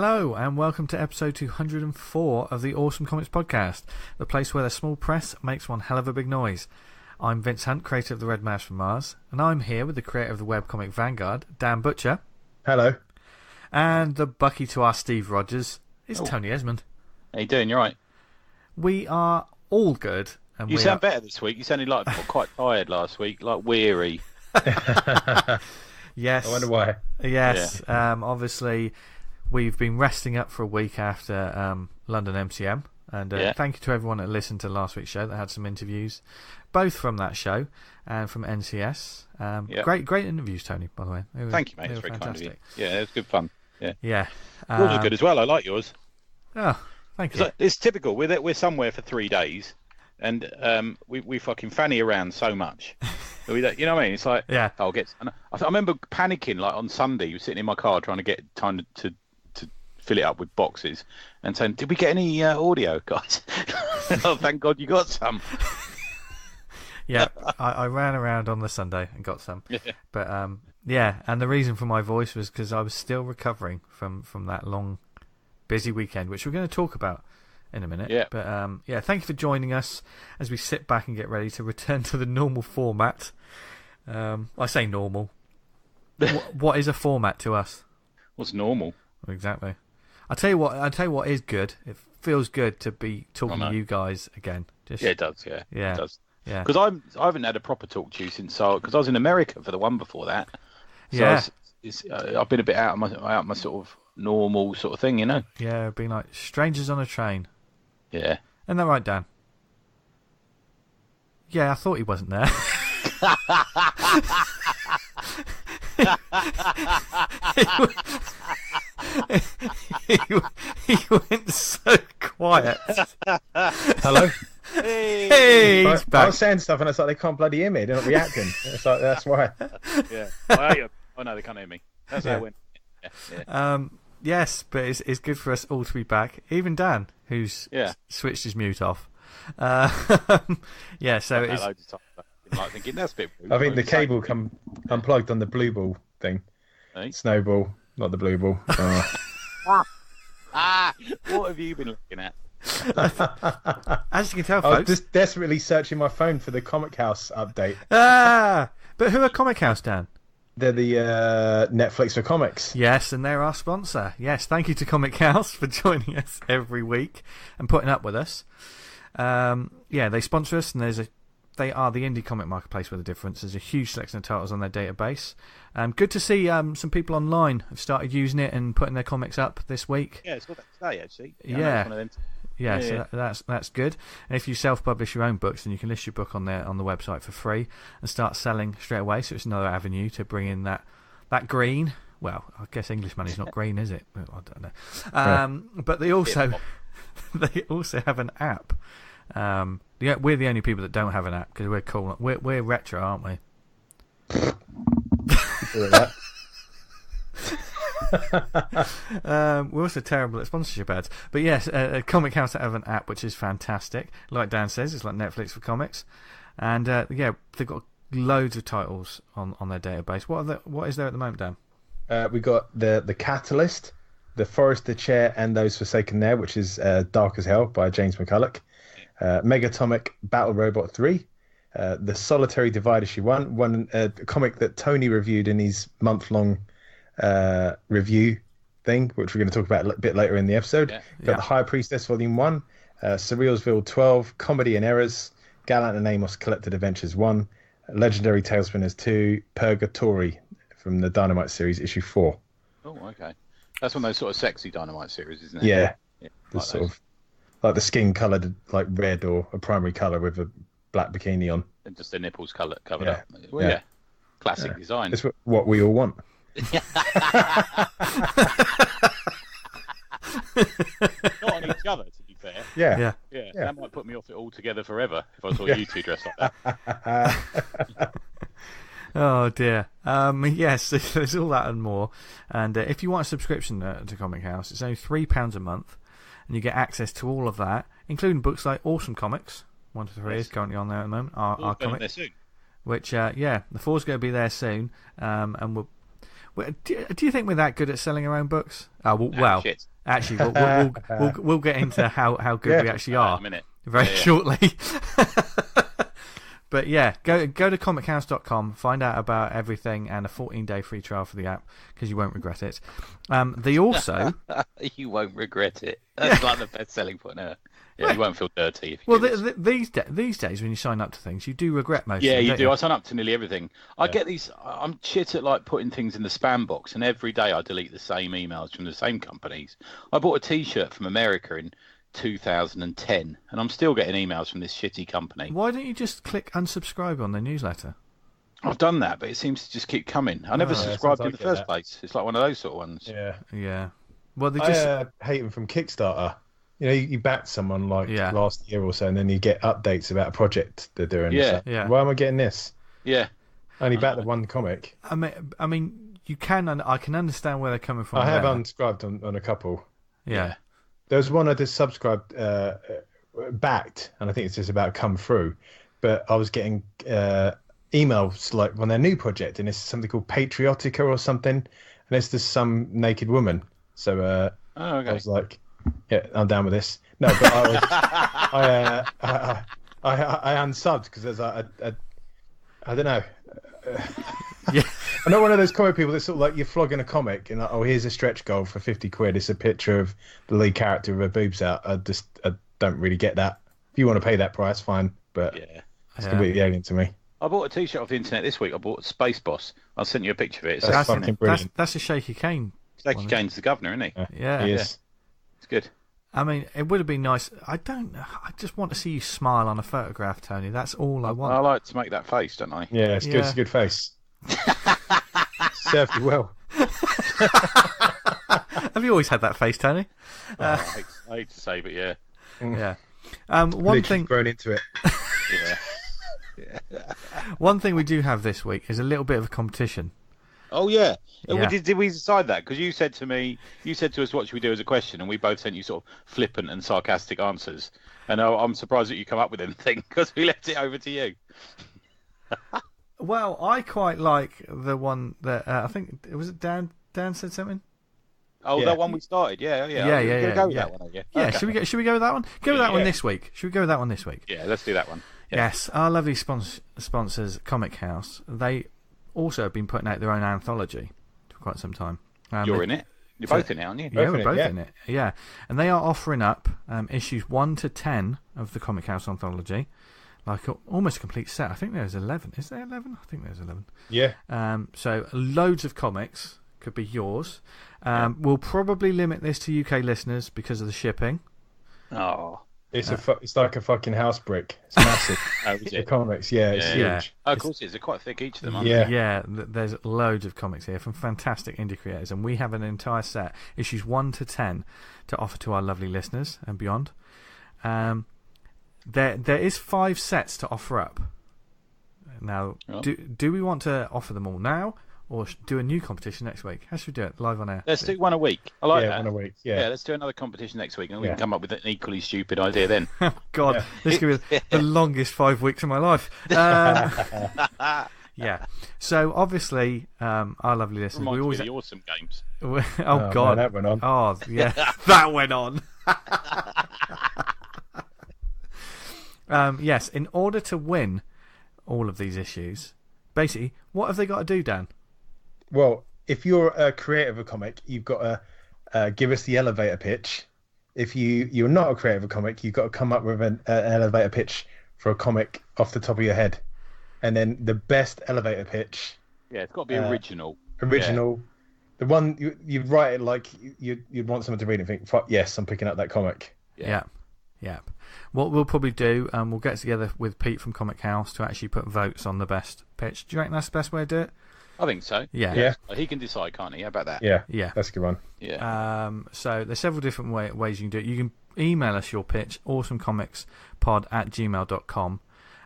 Hello and welcome to episode 204 of the Awesome Comics Podcast, the place where the small press makes one hell of a big noise. I'm Vince Hunt, creator of the Red Mouse from Mars, and I'm here with the creator of the webcomic Vanguard, Dan Butcher. Hello. And the Bucky to our Steve Rogers is Tony Esmond. How you doing? You right? We are all good. And you sound better this week. You sounded like quite tired last week, like weary. Yes. I wonder why. Yes. Yeah. Obviously, we've been resting up for a week after London MCM. And thank you to everyone that listened to last week's show that had some interviews, both from that show and from NCS. Great interviews, Tony, by the way. Thank you, mate. It's very fantastic. Kind of you. Yeah, it was good fun. Yeah. Yeah. Yours are good as well. I like yours. Oh, thank you. It's typical. We're somewhere for 3 days, and we fucking fanny around so much. You know what I mean? It's like, I'll get. I remember panicking like on Sunday, sitting in my car trying to get time to fill it up with boxes, and saying, "Did we get any audio, guys?" Oh, thank God you got some. Yeah, I ran around on the Sunday and got some. But and the reason for my voice was because I was still recovering from that long, busy weekend, which we're going to talk about in a minute. Yeah. But thank you for joining us as we sit back and get ready to return to the normal format. I say normal. What is a format to us? What's normal? Exactly. I'll tell you what is good. It feels good to be talking to you guys again. It does. Yeah. It does. Yeah. Because I haven't had a proper talk to you since because I was in America for the one before that. So I've been a bit out of my sort of normal sort of thing, you know. Yeah, being like strangers on a train. Yeah. Isn't that right, Dan? Yeah, I thought he wasn't there. he went so quiet. Hello. Hey, he's back. I was saying stuff and it's like they can't bloody hear me. They're not reacting. It's like that's why. Yeah. Oh no, they can't hear me. That's how it went. Yeah. Yes, but it's good for us all to be back. Even Dan, who's switched his mute off. So it's. Like thinking that's a bit rude. I think the cable come unplugged on the blue ball thing. Hey? Snowball, not the blue ball. What have you been looking at? As you can tell, I was folks, just desperately searching my phone for the Comic House update. But who are Comic House, Dan? They're the Netflix for comics. Yes, and they're our sponsor. Yes, thank you to Comic House for joining us every week and putting up with us. They sponsor us, and they are the indie comic marketplace with a difference. There's a huge selection of titles on their database. Good to see some people online have started using it and putting their comics up this week. Yeah, it's got that today, actually. So that's good. And if you self-publish your own books, then you can list your book on the website for free and start selling straight away. So it's another avenue to bring in that green. Well, I guess English money's not green, is it? I don't know. But they also have an app. We're the only people that don't have an app because we're cool. We're retro, aren't we? We're also terrible at sponsorship ads. But yes, Comic House have an app which is fantastic. Like Dan says, it's like Netflix for comics. And they've got loads of titles on their database. What is there at the moment, Dan? We got the Catalyst, the Forester Chair, and Those Forsaken There, which is Dark as Hell by James McCulloch. Megatomic Battle Robot 3, The Solitary Divide issue 1, a comic that Tony reviewed in his month-long review thing, which we're going to talk about a bit later in the episode. Got The High Priestess Volume 1, Surrealsville 12, Comedy and Errors, Gallant and Amos Collected Adventures 1, Legendary Tailspinners 2, Purgatory from the Dynamite series issue 4. Oh, okay. That's one of those sort of sexy Dynamite series, isn't it? Yeah. Like sort of like the skin coloured like red or a primary colour with a black bikini on. And just the nipples covered up. Well, classic design. It's what we all want. Not on each other, to be fair. Yeah. That might put me off it altogether forever if I saw you two dressed like that. Oh dear. Yes, there's all that and more. And if you want a subscription to Comic House, it's only £3 a month, and you get access to all of that, including books like Awesome Comics. 1 to 3 is currently on there at the moment. Our comic, there soon. which the 4's going to be there soon, and Do you think we're that good at selling our own books? Well, shit. Actually, we'll get into how good we actually are very shortly. But yeah, go to comichouse.com, find out about everything, and a 14-day free trial for the app, because you won't regret it. They also... You won't regret it. That's like the best selling point ever. Yeah, you won't feel dirty. If you these days, when you sign up to things, you do regret most of them. Yeah, you do. I sign up to nearly everything. I get these... I'm shit at like putting things in the spam box, and every day I delete the same emails from the same companies. I bought a T-shirt from America in 2010, and I'm still getting emails from this shitty company. Why don't you just click unsubscribe on their newsletter? I've done that, but it seems to just keep coming. I never subscribed in the first place. It's like one of those sort of ones. Yeah. Well, they just hate them from Kickstarter. You know, you backed someone like last year or so, and then you get updates about a project they're doing. Yeah. Why am I getting this? Yeah. I only backed the one comic. I mean, you can. I can understand where they're coming from. I have unsubscribed on a couple. Yeah. There was one I just subscribed, backed, and I think it's just about to come through. But I was getting emails like on their new project, and it's something called Patriotica or something, and it's just some naked woman. So I was like, yeah, I'm down with this. No, but I unsubbed because there's I don't know. Yeah. I'm not one of those comic people that's sort of like you're flogging a comic and like, oh, here's a stretch goal for 50 quid. It's a picture of the lead character with her boobs out. I don't really get that. If you want to pay that price, fine. But it's completely alien to me. I bought a T-shirt off the internet this week. I bought Space Boss. I'll send you a picture of it. That's fucking brilliant. That's a Shaky Kane. Shaky Kane's the governor, isn't he? Yeah. He is. It's good. I mean, it would have been nice. I just want to see you smile on a photograph, Tony. That's all I want. I like to make that face, don't I? Yeah, it's good. It's a good face. Served you well. Have you always had that face, Tony? I hate to say, but yeah. Yeah. One thing grown into it. Yeah. One thing we do have this week is a little bit of a competition. Oh yeah. Did we decide that? Because you said to us, what should we do as a question, and we both sent you sort of flippant and sarcastic answers. And I'm surprised that you come up with anything because we left it over to you. Well, I quite like the one that I think it was Dan. Dan said something. Oh, that one we started. Yeah. Go with that one, yeah. Okay. Should we go with that one? Go with that one this week. Should we go with that one this week? Yeah, let's do that one. Yeah. Yes, our lovely sponsors, Comic House. They also have been putting out their own anthology for quite some time. You're in it. You're both in it, aren't you? Yeah, we're both in it. Yeah, and they are offering up issues 1 to 10 of the Comic House anthology. Like almost a complete set. I think there's 11. Is there 11? I think there's 11. Yeah. So loads of comics could be yours. We'll probably limit this to UK listeners because of the shipping. Oh. It's like a fucking house brick. It's massive. The comics, it's huge. Oh, of course it is. They're quite thick, each of them, aren't they? Yeah, there's loads of comics here from fantastic indie creators, and we have an entire set, issues 1 to 10, to offer to our lovely listeners and beyond. There is 5 sets to offer up. Now, do we want to offer them all now, or do a new competition next week? How should we do it live on air? Let's do one a week. I like that. One a week. Yeah, let's do another competition next week, and we can come up with an equally stupid idea then. Oh God, this could be the longest 5 weeks of my life. Yeah. So obviously, our lovely listeners, we always the awesome games. God, man, that went on. Oh yeah, that went on. Yes, in order to win all of these issues, basically, what have they got to do, Dan? Well, if you're a creator of a comic, you've got to give us the elevator pitch. If you're not a creator of a comic, you've got to come up with an elevator pitch for a comic off the top of your head. And then the best elevator pitch. Yeah, it's got to be original. Original. Yeah. The one you write it like you'd want someone to read it and think, fuck yes, I'm picking up that comic. Yeah. What we'll probably do, we'll get together with Pete from Comic House to actually put votes on the best pitch. Do you reckon that's the best way to do it? I think so. Yeah. He can decide, can't he? How about that? Yeah. That's a good one. Yeah. So there's several different ways you can do it. You can email us your pitch, awesomecomicspod@gmail.com,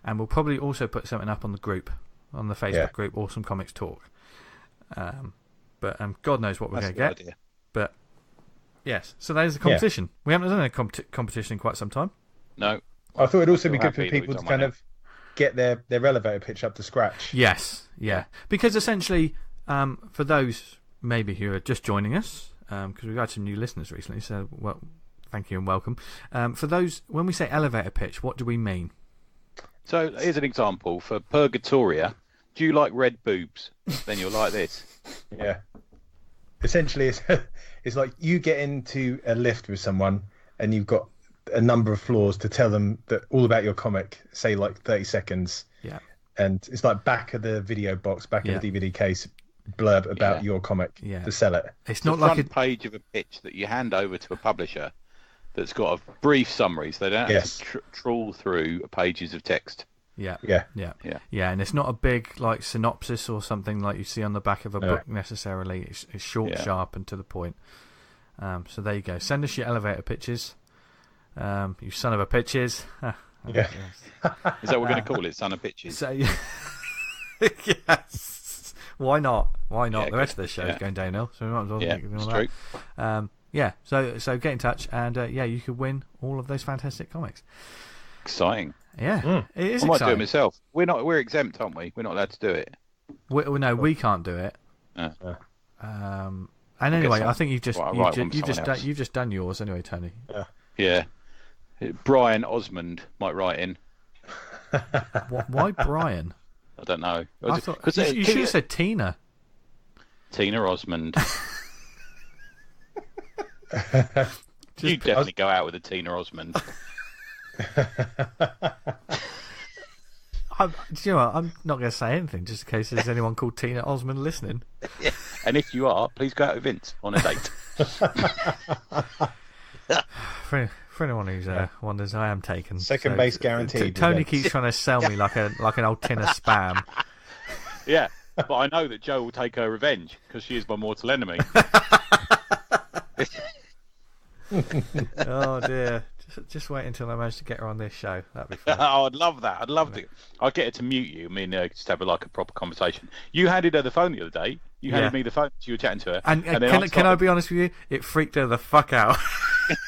and we'll probably also put something up on the group, on the Facebook group, Awesome Comics Talk. But God knows what we're going to get. Idea. But yes, so there's the competition. We haven't done a competition in quite some time. No. I thought it'd also be good for people to kind of get their elevator pitch up to scratch. Yes, yeah. Because essentially, for those maybe who are just joining us, because we've had some new listeners recently, so well, thank you and welcome. For those, when we say elevator pitch, what do we mean? So here's an example for Purgatoria. Do you like red boobs? Then you'll like this. Yeah. Essentially, it's like you get into a lift with someone and you've got a number of floors to tell them that all about your comic, say like 30 seconds. Yeah. And it's like back of the video box, back of the DVD case blurb about your comic to sell it. It's not the like front page of a pitch that you hand over to a publisher that's got a brief summary, so they don't have to trawl through pages of text. Yeah, and it's not a big like synopsis or something like you see on the back of a book necessarily. It's short, sharp, and to the point. So there you go. Send us your elevator pitches. You son of a pitches. Yeah. Is that what we're going to call it? Son of pitches? So, yes. Why not? Yeah, the rest of the show is going downhill, so we might as well it's that. True. So get in touch, and you could win all of those fantastic comics. Exciting. Yeah, it is. I might exciting. do it myself. We're exempt, aren't we? We're not allowed to do it. We can't do it. And anyway, I think you've just done yours anyway, Tony. Yeah. Brian Osmond might write in. Why Brian? I don't know. I thought you should have said Tina. Tina Osmond. You definitely go out with a Tina Osmond. Do you know what? I'm not going to say anything just in case there's anyone called Tina Osmond listening. Yeah. And if you are, please go out with Vince on a date. For anyone who's wonders, I am taken. Second base guaranteed. Tony keeps trying to sell me like an old tin of spam. Yeah, but I know that Joe will take her revenge because she is my mortal enemy. Oh dear. Just wait until I manage to get her on this show. That'd be fun. Oh, I'd love that. I'd love to. I'd get her to mute you. I mean, just have a proper conversation. You handed her the phone the other day. You handed me the phone. So you were chatting to her. And can I be honest with you? It freaked her the fuck out.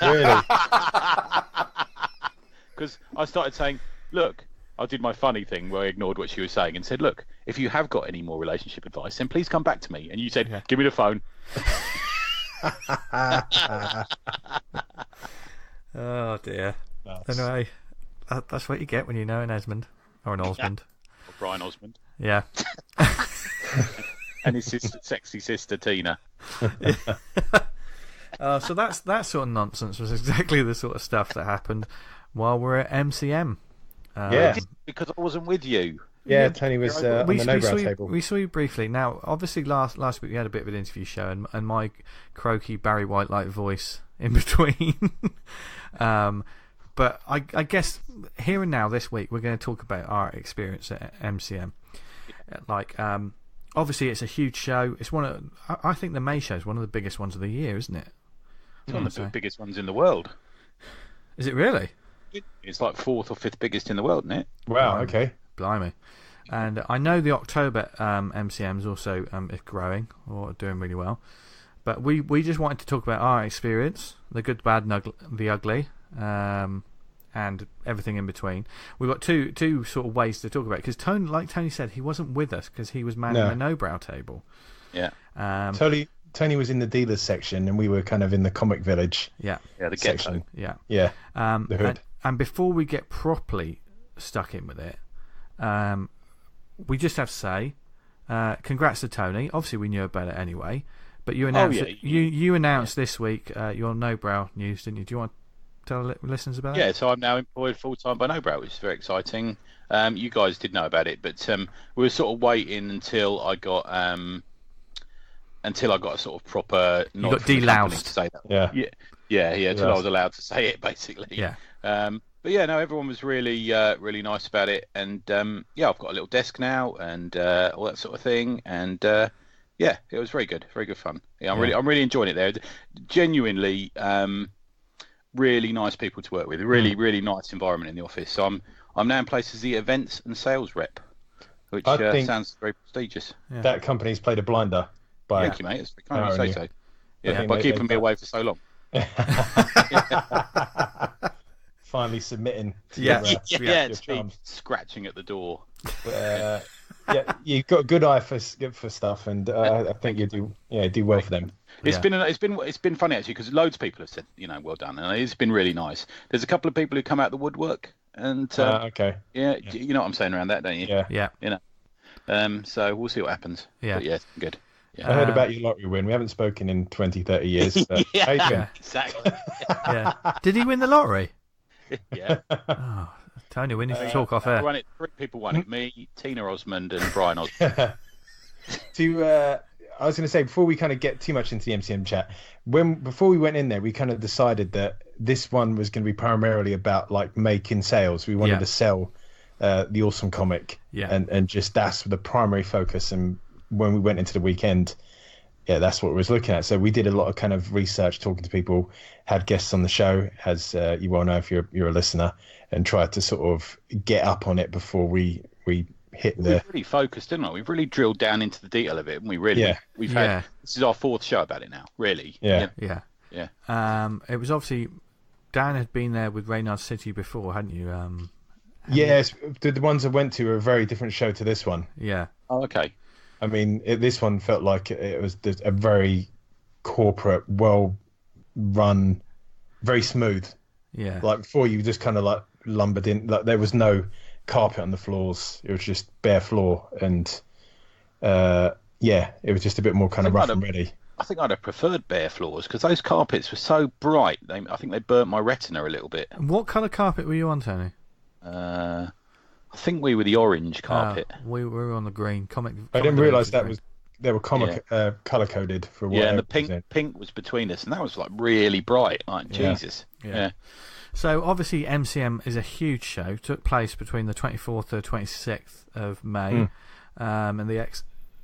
Really? Because I started saying, look, I did my funny thing where I ignored what she was saying and said, look, if you have got any more relationship advice, then please come back to me. And you said, give me the phone. Oh dear. Anyway, that's what you get when you know an Esmond or an Osmond. Or Brian Osmond. Yeah. And his sexy sister Tina. So that sort of nonsense was exactly the sort of stuff that happened while we're at MCM. Because I wasn't with you. Yeah, Tony was on the no-brow table. We saw you briefly. Now, obviously, last week we had a bit of an interview show, and my croaky Barry White-like voice in between. But I guess here and now this week we're going to talk about our experience at MCM. Obviously, it's a huge show. It's I think the May show is one of the biggest ones of the year, isn't it? It's one of the biggest ones in the world. Is it really? It's like 4th or 5th biggest in the world, isn't it? Wow. Okay. Blimey. And I know the October MCM is also is growing or doing really well. But we just wanted to talk about our experience, the good, the bad, and the ugly, and everything in between. We've got two sort of ways to talk about it. Because Tony, like Tony said, he wasn't with us because he was manning the no-brow table. Yeah. Tony was in the dealers section and we were kind of in the comic village. Yeah, the section. ghetto. Yeah. The hood. And before we get properly stuck in with it, we just have to say congrats to Tony. Obviously, we knew about it anyway. But you announced you announced this week your no-brow news, didn't you? Do you want to tell listeners about it? Yeah, so I'm now employed full-time by no-brow, which is very exciting. You guys did know about it, but we were sort of waiting until I got a sort of proper. You got deloused. To say that. Yeah. Until I was allowed to say it, basically. Yeah. But yeah, no, everyone was really, really nice about it, and I've got a little desk now and all that sort of thing, and yeah, it was very good fun. Yeah, I'm really enjoying it there. Genuinely, really nice people to work with. Really, really nice environment in the office. So I'm now in place as the events and sales rep, which sounds very prestigious. Yeah. That company's played a blinder. Thank you, mate. It's kind of you say so. Yeah, by keeping me away for so long. Finally submitting. It's me scratching at the door. Yeah, you've got a good eye for stuff, and I think you do well for them. It's been funny actually because loads of people have said well done, and it's been really nice. There's a couple of people who come out the woodwork, and okay, yeah, you know what I'm saying around that, don't you? Yeah. So we'll see what happens. Yeah, but yeah, good. Yeah. I heard about your lottery win. We haven't spoken in 20, 30 years. But yeah, exactly. Yeah. Did he win the lottery? Yeah. Oh, Tony, we need to talk off air. Three people won it: me, Tina Osmond, and Brian Osmond. I was going to say, before we kind of get too much into the MCM chat, before we went in there, we kind of decided that this one was going to be primarily about like making sales. We wanted to sell the awesome comic, and just that's the primary focus. And when we went into the weekend, that's what we was looking at. So we did a lot of kind of research, talking to people, had guests on the show, as you well know if you're a listener, and tried to sort of get up on it before we hit the. We've really focused, didn't we? We've really drilled down into the detail of it, and we've had. This is our fourth show about it now, really. Yeah. It was obviously Dan had been there with Reynard City before, hadn't you? Yes, the ones I went to were a very different show to this one. Yeah. Oh, okay. I mean, this one felt like it was a very corporate, well-run, very smooth. Yeah. Like before, you just kind of like lumbered in. Like there was no carpet on the floors. It was just bare floor, and it was just a bit more kind of rough and ready. I think I'd have preferred bare floors because those carpets were so bright. I think they burnt my retina a little bit. And what colour carpet were you on, Tony? I think we were the orange carpet. We were on the green. I didn't realise they were colour coded for what. Yeah, and the pink was between us, and that was like really bright. Like Jesus. Yeah. So obviously MCM is a huge show. Took place between the 24th to 26th of May, and the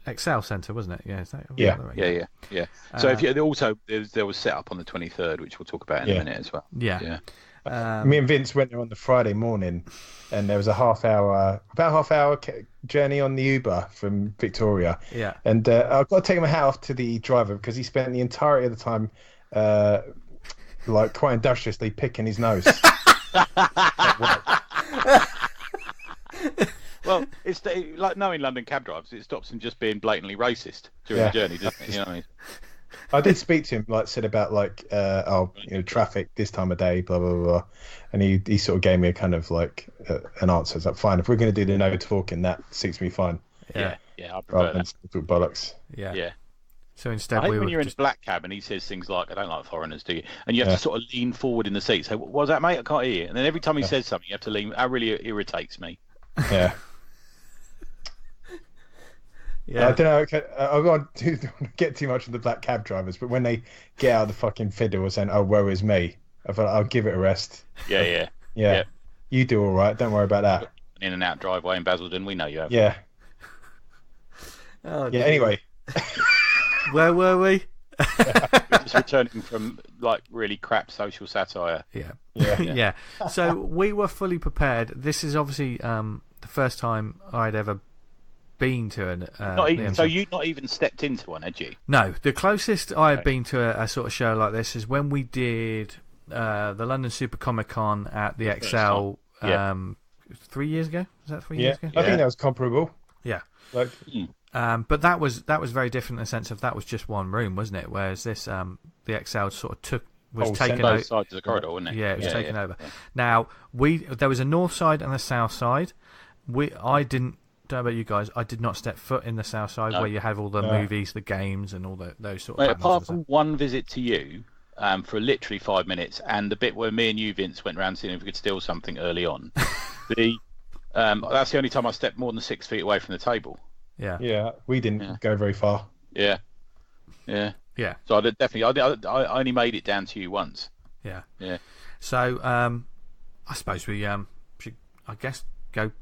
Excel Centre, wasn't it? Yeah. Is that right? Yeah. So if you also there was set up on the 23rd, which we'll talk about in a minute as well. Yeah. Me and Vince went there on the Friday morning, and there was about half hour journey on the Uber from Victoria. Yeah. And I've got to take my hat off to the driver because he spent the entirety of the time, like quite industriously picking his nose. Well, it's like knowing London cab drivers, it stops them just being blatantly racist during the journey, doesn't it? You know what I mean? I did speak to him, said about traffic this time of day, blah blah blah, and he sort of gave me a kind of an answer. It's like, fine, if we're going to do the no talking, that suits me fine. Yeah, I prefer that. Talk bollocks. Yeah. So instead, I hate when you're in a black cab and he says things like, "I don't like foreigners, do you?" And you have to sort of lean forward in the seat. So, what was that, mate? I can't hear you. And then every time he says something, you have to lean. That really irritates me. Yeah. Yeah. I don't know. I don't get too much of the black cab drivers, but when they get out of the fucking fiddle or saying, "Oh, woe is me," I thought I'll give it a rest. Yeah. You do all right. Don't worry about that. In and out driveway in Basildon, we know you have. Yeah. Oh, yeah. Anyway, where were we? We're just returning from really crap social satire. Yeah. So we were fully prepared. This is obviously the first time I'd ever been to an so you'd not even stepped into one, had you? No, the closest I had been to a sort of show like this is when we did the London Super Comic Con at the XL 3 years ago. Was that 3 years ago? I think that was comparable. Yeah. But that was very different in the sense of that was just one room, wasn't it? Whereas this the XL sort of taken over. Both sides of the corridor, wasn't it? Yeah, it was taken over. Yeah. Now there was a north side and a south side. I don't know about you guys. I did not step foot in the south side where you have all the movies, the games, and all those sort of. Apart from one visit to you, for literally 5 minutes, and the bit where me and you, Vince, went around seeing if we could steal something early on. That's the only time I stepped more than 6 feet away from the table. Yeah, we didn't go very far. Yeah. So I definitely, I only made it down to you once. Yeah. Yeah. So I suppose we should, I guess, go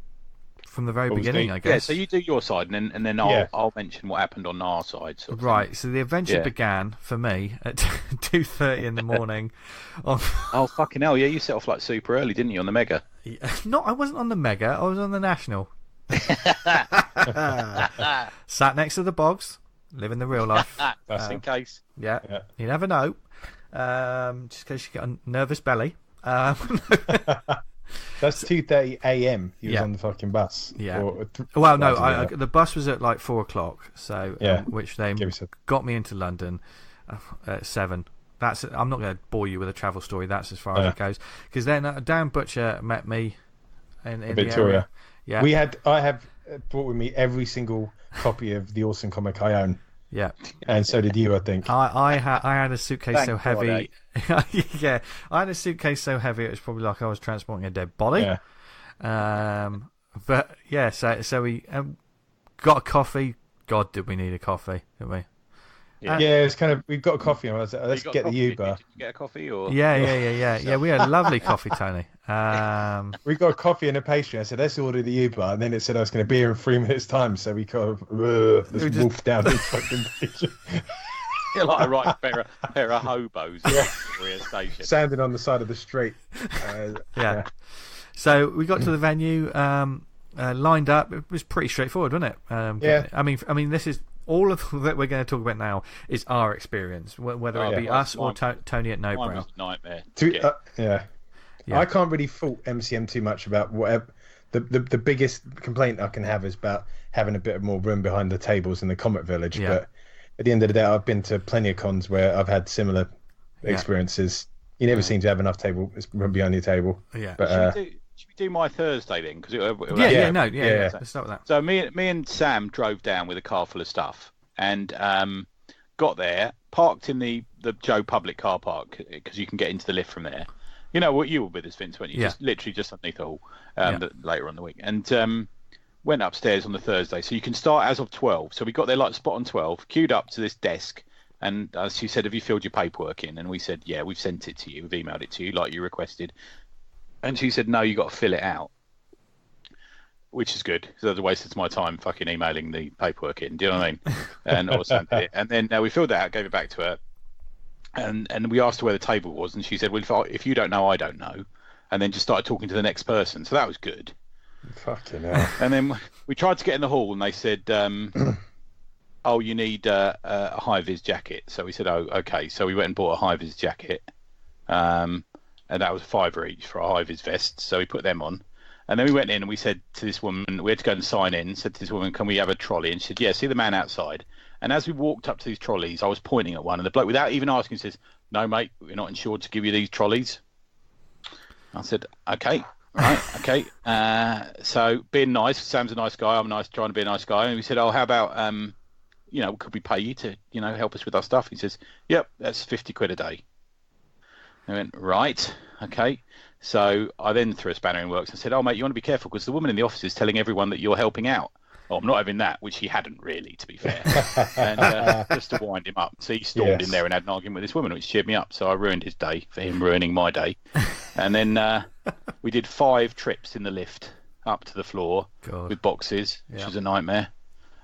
from the very beginning, I guess. Yeah, so you do your side, and then I'll mention what happened on our side. Sort of right, thing. So the adventure began, for me, at 2:30 in the morning. Oh, fucking hell, yeah, you set off super early, didn't you, on the Mega? No, I wasn't on the Mega, I was on the National. Sat next to the bogs, living the real life. Just in case. Yeah, you never know. Just in case you get a nervous belly. That's 2:30 a.m. He was on the fucking bus. Yeah. The bus was at like 4:00, so which they got me into London at 7. I'm not going to bore you with a travel story. That's as far as it goes. Because then Dan Butcher met me in Victoria. The area. Yeah. I have brought with me every single copy of the Awesome comic I own. Yeah, and so did you, I think. I had a suitcase so heavy. God, yeah, I had a suitcase so heavy it was probably like I was transporting a dead body. Yeah. But yeah, so we got a coffee. God, did we need a coffee? Didn't we? Yeah, it's kind of. We've got a coffee. I was like, let's get the Uber. Did you get a coffee or? Yeah. We had a lovely coffee, Tony. We got a coffee and a pastry. I said, let's order the Uber, and then it said I was going to be here in 3 minutes' time. So we kind of wolfed down this fucking picture. You're like a right pair of hobos at the station, standing on the side of the street. Yeah. So we got to the venue, lined up. It was pretty straightforward, wasn't it? Yeah. I mean, this is. All of that we're going to talk about now is our experience, whether it be us or Tony at No Brow. Mine was a nightmare. I can't really fault MCM too much about whatever. The biggest complaint I can have is about having a bit more room behind the tables in the Comic Village. Yeah. But at the end of the day, I've been to plenty of cons where I've had similar experiences. You never seem to have enough room behind your table. Yeah. But, should we do my Thursday then? Cause Let's start with that. So me and Sam drove down with a car full of stuff and got there, parked in the Joe Public car park because you can get into the lift from there. You know what, you were with us, Vince, weren't you? Yeah. Just literally just underneath the hall later on the week. And went upstairs on the Thursday. So you can start as of 12. So we got there like spot on 12, queued up to this desk. And she said, have you filled your paperwork in? And we said, yeah, we've sent it to you. We've emailed it to you like you requested. And she said, no, you got to fill it out, which is good because otherwise wasted my time fucking emailing the paperwork in. Do you know what I mean? And also it. And then we filled that out, gave it back to her, and we asked her where the table was, and she said, well, if you don't know, I don't know, and then just started talking to the next person. So that was good. Fucking hell. And then we tried to get in the hall, and they said, oh, you need a high-vis jacket. So we said, oh, okay. So we went and bought a high-vis jacket. And that was $5 each for a high-vis vest. So we put them on. And then we went in and we said to this woman, we had to go and sign in, said to this woman, can we have a trolley? And she said, yeah, see the man outside. And as we walked up to these trolleys, I was pointing at one. And the bloke, without even asking, says, no, mate, we're not insured to give you these trolleys. I said, okay, right, okay. So being nice, Sam's a nice guy, I'm nice, trying to be a nice guy. And we said, oh, how about, could we pay you to, help us with our stuff? He says, yep, that's £50 a day. I went, right, okay. So I then threw a spanner in works and said, oh, mate, you want to be careful because the woman in the office is telling everyone that you're helping out. Oh, I'm not having that, which he hadn't really, to be fair. And just to wind him up. So he stormed in there and had an argument with this woman, which cheered me up. So I ruined his day for him ruining my day. And then we did 5 trips in the lift up to the floor with boxes, which was a nightmare.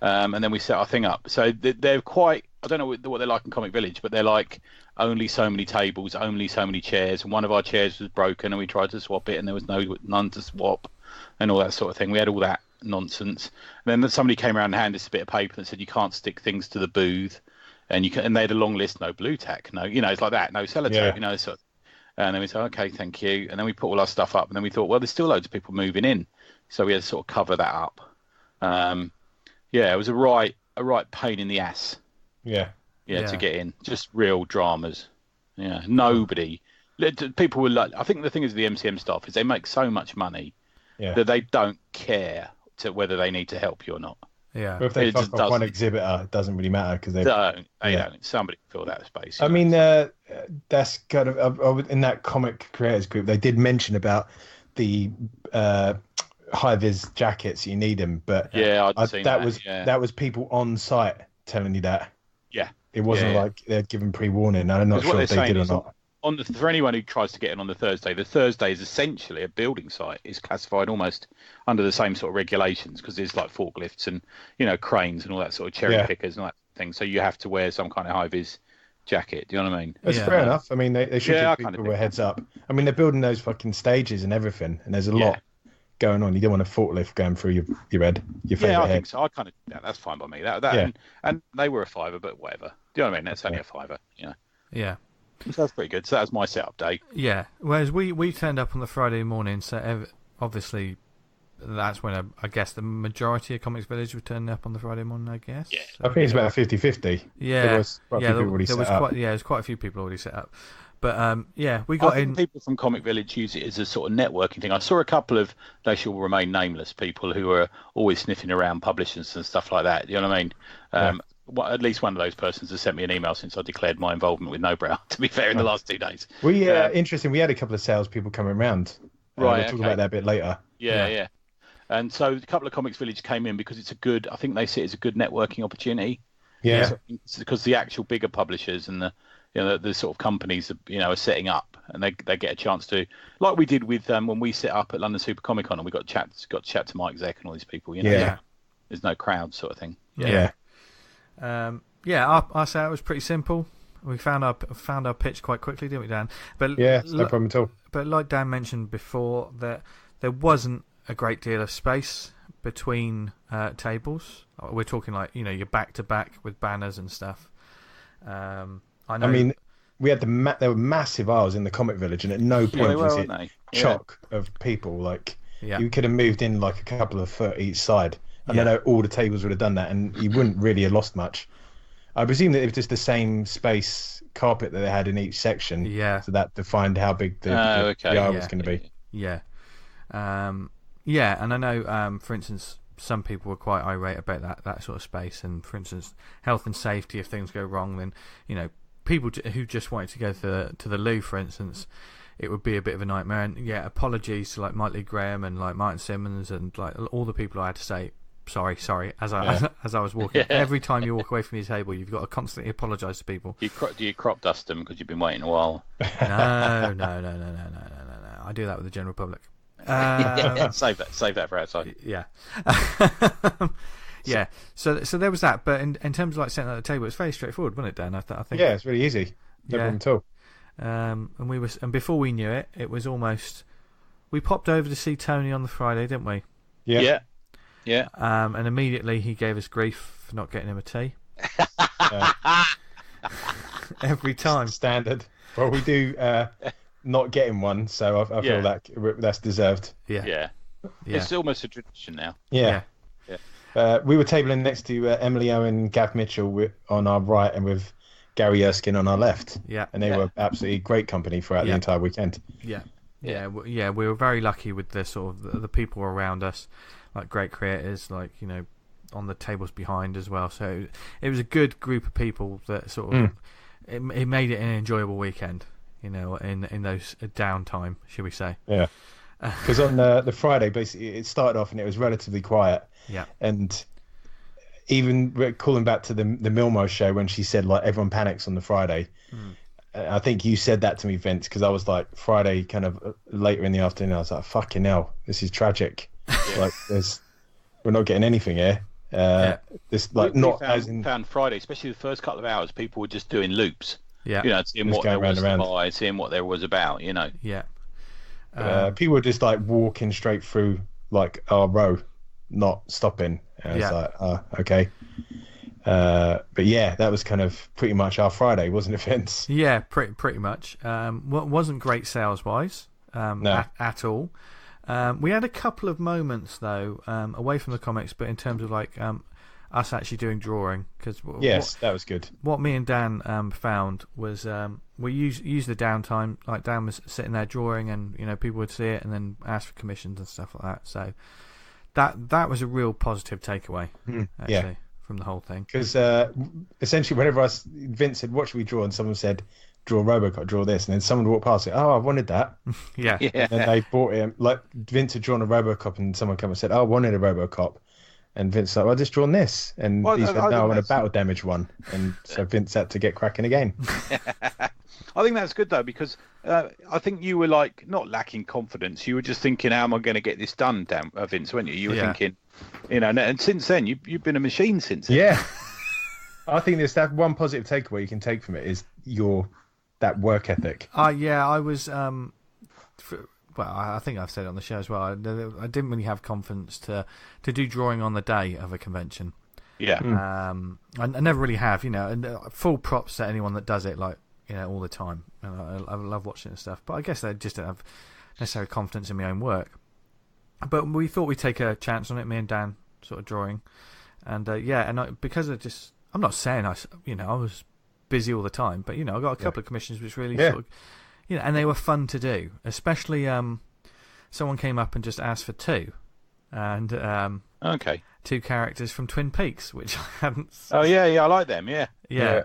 And then we set our thing up. So they're quite, I don't know what they're like in Comic Village, but they're like only so many tables, only so many chairs. And one of our chairs was broken and we tried to swap it and there was none to swap and all that sort of thing. We had all that nonsense. And then somebody came around and handed us a bit of paper that said you can't stick things to the booth. And they had a long list, no blue tack, no, it's like that, no sellotape, sort of. And then we said, okay, thank you. And then we put all our stuff up and then we thought, well, there's still loads of people moving in. So we had to sort of cover that up. It was a right pain in the ass. Yeah, to get in. Just real dramas. Yeah, nobody. People were like, I think the thing is the MCM staff is they make so much money that they don't care to whether they need to help you or not. Yeah, but if they fuck off one exhibitor, it doesn't really matter because they don't. Somebody fill that space. I mean, that's kind of in that comic creators group. They did mention about the high-vis jackets. You need them, but that was people on site telling you that. Yeah, it wasn't like they'd given pre-warning. I'm not sure if they did or not. For anyone who tries to get in on the Thursday is essentially a building site. It's classified almost under the same sort of regulations because there's like forklifts and cranes and all that sort of cherry pickers and all that thing. So you have to wear some kind of high-vis jacket. Do you know what I mean? That's fair enough. I mean, they should give people a heads up. I mean, they're building those fucking stages and everything, and there's a lot going on. You don't want a forklift going through your head, your favourite head. I think so. I kind of that's fine by me. And they were a £5, but whatever. Do you know what I mean? That's only a £5, Yeah. So that's pretty good. So that was my setup day. Yeah. Whereas we turned up on the Friday morning, so obviously that's when I guess the majority of Comics Village were turning up on the Friday morning, I guess. Yeah. So, I think it's about 50-50. Yeah. There was quite a few people already set up. There's quite a few people already set up. But we got in. People from Comic Village use it as a sort of networking thing. I saw a couple of, they shall remain nameless, people who are always sniffing around publishers and stuff like that. You know what I mean? At least one of those persons has sent me an email since I declared my involvement with Nobrow, to be fair, in the last 2 days. Interesting. We had a couple of salespeople coming around. Right. We'll talk about that a bit later. Yeah. And so a couple of Comics Village came in because it's a good, I think they see it as a good networking opportunity. Yeah. Because the actual bigger publishers and the sort of companies are setting up, and they get a chance to, like we did with when we set up at London Super Comic Con, and we got to chat to Mike Zeck and all these people. Yeah. There's no crowd sort of thing. Yeah. Our set was pretty simple. We found our pitch quite quickly, didn't we, Dan? But it's no problem at all. But like Dan mentioned before, that there wasn't a great deal of space between tables. We're talking like you're back to back with banners and stuff. I mean, we had there were massive aisles in the Comic Village, and at no point was it chock of people. Like you could have moved in like a couple of foot each side, and I know all the tables would have done that, and you wouldn't really have lost much. I presume that it was just the same space carpet that they had in each section. Yeah. So that defined how big the aisle was going to be. Yeah. And I know, for instance, some people were quite irate about that sort of space, and for instance, health and safety. If things go wrong, then people who just wanted to go to the loo, for instance, it would be a bit of a nightmare. And apologies to like Mike Lee Graham and like Martin Simmons and like all the people I had to say sorry as I was walking. Yeah. Every time you walk away from your table, you've got to constantly apologise to people. Do you crop dust them because you've been waiting a while? No. I do that with the general public. Save that for outside. Yeah. Yeah. So there was that, but in terms of like setting at the table, it's very straightforward, wasn't it, Dan? I think. Yeah, it's really easy. No problem at all. And before we knew it, it was almost. We popped over to see Tony on the Friday, didn't we? Yeah. And immediately he gave us grief for not getting him a tea. Every time. Standard. Well, we do not getting one, so I feel like that's deserved. Yeah. It's almost a tradition now. Yeah. We were tabling next to Emily Owen, Gav Mitchell on our right, and with Gary Erskine on our left. Yeah. And they were absolutely great company throughout the entire weekend. Yeah. We were very lucky with the sort of the people around us, like great creators, like on the tables behind as well. So it was a good group of people that sort of it made it an enjoyable weekend. In those downtime, should we say? Yeah. Because on the Friday, basically, it started off and it was relatively quiet. Yeah. And even calling back to the Milmo show when she said like everyone panics on the Friday. I think you said that to me, Vince, because I was like Friday kind of later in the afternoon. I was like, fucking hell, this is tragic. Like we're not getting anything here. This like not as in found Friday, especially the first couple of hours, people were just doing loops. Yeah. Seeing what there was to buy, seeing what there was about. Yeah. People were just like walking straight through like our row, not stopping. And I was like, okay. But yeah, that was kind of pretty much our Friday, wasn't it, Vince? Yeah, pretty much. Wasn't great sales wise at all. We had a couple of moments though, away from the comics, but in terms of like us actually doing drawing, because that was good. What me and Dan found was we used the downtime. Like Dan was sitting there drawing, and people would see it and then ask for commissions and stuff like that. So that was a real positive takeaway actually from the whole thing. Because essentially, whenever Vince said, "What should we draw?" and someone said, "Draw Robocop, draw this," and then someone would walk past it. Oh, I wanted that. Yeah. And then they bought it. Like Vince had drawn a Robocop, and someone came and said, "Oh, I wanted a Robocop." And Vince said, well, I just drawn this. And he said, no, I want a battle damage one. And so Vince had to get cracking again. I think that's good, though, because I think you were like not lacking confidence. You were just thinking, how am I going to get this done, Vince, weren't you? You were thinking, and since then, you've been a machine since then. Yeah. I think there's that one positive takeaway you can take from it is that work ethic. I was... well, I think I've said it on the show as well. I didn't really have confidence to do drawing on the day of a convention. Yeah. I never really have, and full props to anyone that does it. Like all the time, and I love watching and stuff. But I guess they just don't have necessarily confidence in my own work. But we thought we'd take a chance on it, me and Dan, sort of drawing, and because I'm not saying I was busy all the time, but I got a couple of commissions which really sort of, and they were fun to do. Especially someone came up and just asked for two, and two characters from Twin Peaks, which I hadn't. Oh yeah, I like them. Yeah.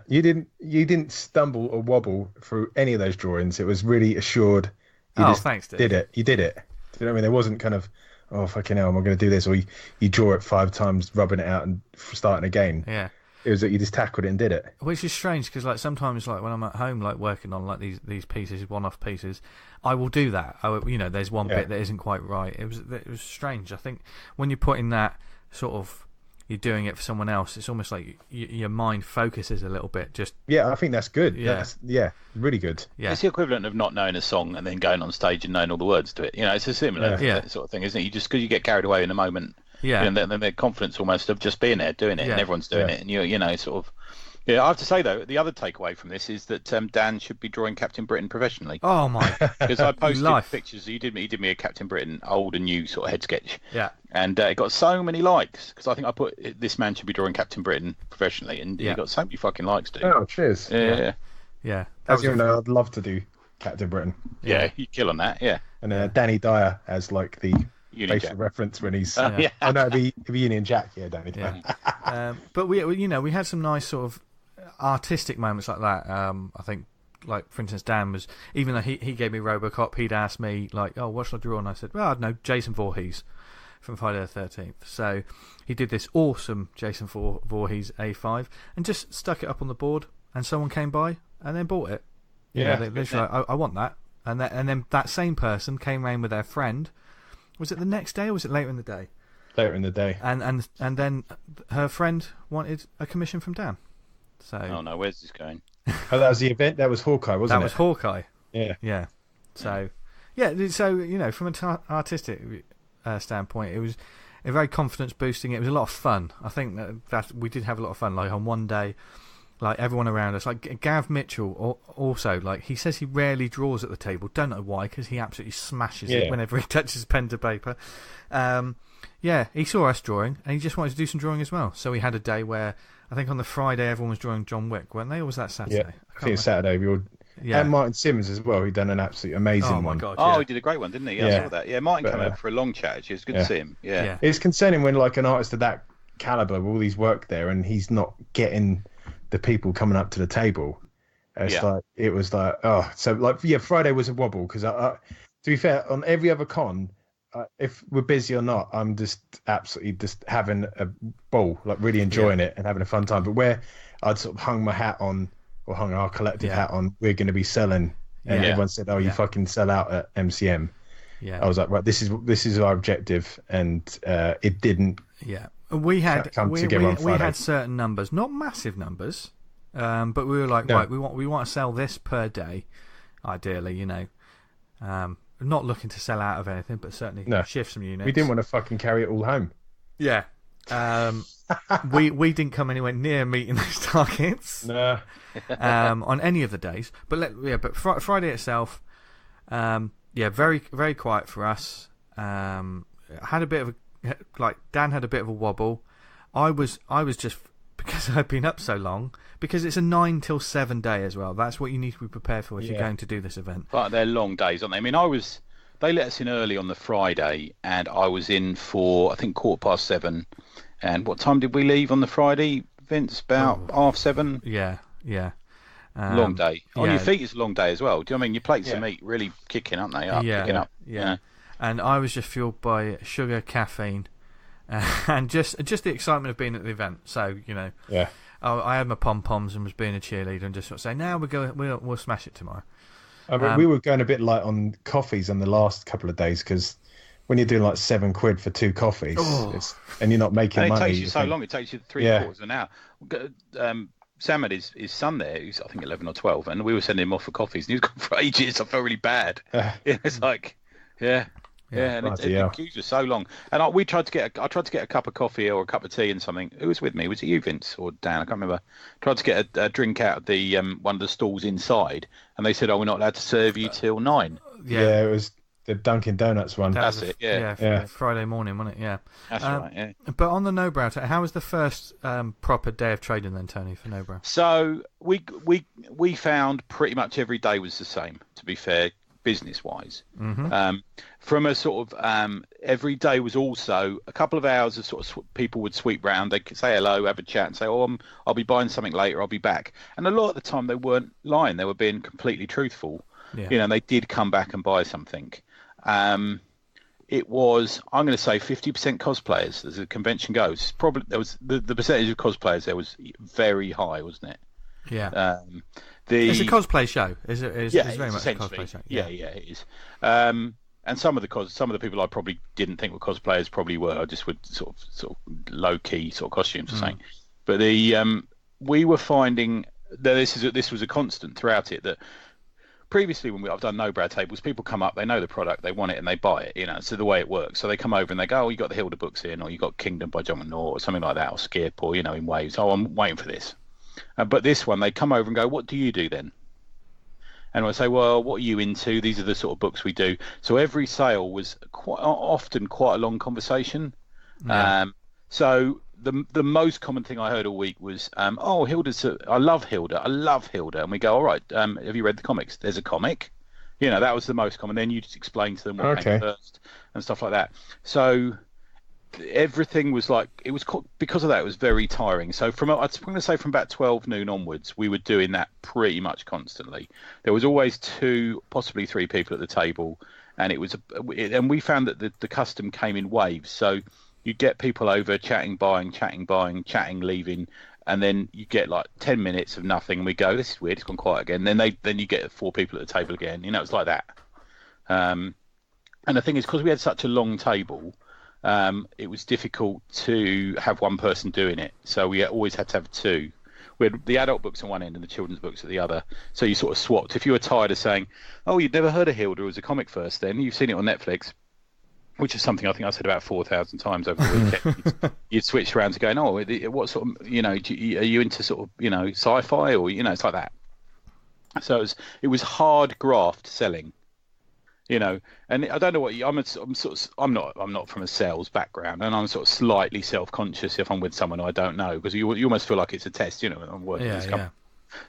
You didn't stumble or wobble through any of those drawings. It was really assured. Thanks, Dave. You did it. You know what I mean? There wasn't kind of, oh fucking hell, am I going to do this? Or you draw it 5 times, rubbing it out and starting again. Yeah. It was that you just tackled it and did it. Which is strange because sometimes when I'm at home working on these pieces, one-off pieces, I will do that. There's one bit that isn't quite right. It was strange. I think when you're putting that sort of, you're doing it for someone else, it's almost like your mind focuses a little bit. I think that's good. Yeah, really good. Yeah, it's the equivalent of not knowing a song and then going on stage and knowing all the words to it. It's a similar sort of thing, isn't it? You just because you get carried away in the moment. Yeah, and then the confidence almost of just being there, doing it, and everyone's doing it, and you sort of. Yeah, I have to say though, the other takeaway from this is that Dan should be drawing Captain Britain professionally. Oh my! Because I posted pictures. He did me a Captain Britain old and new sort of head sketch. Yeah. And it got so many likes because I think I put this man should be drawing Captain Britain professionally, and he got so many fucking likes, dude. Oh, cheers. Yeah. As you know, I'd love to do Captain Britain. Yeah, you kill on that. Yeah. And Danny Dyer as like the Union facial Jack. Reference when he's. Oh no, it'd be Union Jack. Yeah, Danny Dyer. But we had some nice sort of artistic moments like that. I think, like for instance, Dan was, even though he gave me RoboCop, he'd asked me like, oh, what should I draw? And I said, well, I don't know, Jason Voorhees from Friday the 13th. So he did this awesome Jason Voorhees A5 and just stuck it up on the board, and someone came by and then bought it. They literally like, I want that, and then that same person came round with their friend. Was it the next day or was it later in the day? Later in the day. And then her friend wanted a commission from Dan. So. Oh no, where's this going? Oh, that was the event. That was Hawkeye, wasn't it? That was Hawkeye. Yeah. So, from an artistic standpoint, it was a very confidence boosting. It was a lot of fun. I think that we did have a lot of fun. Like on one day, like everyone around us, like Gav Mitchell, also like he says he rarely draws at the table. Don't know why, because he absolutely smashes it whenever he touches pen to paper. He saw us drawing and he just wanted to do some drawing as well. So we had a day where I think on the Friday everyone was drawing John Wick, weren't they? Or was that Saturday? Yeah, I think it's Saturday. We all. Yeah. And Martin Simmons as well. He done an absolutely amazing one. God, he did a great one, didn't he? I saw that. Yeah, Martin came over for a long chat. Actually, it was good to see him. Yeah. It's concerning when like an artist of that caliber, with all these work there, and he's not getting the people coming up to the table. It was like Friday was a wobble because to be fair, on every other con, if we're busy or not, I'm just absolutely just having a ball, like really enjoying it and having a fun time. But where I'd sort of hung my hat on, or hung our collective hat on, we're going to be selling, and everyone said, "Oh, you fucking sell out at MCM." Yeah, I was like, right, this is our objective, and it didn't. Yeah, we had we had certain numbers, not massive numbers, but we were like, right, we want to sell this per day, ideally, not looking to sell out of anything, but certainly shift some units. We didn't want to fucking carry it all home. Yeah. We didn't come anywhere near meeting those targets. No. On any of the days. But Friday itself, very, very quiet for us. Had a bit of Dan had a bit of a wobble. I was just, because I've been up so long, because it's a 9 till 7 day as well. That's what you need to be prepared for if you're going to do this event. But they're long days, aren't they? I mean, they let us in early on the Friday, and I was in for, I think, 7:15. And what time did we leave on the Friday, Vince? About 7:30? Yeah. Long day. On your feet is a long day as well. Do you know what I mean? Your plates of meat really kicking, aren't they? Kicking up. Yeah. And I was just fueled by sugar, caffeine, and just the excitement of being at the event. So, I had my pom-poms and was being a cheerleader and just sort of saying, now we'll smash it tomorrow. We were going a bit light on coffees on the last couple of days because when you're doing like £7 for 2 coffees, and you're not making money, it takes you so long. It takes you 3/4 of an hour. Sam had his son there, who's I think 11 or 12, and we were sending him off for coffees, and he was gone for ages. I felt really bad. It's like, Yeah, and the queues were so long. And I tried to get a cup of coffee or a cup of tea and something. Who was with me? Was it you, Vince, or Dan? I can't remember. Tried to get a drink out of the one of the stalls inside, and they said, "Oh, we're not allowed to serve you till 9." Yeah, it was the Dunkin' Donuts one. That's it. Yeah. Friday morning, wasn't it? Yeah. That's right. Yeah. But on the No Brow, how was the first proper day of trading then, Tony, for No Brow? So we found pretty much every day was the same. To be fair, business-wise, from a sort of every day was also a couple of hours of sort of people would sweep round. They could say hello, have a chat, and say, "Oh, I'll be buying something later. I'll be back." And a lot of the time they weren't lying; they were being completely truthful. Yeah. They did come back and buy something. It was, I'm going to say, 50% cosplayers as the convention goes. Probably there was the percentage of cosplayers there was very high, wasn't it? Yeah. It's a cosplay show. It's very much a cosplay show. Yeah, it is. And some of the people I probably didn't think were cosplayers probably were. I just would sort of low key sort of costumes or something. But we were finding that this was a constant throughout it, that previously when I've done No Brow tables, people come up, they know the product, they want it, and they buy it. So the way it works. So they come over and they go, "Oh, you got the Hilda books in, or you got Kingdom by John Moore, or something like that, or Skip, or in Waves. Oh, I'm waiting for this." But this one, they come over and go, "What do you do then?" And I say, "Well, what are you into? These are the sort of books we do." So every sale was quite often quite a long conversation. Yeah. So the most common thing I heard all week was, "Oh, I love Hilda. And we go, "All right, have you read the comics? There's a comic." That was the most common. Then you just explain to them what came first and stuff like that. So everything was like, it was, because of that, it was very tiring. So I'm going to say from about 12 noon onwards, we were doing that pretty much constantly. There was always 2, possibly 3 people at the table, and and we found that the custom came in waves. So you get people over chatting, buying, chatting, leaving, and then you get like 10 minutes of nothing, and we go, "This is weird, it's gone quiet again." Then you get 4 people at the table again. It's like that. And the thing is, because we had such a long table, it was difficult to have one person doing it, so we always had to have 2. We had the adult books on one end and the children's books at the other, so you sort of swapped. If you were tired of saying, "Oh, you'd never heard of Hilda as a comic first, then you've seen it on Netflix," which is something I think I said about 4,000 times over the weekend, you'd switch around to going, "Oh, what sort of, are you into sort of, sci-fi, or, it's like that." So it was hard graft selling. And I don't know what I'm not from a sales background, and I'm sort of slightly self-conscious if I'm with someone I don't know, because you almost feel like it's a test, I'm working with this company.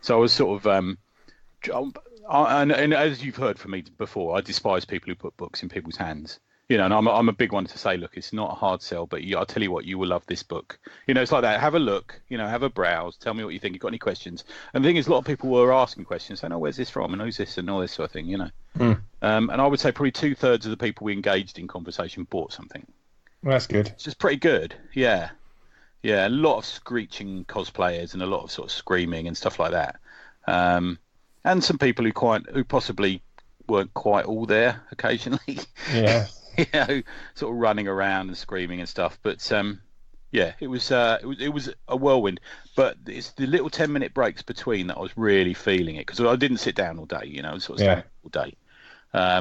So I was sort of, and as you've heard from me before, I despise people who put books in people's hands. And I'm a big one to say, look, it's not a hard sell, but I'll tell you what, you will love this book. It's like that. Have a look, have a browse, tell me what you think. You've got any questions? And the thing is, a lot of people were asking questions, saying, "Oh, where's this from? And who's this?" and all this sort of thing, And I would say probably 2/3 of the people we engaged in conversation bought something. Well, that's good. It's just pretty good. Yeah. A lot of screeching cosplayers and a lot of sort of screaming and stuff like that. And some people who possibly weren't quite all there occasionally. Yeah. Sort of running around and screaming and stuff. But it was a whirlwind. But it's the little 10-minute breaks between that I was really feeling it, because I didn't sit down all day. I was sort of standing all day. I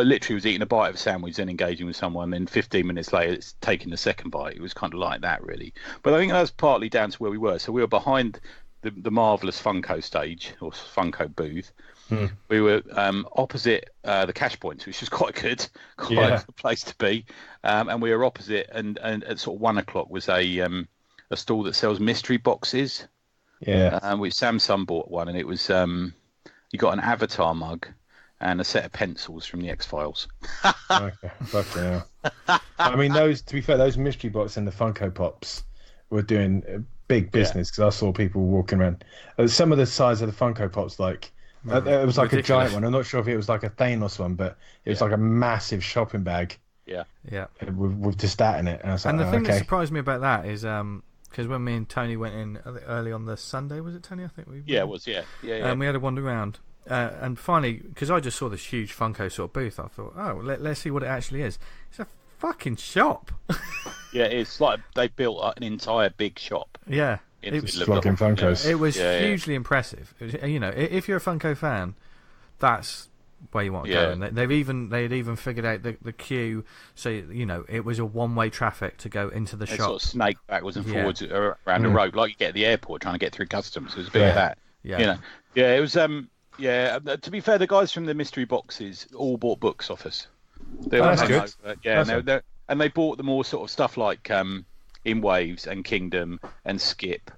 literally was eating a bite of a sandwich, then engaging with someone, then 15 minutes later it's taking the second bite. It was kind of like that, really. But I think that was partly down to where we were. So we were behind the marvellous Funko stage, or Funko booth. We were opposite the cash points, which was quite a good place to be, and we were opposite, and at sort of 1 o'clock was a stall that sells mystery boxes. Which Samsung bought one, and it was you got an Avatar mug and a set of pencils from the X-Files. Okay, fucking hell. I mean, to be fair, those mystery boxes and the Funko Pops were doing big business, because I saw people walking around. Some of the size of the Funko Pops, like. It was like ridiculous. A giant one. I'm not sure if it was like a Thanos one, but it was like a massive shopping bag. Yeah. With just that in it. And the thing that surprised me about that is because when me and Tony went in early on the Sunday, was it, Tony? I think we. Yeah, it was. Yeah. And we had a wander around, and finally, because I just saw this huge Funko sort of booth, I thought, oh, let's see what it actually is. It's a fucking shop. Yeah, it's like they built an entire big shop. Yeah. It was Funkos. It was hugely impressive. If you're a Funko fan, that's where you want to go. And they had even figured out the queue, so it was a one-way traffic to go into the shop. Sort of snake backwards and forwards around a road, like you get at the airport trying to get through customs. It was a bit of that. It was. To be fair, the guys from the mystery boxes all bought books off us. That's good. And they bought the more sort of stuff like In Waves and Kingdom and Skip.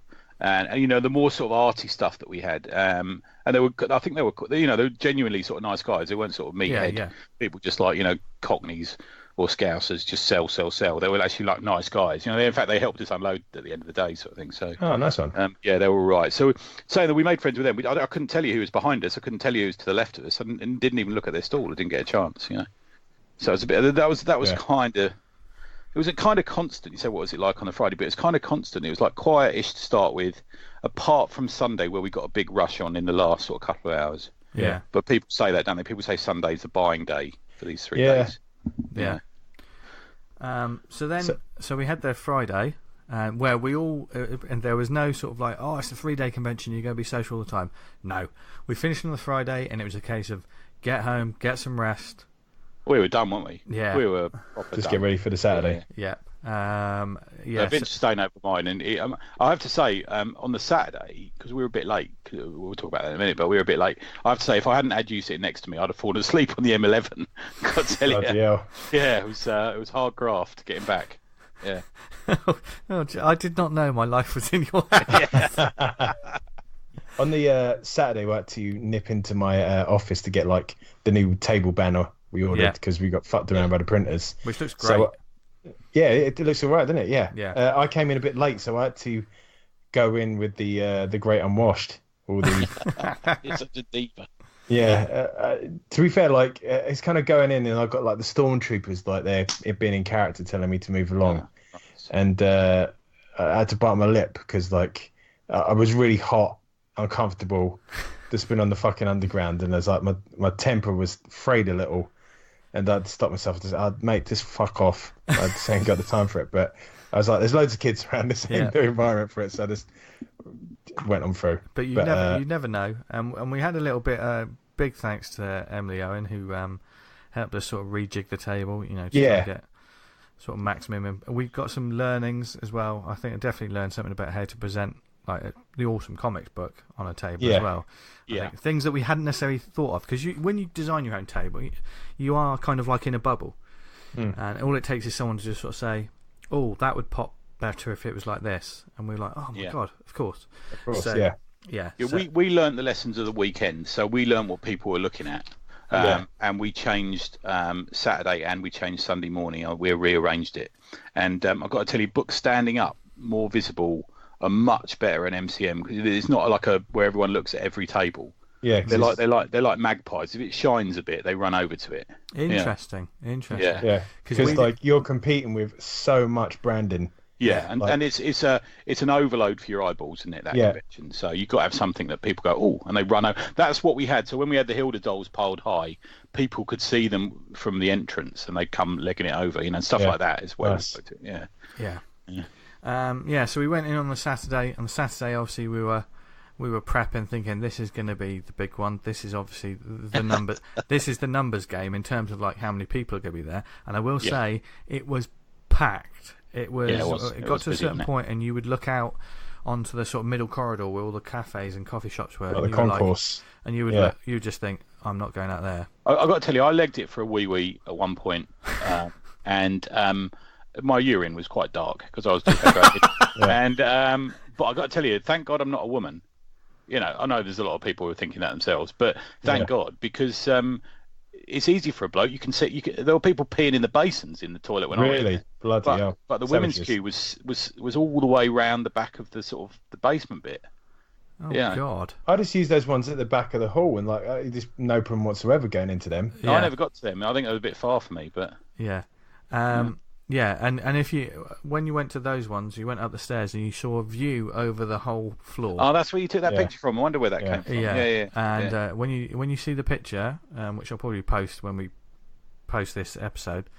And the more sort of arty stuff that we had, and they were genuinely sort of nice guys. They weren't sort of meathead people, just like Cockneys or Scousers, just sell. They were actually like nice guys. In fact, they helped us unload at the end of the day, sort of thing. So, nice one. They were all right. So, saying that we made friends with them, I couldn't tell you who was behind us. I couldn't tell you who was to the left of us, and didn't even look at their stall. I didn't get a chance. So it was a bit. That was kind of. It was a kind of constant. You say, what was it like on a Friday? But it was kind of constant. It was like quiet-ish to start with, apart from Sunday where we got a big rush on in the last sort of couple of hours. Yeah. But people say that, don't they? People say Sunday's the buying day for these 3 days. Yeah. So we had the Friday, where we all, and there was no sort of like, it's a 3-day convention, you're going to be social all the time. No. We finished on the Friday, and it was a case of get home, get some rest. We were done, weren't we? Yeah. We were proper Just done. get ready for the Saturday. Yeah. Vince staying over mine, and I have to say, on the Saturday, because we were a bit late, we'll talk about that in a minute, but we were a bit late. I have to say, if I hadn't had you sitting next to me, I'd have fallen asleep on the M11. Got to tell you. Yeah, it was hard graft getting back. Yeah. I did not know my life was in your hands. On the Saturday, we had to nip into my office to get like the new table banner we ordered because we got fucked around by the printers. Which looks great. So, it looks all right, doesn't it? Yeah. I came in a bit late, so I had to go in with the Great Unwashed. Or the... You're such a diva. Yeah. To be fair, like it's kind of going in, and I've got like the stormtroopers, like they're being in character, telling me to move along, and I had to bite my lip because like I was really hot, uncomfortable, just been on the fucking underground, and there's like my temper was frayed a little. And I'd stop myself and say, mate, just fuck off. I just ain't got the time for it. But I was like, there's loads of kids around, this ain't the environment for it. So I just went on through. But you never know. And we had a little bit, big thanks to Emily Owen, who helped us sort of rejig the table, to try to get sort of maximum. We got some learnings as well. I think I definitely learned something about how to present like the awesome comics book on a table as well. I think things that we hadn't necessarily thought of, because when you design your own table, you are kind of like in a bubble, and all it takes is someone to just sort of say, that would pop better if it was like this, and we're like, oh my god, of course. So, we learned the lessons of the weekend, so we learned what people were looking at, and we changed Saturday and we changed Sunday morning. We rearranged it, and I've got to tell you, books standing up, more visible, are much better in MCM, because it's not like where everyone looks at every table. Yeah, they're like magpies. If it shines a bit, they run over to it. Interesting. Yeah, because like you're competing with so much branding. Yeah, and it's an overload for your eyeballs, isn't it? That convention. So you've got to have something that people go, and they run over. That's what we had. So when we had the Hilda dolls piled high, people could see them from the entrance, and they'd come legging it over, stuff like that as well. Nice. So we went in on the Saturday. On the Saturday, obviously, we were prepping, thinking this is going to be the big one. This is obviously the number. This is the numbers game in terms of like how many people are going to be there. And I will say it was packed. It was. It got to a certain point, and you would look out onto the sort of middle corridor where all the cafes and coffee shops were. Like the concourse. And you would you would just think, I'm not going out there. I got to tell you, I legged it for a wee at one point, and my urine was quite dark because I was dehydrated. And but I got to tell you, thank God I'm not a woman. I know there's a lot of people who are thinking that themselves, but thank God, because it's easy for a bloke. You can sit. There were people peeing in the basins in the toilet when I was there. Bloody hell. But the women's queue was all the way round the back of the sort of the basement bit. Oh God! I just use those ones at the back of the hall, and like just no problem whatsoever going into them. No, I never got to them. I think it was a bit far for me, but and if when you went to those ones, you went up the stairs and you saw a view over the whole floor. Oh, that's where you took that picture from. I wonder where that came from. And when you see the picture, which I'll probably post when we post this episode,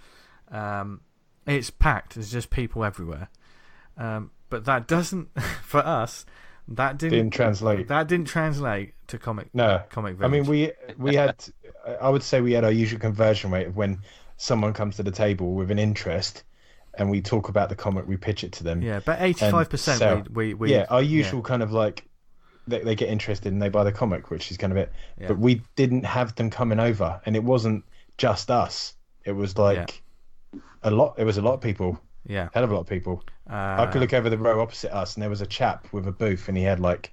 it's packed. There's just people everywhere. But that doesn't, for us, that didn't translate. That didn't translate to comic. No, comic village. I mean we had. I would say we had our usual conversion rate of when someone comes to the table with an interest and we talk about the comic, we pitch it to them. Yeah, but 85% we our usual kind of like they get interested and they buy the comic, which is kind of it. Yeah. But we didn't have them coming over, and it wasn't just us. It was like a lot. It was a lot of people. Yeah, hell of a lot of people. I could look over the row opposite us, and there was a chap with a booth, and he had like,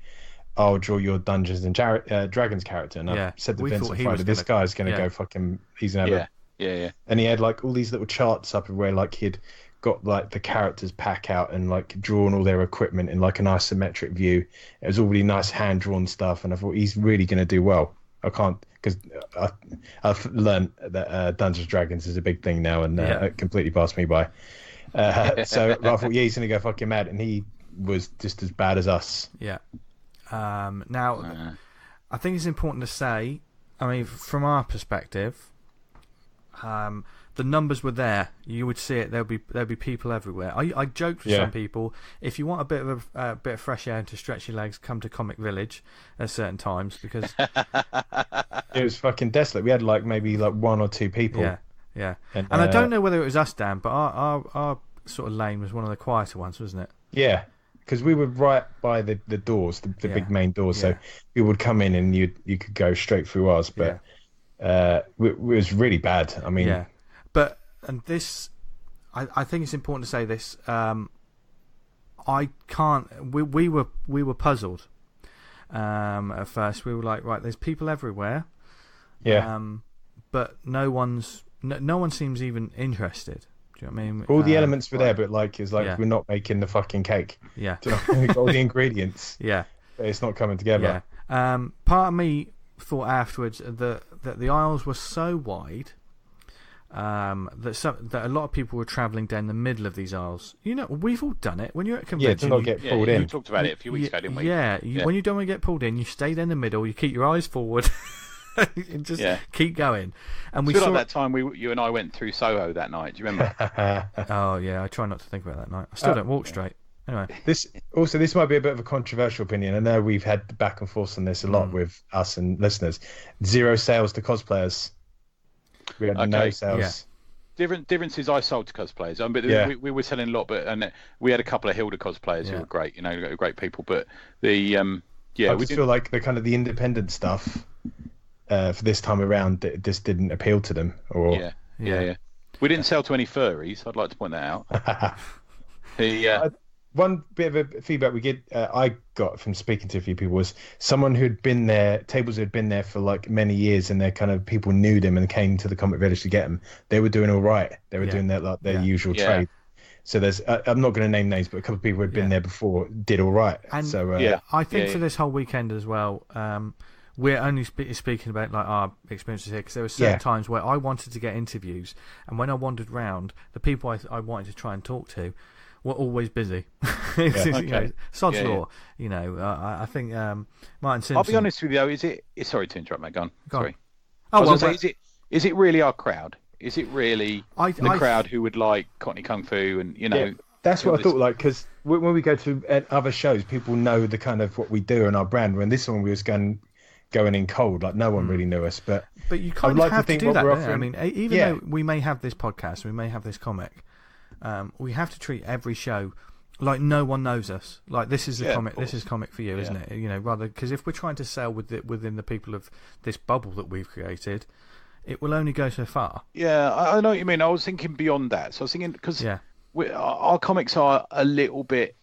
"I'll draw your Dungeons and Dragons character." And I said to Vincent Friday, "This guy's going to go fucking. He's going to have yeah. And he had like all these little charts up where like he'd got like the characters pack out and like drawn all their equipment in like an isometric view. It was all really nice hand drawn stuff, and I thought he's really going to do well. I can't, because I've learned that Dungeons and Dragons is a big thing now, and it completely passed me by. So I thought, he's going to go fucking mad, and he was just as bad as us. Yeah. Now, I think it's important to say, I mean, from our perspective, the numbers were there. You would see it. There'll be people everywhere. I joked with some people, if you want a bit of fresh air and to stretch your legs, come to Comic Village at certain times, because it was fucking desolate. We had like maybe like one or two people. Yeah. And I don't know whether it was us, Dan, but our sort of lane was one of the quieter ones, wasn't it? Yeah, because we were right by the doors, the big main doors. So you would come in and you could go straight through ours, but it was really bad. I mean, but this, I think it's important to say this. I can't. We were puzzled at first. We were like, right, there's people everywhere. Yeah. But no one seems even interested. Do you know what I mean? All the elements were there, but like it's like we're not making the fucking cake. Yeah. Do you know? We've got all the ingredients. Yeah. But it's not coming together. Yeah. Part of me thought afterwards that the aisles were so wide that a lot of people were travelling down the middle of these aisles. You know, we've all done it. When you're at a convention, to not get pulled in. We talked about it a few weeks ago, didn't we? When you don't want to get pulled in, you stay down the middle. You keep your eyes forward. And just keep going. And we saw like that time you and I went through Soho that night. Do you remember? Oh yeah, I try not to think about that night. I still don't walk straight. Anyway, this might be a bit of a controversial opinion. I know we've had back and forth on this a lot with us and listeners. 0 sales to cosplayers. We had no sales. Difference is I sold to cosplayers. But we were selling a lot, and we had a couple of Hilda cosplayers who were great. You know, great people. But I just feel like the kind of the independent stuff. For this time around, it just didn't appeal to them. Or We didn't sell to any furries. I'd like to point that out. One bit of a feedback I got from speaking to a few people was someone who'd been there, tables who'd been there for like many years, and their kind of people knew them and came to the Comic Village to get them. They were doing all right. They were doing their usual trade. So there's, I'm not going to name names, but a couple of people who'd been there before did all right. And so I think for this whole weekend as well. We're only speaking about like our experiences here, because there were certain times where I wanted to get interviews, and when I wandered round, the people I wanted to try and talk to were always busy. You know, sod's law. You know, I think Martin Simpson. I'll be honest with you, though. Is it? Sorry to interrupt, mate. Go on. Sorry. Is it really our crowd? Is it really the crowd who would like Cockney Kung Fu and you know? Yeah, that's what I thought. Like, because when we go to other shows, people know the kind of what we do and our brand. When this one we was going in cold, like no one really knew us, but you kind of have to do that. I mean, even though we may have this podcast, we may have this comic, we have to treat every show like no one knows us. Like this is the comic. This is comic for you, isn't it? You know, rather because if we're trying to sell within the people of this bubble that we've created, it will only go so far. Yeah, I know what you mean. I was thinking beyond that. So I was thinking because our comics are a little bit.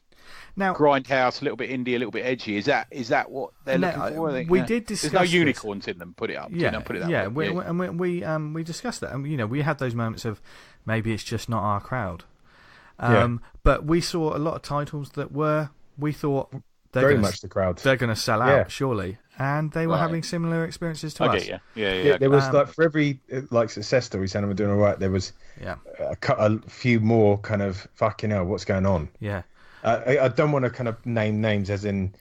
Now, grindhouse, a little bit indie, a little bit edgy. Is that what they're looking for? We did discuss. There's no unicorns in them. Put it up. Put it that way. We discussed that, and you know, we had those moments of maybe it's just not our crowd. But we saw a lot of titles that we thought very much the crowd. They're going to sell out surely, and they were having similar experiences to us. Yeah. There was like for every like success story saying we're doing all right, there was a few more kind of fucking hell, what's going on? Yeah. I don't want to kind of name names as in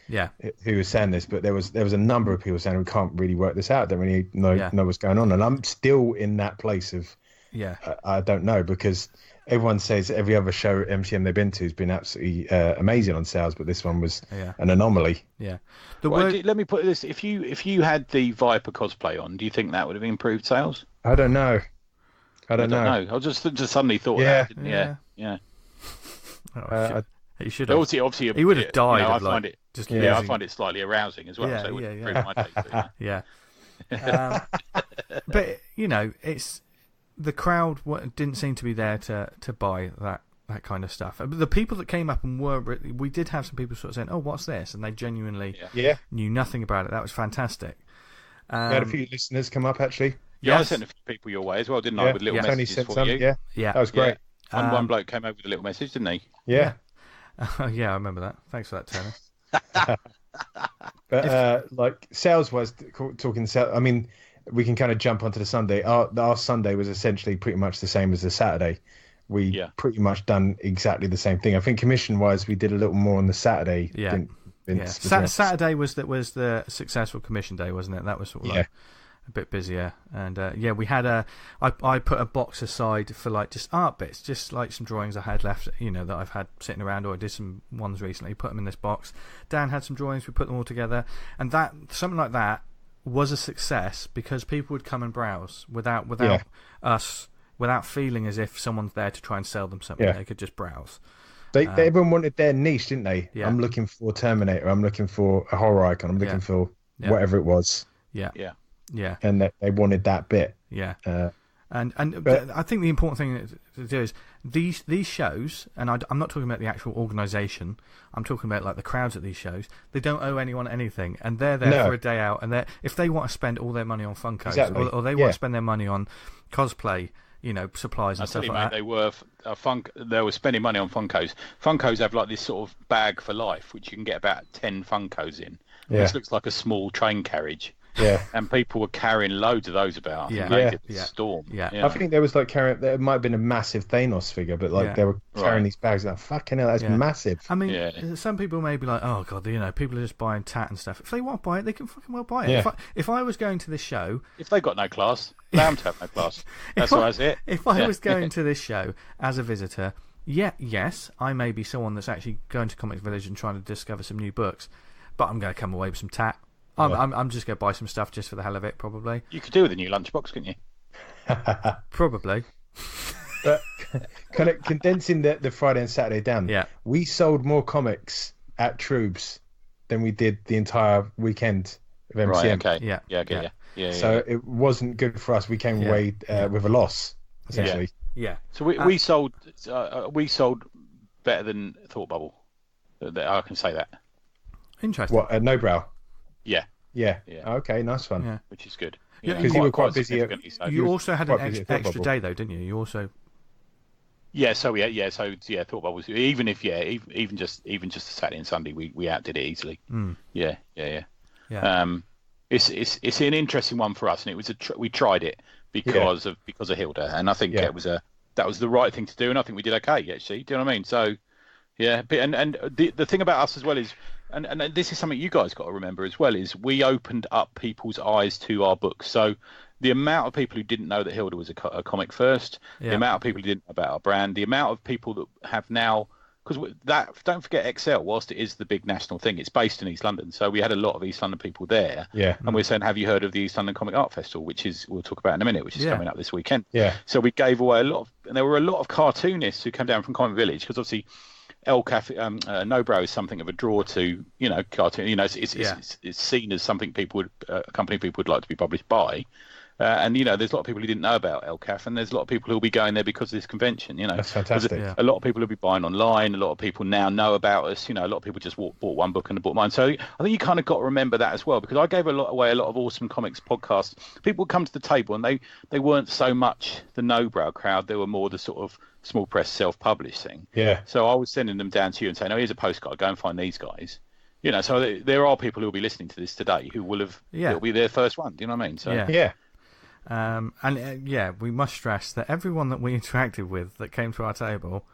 who was saying this, but there was a number of people saying we can't really work this out, don't really know what's going on, and I'm still in that place of I don't know, because everyone says every other show at MCM they've been to has been absolutely amazing on sales, but this one was an anomaly. Yeah. Let me put this: if you had the Viper cosplay on, do you think that would have improved sales? I don't know. I don't know. I just suddenly thought that. Yeah. He should have. Obviously, he would have died. I find it slightly arousing as well. Yeah, so it would improve my taste. Yeah. But it's the crowd didn't seem to be there to buy that kind of stuff. The people that came up and we did have some people sort of saying, "Oh, what's this?" and they genuinely knew nothing about it. That was fantastic. We had a few listeners come up actually. Yeah, I sent a few people your way as well, didn't I? With little messages for you. Yeah, that was great. One bloke came over with a little message, didn't he? Yeah. Yeah, I remember that. Thanks for that, Tony. But like sales-wise, talking sales, I mean, we can kind of jump onto the Sunday. Our Sunday was essentially pretty much the same as the Saturday. We pretty much done exactly the same thing. I think commission-wise, we did a little more on the Saturday. Saturday was the successful commission day, wasn't it? That was sort of like a bit busier, and we had I put a box aside for like just art bits, just like some drawings I had left, that I've had sitting around, or I did some ones recently, put them in this box. Dan had some drawings, we put them all together, and something like that was a success because people would come and browse without feeling as if someone's there to try and sell them something. They could just browse. Everyone wanted their niche, didn't they? Yeah. I'm looking for Terminator, I'm looking for a horror icon, I'm looking for whatever it was. Yeah, and they wanted that bit. Yeah, but I think the important thing to do is these shows, and I'm not talking about the actual organisation. I'm talking about like the crowds at these shows. They don't owe anyone anything, and they're there for a day out. And if they want to spend all their money on Funkos, or they want to spend their money on cosplay, supplies and stuff like that. They were spending money on Funkos. Funkos have like this sort of bag for life, which you can get about 10 Funkos in. Which looks like a small train carriage. Yeah, and people were carrying loads of those about. Storm. I think there was there might have been a massive Thanos figure, but they were carrying these bags. Like, fucking hell, that's massive. I mean, some people may be like, oh god, people are just buying tat and stuff. If they want to buy it, they can fucking well buy it. Yeah. If I was going to this show, if they got no class, allow them to have no class. That's what I see. If I was going to this show as a visitor, yes, I may be someone that's actually going to Comics Village and trying to discover some new books, but I'm going to come away with some tat. I'm just going to buy some stuff just for the hell of it, probably. You could do with a new lunchbox, couldn't you? Probably. But kind of condensing the Friday and Saturday down, we sold more comics at Troobs than we did the entire weekend of MCM. Right, okay. Yeah. So it wasn't good for us. We came away with a loss, essentially. Yeah. So we sold better than Thought Bubble. I can say that. Interesting. What, No Brow? Yeah. Okay, nice one. Yeah. Which is good. Because you were quite busy. You also had an extra day though, didn't you? You also. So Thought Bubble. Even just a Saturday and Sunday, we outdid it easily. Yeah. It's an interesting one for us, and it was we tried it because of Hilda, and I think that was the right thing to do, and I think we did okay actually. Do you know what I mean? So and the thing about us as well is. And this is something you guys got to remember as well, is we opened up people's eyes to our books. So the amount of people who didn't know that Hilda was a comic first, the amount of people who didn't know about our brand, the amount of people that have now, because don't forget XL, whilst it is the big national thing, it's based in East London. So we had a lot of East London people there. Yeah. And we're saying, have you heard of the East London Comic Art Festival, which we'll talk about in a minute, which is coming up this weekend. Yeah. So we gave away and there were a lot of cartoonists who came down from Comic Village, because obviously ELCAF, No Brow is something of a draw to, cartoon. It's seen as something a company people would like to be published by. And there's a lot of people who didn't know about ELCAF, and there's a lot of people who'll be going there because of this convention. That's fantastic. A lot of people will be buying online. A lot of people now know about us. A lot of people just bought one book and bought mine. So I think you kind of got to remember that as well, because I gave away a lot of awesome comics podcasts. People would come to the table, and they weren't so much the No Brow crowd. They were more the sort of small press self-published thing. Yeah. So I was sending them down to you and saying, here's a postcard, go and find these guys. So there are people who will be listening to this today who will have, it'll be their first one. Do you know what I mean? So we must stress that everyone that we interacted with that came to our table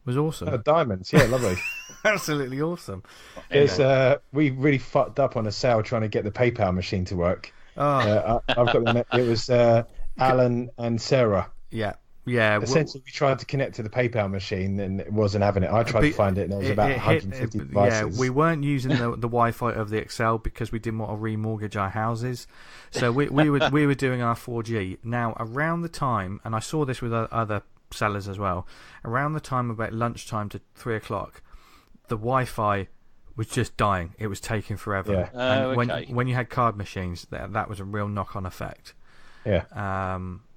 was awesome. Diamonds, lovely. Absolutely awesome. We really fucked up on a sale trying to get the PayPal machine to work. I've got them. It was Alan and Sarah. Yeah. Yeah, essentially, we tried to connect to the PayPal machine and it wasn't having it. I tried to find it and it was about 150 devices. Yeah, we weren't using the Wi-Fi of the Excel because we didn't want to remortgage our houses. So we were doing our 4G. Now, around the time, and I saw this with other sellers as well, around the time about lunchtime to 3 o'clock, the Wi-Fi was just dying. It was taking forever. Yeah. And when you had card machines, that was a real knock-on effect. Yeah.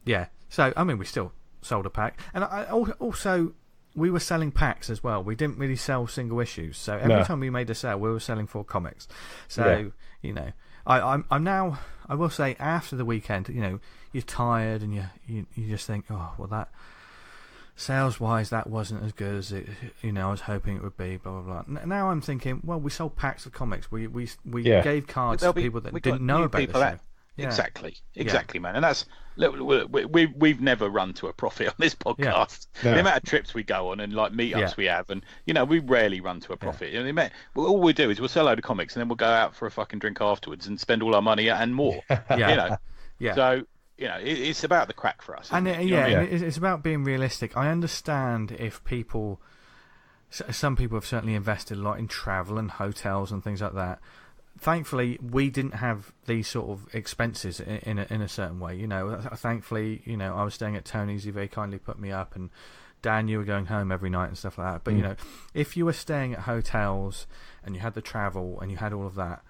Yeah. So, I mean, we still sold a pack. And also, we were selling packs as well. We didn't really sell single issues. So every time we made a sale, we were selling 4 comics. So, you know, I'm now, I will say, after the weekend, you know, you're tired and you just think, oh, well, that sales-wise, that wasn't as good as it, you know, I was hoping it would be, blah, blah, blah. Now I'm thinking, well, we sold packs of comics. We gave cards to people that didn't know about the show. Yeah. Exactly, man. And that's, we've never run to a profit on this podcast. Yeah. The amount of trips we go on and like meetups we have, and you know, we rarely run to a profit. You know, all we do is we'll sell a load of comics and then we'll go out for a fucking drink afterwards and spend all our money and more. You know, so you know, it's about the crack for us. And it's about being realistic. I understand if some people have certainly invested a lot in travel and hotels and things like that. Thankfully, we didn't have these sort of expenses in a certain way. You know, thankfully, you know, I was staying at Tony's. He very kindly put me up, and Dan, you were going home every night and stuff like that. But you know, if you were staying at hotels and you had the travel and you had all of that,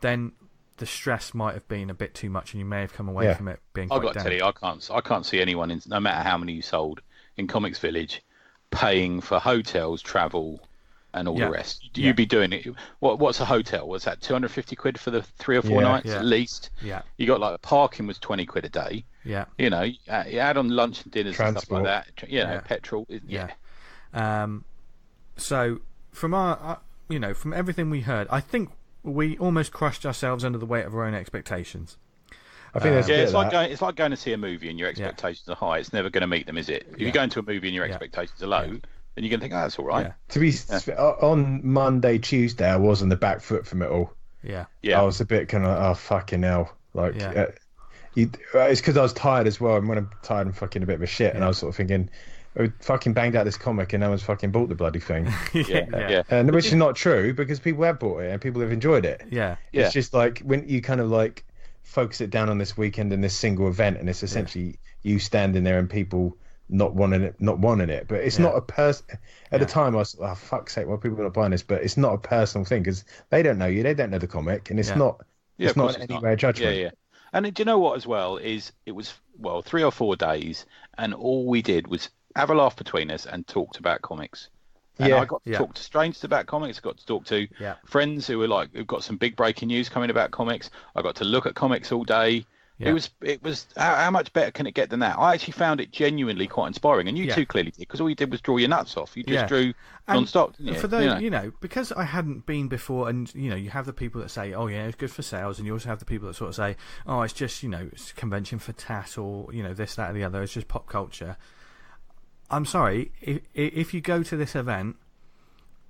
then the stress might have been a bit too much, and you may have come away from it being quite down. I've got to tell you, I can't see anyone, no matter how many you sold in Comics Village, paying for hotels, travel, and all the rest. You'd be doing it. What's a hotel? Was that 250 quid for the 3 or 4 nights at least? Yeah. You got like parking was 20 quid a day. Yeah. You know, you add on lunch and dinners and stuff like that. You know, petrol. So from our, you know, from everything we heard, I think we almost crushed ourselves under the weight of our own expectations. I think it's like going to see a movie and your expectations are high. It's never going to meet them, is it? If you go into a movie and your expectations are low, then you're going to think, oh, that's all right. On Monday, Tuesday, I was on the back foot from it all. Yeah. I was a bit kind of, oh, fucking hell. Like, it's because I was tired as well. And when I'm tired, I'm fucking a bit of a shit. And I was sort of thinking, I fucking banged out this comic and no one's fucking bought the bloody thing. And which is not true because people have bought it and people have enjoyed it. It's just like when you kind of like focus it down on this weekend and this single event, and it's essentially you standing there and people not wanting it, but it's not a person. At the time, I was like, oh, fuck's sake, why people are not buying this? But it's not a personal thing because they don't know you, they don't know the comic, and it's not. It's not in any way a judgment. And do you know what? As well, is it was 3 or 4 days, and all we did was have a laugh between us and talked about comics. And I got to talk to strangers about comics. I got to talk to friends who who've got some big breaking news coming about comics. I got to look at comics all day. It was how much better can it get than that? I actually found it genuinely quite inspiring, and you too clearly did, because all you did was draw your nuts off. You just drew non-stop, didn't you? For those, you know, because I hadn't been before, and you know, you have the people that say, "Oh yeah, it's good for sales," and you also have the people that sort of say, "Oh, it's just, you know, it's a convention for tat, or you know, this, that, or the other. It's just pop culture." I'm sorry, if you go to this event,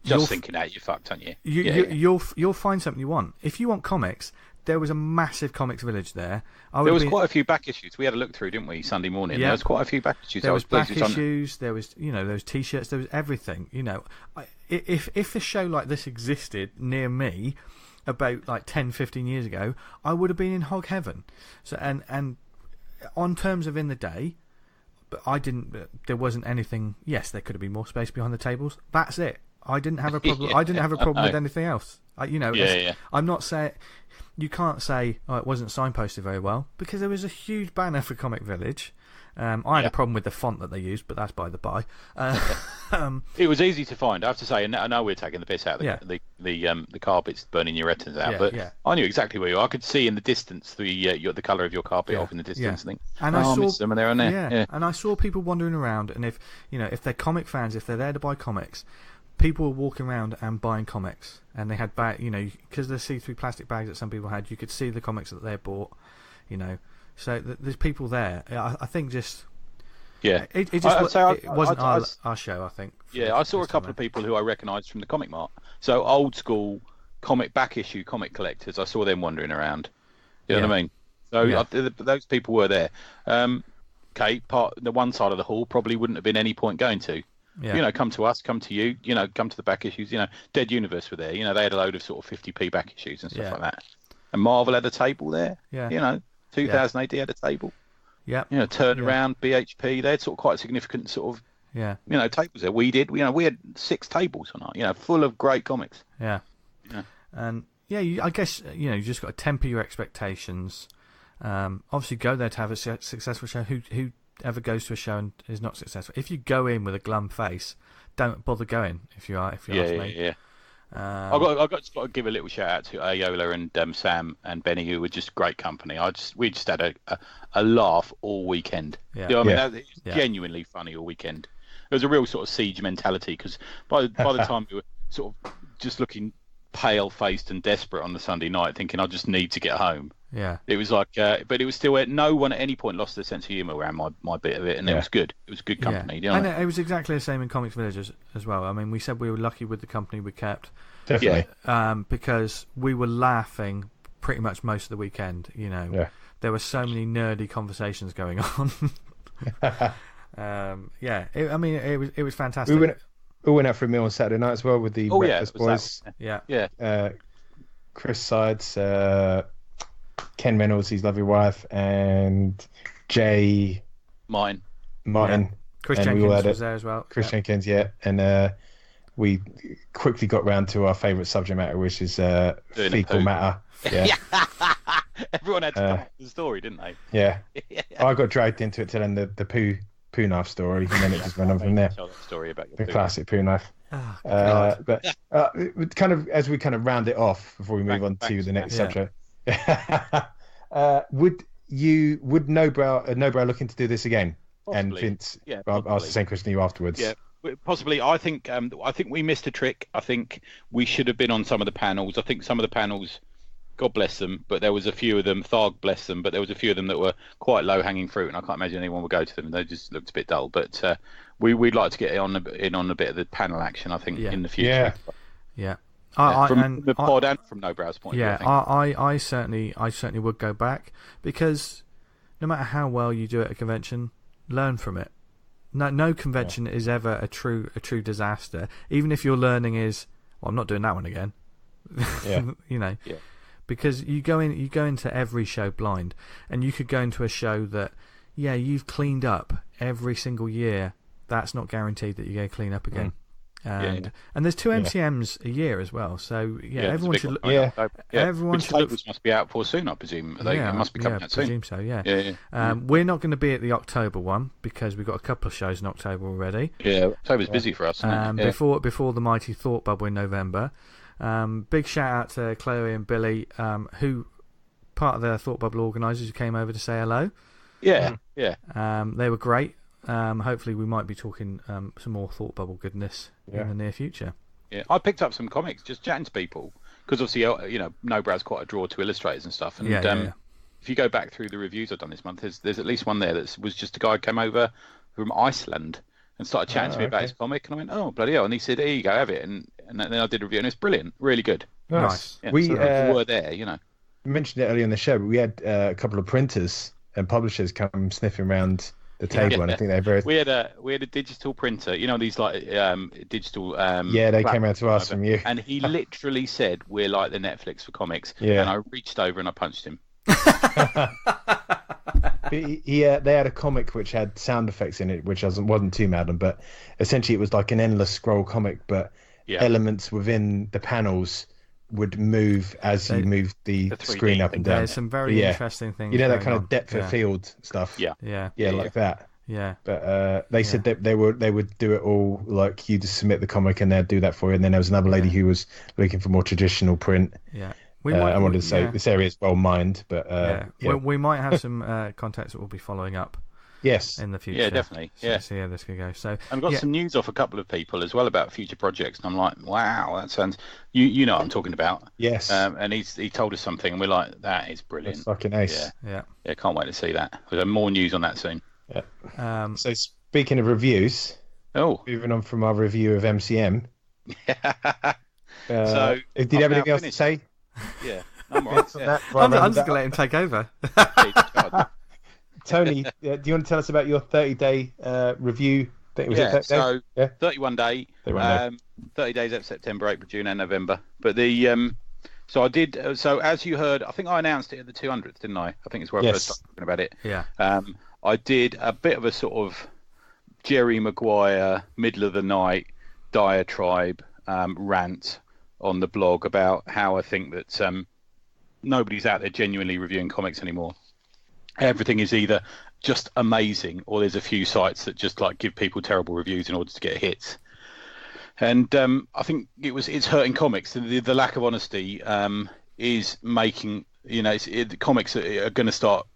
just thinking that you're fucked, aren't you? You'll find something you want. If you want comics, there was a massive comics village there. There was quite a few back issues. We had a look through, didn't we, Sunday morning? Yeah. There was quite a few back issues. There was back issues. There was, you know, there was T-shirts. There was everything. You know, if a show like this existed near me about like 10, 15 years ago, I would have been in hog heaven. So and on terms of in the day, but I didn't. There wasn't anything. Yes, there could have been more space behind the tables. That's it. I didn't have a problem. I didn't have a problem with anything else. I'm not saying. You can't say, oh, it wasn't signposted very well, because there was a huge banner for Comic Village. I had a problem with the font that they used, but that's by the by. It was easy to find, I have to say. And I know we're taking the piss out of the carpets, burning your retinas out, but I knew exactly where you are. I could see in the distance the colour of your carpet off in the distance. And think, and I saw them, and they're on there. And I saw people wandering around, and if they're comic fans, if they're there to buy comics, people were walking around and buying comics, and they had because the see-through plastic bags that some people had, you could see the comics that they bought, you know. So there's people there. I think just it wasn't our show. I think. I saw a couple of people who I recognised from the Comic Mart. So old school comic back issue comic collectors. I saw them wandering around. You know what I mean? So those people were there. okay, the one side of the hall probably wouldn't have been any point going to. Yeah. Come to us, come to you, come to the back issues. Dead Universe were there. They had a load of sort of 50p back issues and stuff like that. And Marvel had a table there. Yeah. 2000 AD had a table. Yeah. Turnaround, BHP, they had sort of quite significant sort of, tables there. We did. We had 6 tables on our, full of great comics. Yeah. And I guess, you just got to temper your expectations. Obviously go there to have a successful show. Whoever goes to a show and is not successful, if you go in with a glum face, don't bother going. If you ask me. Yeah. I've got to give a little shout out to Ayola and Sam and Benny, who were just great company. We just had a laugh all weekend. Yeah. That was genuinely funny all weekend. There was a real sort of siege mentality, because by the time we were sort of just looking pale-faced and desperate on the Sunday night, thinking I just need to get home. Yeah, it was like, but it was still no one at any point lost their sense of humour around my bit of it, and it was good. It was good company. Yeah. And it was exactly the same in Comics Village as well. I mean, we said we were lucky with the company we kept, definitely, because we were laughing pretty much most of the weekend. There were so many nerdy conversations going on. It was fantastic. We went out for a meal on Saturday night as well with the Breakfast Boys. Yeah. Chris Sides, Ken Reynolds, his lovely wife, and Jay Martin. Chris Jenkins was there as well. Chris Jenkins, and we quickly got round to our favourite subject matter, which is fecal matter. Yeah. Everyone had to come up with the story, didn't they? Yeah. I got dragged into it telling the poo knife story, and then it just went on from there. Tell that story about your the classic poo knife. Oh, but kind of as we kind of round it off before we move on to the next subject. Would Nobrow looking to do this again? Possibly. And Vince, I'll ask the same question to you afterwards. Yeah, possibly. I think we missed a trick. I think we should have been on some of the panels. I think some of the panels, God bless them, but there was a few of them, Tharg bless them, but there was a few of them that were quite low-hanging fruit, and I can't imagine anyone would go to them. They just looked a bit dull. But we'd like to get in on a bit of the panel action, I think, in the future. Yeah. From the pod and from Nobrow's point of view. Yeah, I certainly would go back, because no matter how well you do at a convention, learn from it. No convention is ever a true disaster. Even if your learning is, well, I'm not doing that one again. Yeah. Because you go into every show blind, and you could go into a show that you've cleaned up every single year. That's not guaranteed that you're going to clean up again. And there's 2 MCMs a year as well, so everyone should look. Everyone should look. Must be out for soon, I presume. They must be coming out soon. I presume so. Yeah. We're not going to be at the October one, because we've got a couple of shows in October already. Yeah, October's busy for us. Before the mighty Thought Bubble in November. Big shout out to Chloe and Billy, who part of the Thought Bubble organisers, who came over to say hello. Yeah. They were great. Hopefully we might be talking some more Thought Bubble goodness in the near future. Yeah, I picked up some comics just chatting to people, because obviously Nobrow's quite a draw to illustrators and stuff. And if you go back through the reviews I've done this month, there's at least one there that was just a guy who came over from Iceland and started chatting to me about his comic, and I went, oh bloody hell! And he said, here you go, have it. And then I did a review, and it's brilliant, really good. Nice. Yeah, we were there, We mentioned it earlier in the show, but we had a couple of printers and publishers come sniffing around the table, and I think they very. We had a digital printer, these like digital. They came out to us from you, and he literally said, "We're like the Netflix for comics." Yeah. And I reached over and I punched him. They had a comic which had sound effects in it, which wasn't too mad, but essentially it was like an endless scroll comic, but elements within the panels would move as you moved the screen up and down. There's some very interesting things. That kind of depth of field stuff. Yeah, like that. Yeah. But they said that they would do it all, like you just submit the comic and they'd do that for you. And then there was another lady who was looking for more traditional print. Yeah. I wanted to say this area is well mined, but we might have some contacts that we'll be following up. Yes, in the future. Yeah, definitely. So yeah, this could go. So I've got some news off a couple of people as well about future projects, and I'm like, wow, that sounds. You know what I'm talking about. Yes. And he told us something, and we're like, that is brilliant. That's fucking ace. Yeah. Can't wait to see that. We'll have more news on that soon. Yeah. So speaking of reviews, moving on from our review of MCM. So did you have anything else to say? Yeah. I'm right. I'm just going to let him take over. Tony, do you want to tell us about your 30-day review? So 31 day. 30 days of September, April, June, and November. But so I did. So as you heard, I think I announced it at the 200th, didn't I? I think it's where I first started talking about it. Yeah. I did a bit of a sort of Jerry Maguire, middle of the night diatribe rant on the blog about how I think that nobody's out there genuinely reviewing comics anymore. Everything is either just amazing, or there's a few sites that just like give people terrible reviews in order to get hits. And I think it's hurting comics. The lack of honesty is making comics are going to start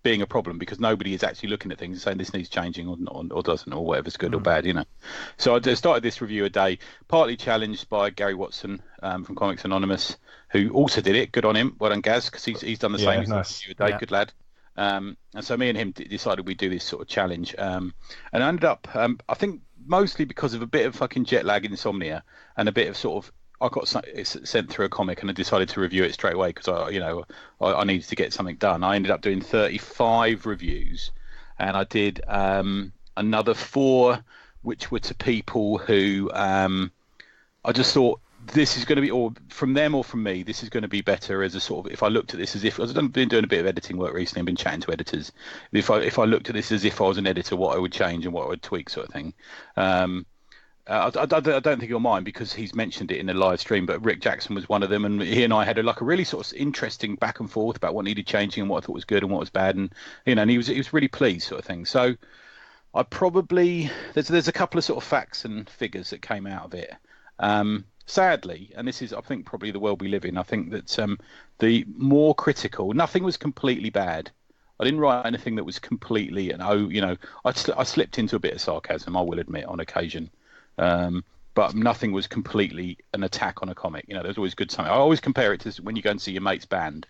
being a problem because nobody is actually looking at things and saying this needs changing or doesn't, or whatever's good or bad, So I started this review a day, partly challenged by Gary Watson from Comics Anonymous, who also did it. Good on him. Well done, Gaz, because he's done the same. He's nice. Review a day. Yeah. Good lad. And so me and him decided we'd do this sort of challenge. And I ended up, I think, mostly because of a bit of fucking jet lag, insomnia, and a bit of sort of, I got sent through a comic and I decided to review it straight away because I needed to get something done. I ended up doing 35 reviews, and I did another 4, which were to people who I just thought this is going to be, or from them or from me, this is going to be better as a sort of, if I looked at this as if, I've been doing a bit of editing work recently, I've been chatting to editors. If I looked at this as if I was an editor, what I would change and what I would tweak, sort of thing. I don't think you'll mind because he's mentioned it in the live stream, but Rick Jackson was one of them, and he and I had a really sort of interesting back and forth about what needed changing and what I thought was good and what was bad, and and he was really pleased, sort of thing. So I probably there's a couple of sort of facts and figures that came out of it. Sadly, and this is I think probably the world we live in, I think that the more critical, nothing was completely bad. I didn't write anything that was completely I slipped into a bit of sarcasm, I will admit, on occasion. But nothing was completely an attack on a comic. There's always good something. I always compare it to when you go and see your mate's band,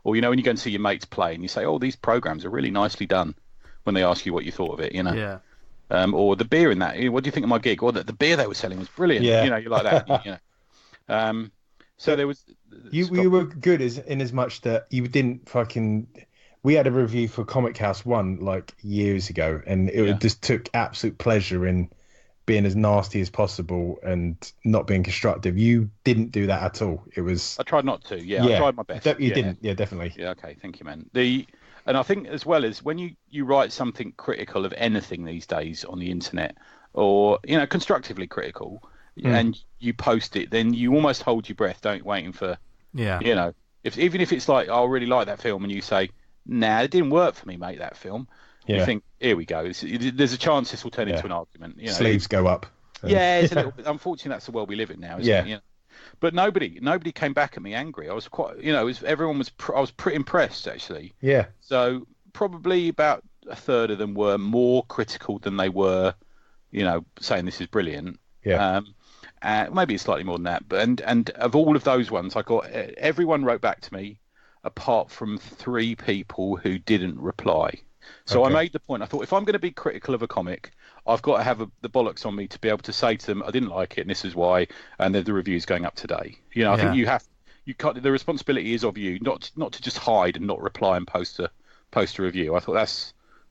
or when you go and see your mate's play and you say, "Oh, these programs are really nicely done." When they ask you what you thought of it, Yeah. Or the beer in that. What do you think of my gig? Or the beer they were selling was brilliant. Yeah. You like that. So there was. You were good in as much that you didn't fucking. We had a review for Comic House 1 like years ago, and it just took absolute pleasure in being as nasty as possible and not being constructive. You didn't do that at all. It was. I tried not to. Yeah. I tried my best. You didn't. Yeah, definitely. Yeah. Okay. Thank you, man. And I think as well as when you write something critical of anything these days on the internet, or constructively critical, and you post it, then you almost hold your breath, waiting for. Yeah. Even if it's like, I really like that film, and you say, "Nah, it didn't work for me, mate. That film." Yeah. You think, here we go. There's a chance this will turn into an argument. Sleeves go up. Yeah, it's a little bit. Unfortunately, that's the world we live in now. Isn't it? But nobody came back at me angry. I was quite, I was pretty impressed actually. Yeah. So probably about a third of them were more critical than they were, saying this is brilliant. Yeah. Maybe slightly more than that. But and of all of those ones, I got everyone wrote back to me, apart from 3 people who didn't reply. So I made the point. I thought, if I'm going to be critical of a comic, I've got to have the bollocks on me to be able to say to them, I didn't like it, and this is why, and the review's going up today. I think you can't. The responsibility is of you, not to just hide and not reply and post a review. I thought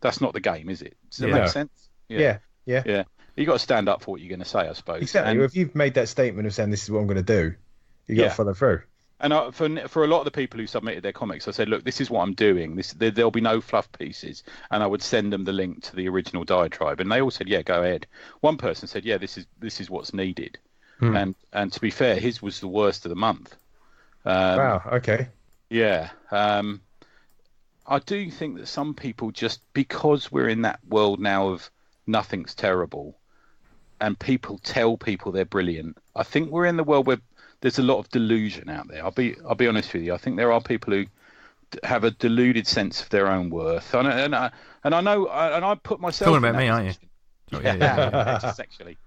that's not the game, is it? Does that make sense? Yeah. You got to stand up for what you're going to say, I suppose. Exactly. And if you've made that statement of saying this is what I'm going to do, you got to follow through. And for a lot of the people who submitted their comics, I said, look, this is what I'm doing. There'll be no fluff pieces. And I would send them the link to the original diatribe. And they all said, yeah, go ahead. One person said, yeah, this is what's needed. And to be fair, his was the worst of the month. Wow, okay. Yeah. I do think that some people just, because we're in that world now of nothing's terrible, and people tell people they're brilliant, I think we're in the world where there's a lot of delusion out there. I'll be honest with you. I think there are people who have a deluded sense of their own worth, and I know, and I put myself. Talking about me, aren't you? Just sexually.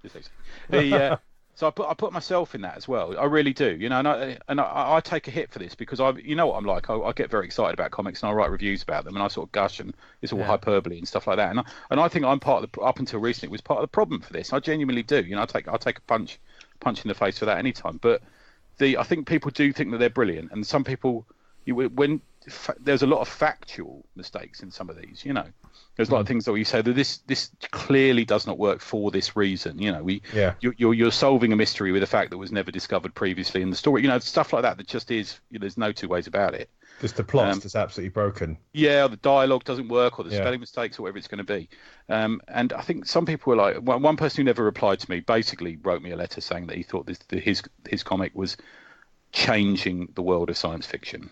So I put myself in that as well. I really do, and I take a hit for this because what I'm like. I get very excited about comics and I write reviews about them and I sort of gush and it's all hyperbole and stuff like that. And I think I'm part of up until recently was part of the problem for this. I genuinely do. I take a punch in the face for that anytime. But I think people do think that they're brilliant, and some people, when there's a lot of factual mistakes in some of these. There's a lot of things that you say that this clearly does not work for this reason. You're solving a mystery with a fact that was never discovered previously in the story. Stuff like that just is. There's no two ways about it. Just the plot is absolutely broken. Yeah, or the dialogue doesn't work, or the spelling mistakes, or whatever it's going to be. And I think some people were like, one person who never replied to me basically wrote me a letter saying that he thought his comic was changing the world of science fiction.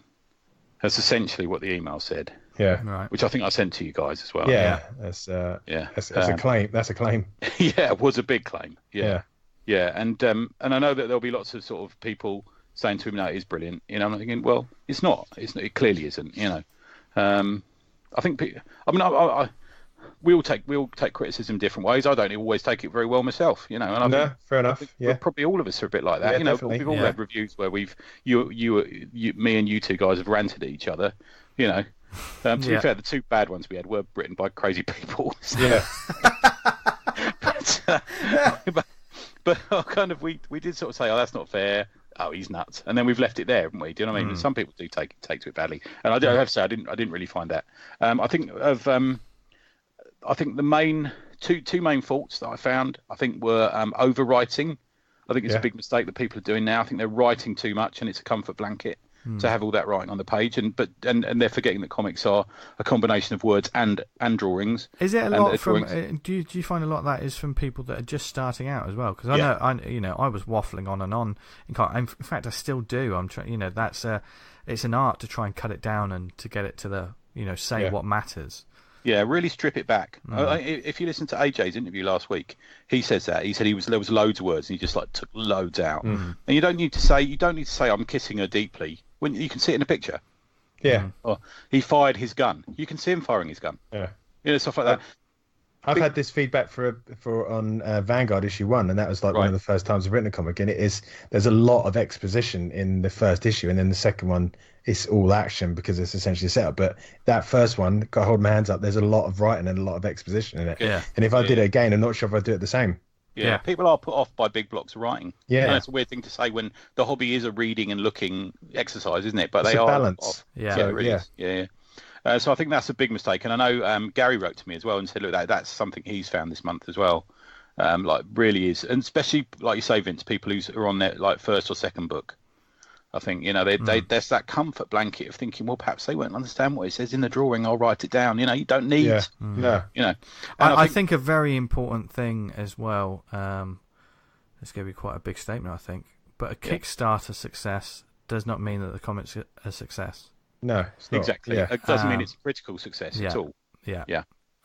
That's essentially what the email said. Yeah, right. Which I think I sent to you guys as well. Yeah, that's a claim. That's a claim. Yeah, it was a big claim. Yeah. And I know that there'll be lots of sort of people saying to him, "No, it is brilliant." I'm thinking, well, it's not. It clearly isn't. I think. We all take criticism different ways. I don't always take it very well myself. And fair enough. Yeah, probably all of us are a bit like that. Yeah, We've all had reviews where me and you two guys have ranted at each other. To be fair, the two bad ones we had were written by crazy people. So. Yeah. but kind of we did sort of say, oh, that's not fair. Oh, he's nuts, and then we've left it there, haven't we? Do you know what I mean? Some people do take to it badly, and I have to say I didn't really find that. I think the two main faults that I found were overwriting. I think it's a big mistake that people are doing now. I think they're writing too much, and it's a comfort blanket to have all that writing on the page, and they're forgetting that comics are a combination of words and drawings. Is it a lot from? Do you find a lot of that is from people that are just starting out as well? Because I know I was waffling on and on. In fact, I still do. I'm trying. It's an art to try and cut it down and to get it to the say what matters. Yeah, really strip it back. If you listen to AJ's interview last week, he says that. He said there was loads of words, and he just took loads out. And you don't need to say I'm kissing her deeply when you can see it in a picture. Yeah. Or he fired his gun. You can see him firing his gun. Yeah. Stuff like that. I've had this feedback for on Vanguard issue 1, and that was one of the first times I've written a comic, and there's a lot of exposition in the first issue, and then the second one is all action because it's essentially a setup. But that first one, got to hold my hands up, there's a lot of writing and a lot of exposition in it. Yeah. And if I did it again, I'm not sure if I'd do it the same. Yeah. People are put off by big blocks of writing. Yeah. And that's a weird thing to say when the hobby is a reading and looking exercise, isn't it? But it's they a are balance. Off. Yeah. So it really is. Yeah. So I think that's a big mistake, and I know Gary wrote to me as well and said, "Look, that's something he's found this month as well. Really is, and especially like you say, Vince, people who are on their first or second book. I think there's that comfort blanket of thinking, well, perhaps they won't understand what it says in the drawing. I'll write it down. You don't need. No. I think a very important thing as well. It's going to be quite a big statement, I think, but a Kickstarter success does not mean that the comic's a success. No, it's not. Exactly. Yeah. It doesn't mean it's a critical success at all. Yeah.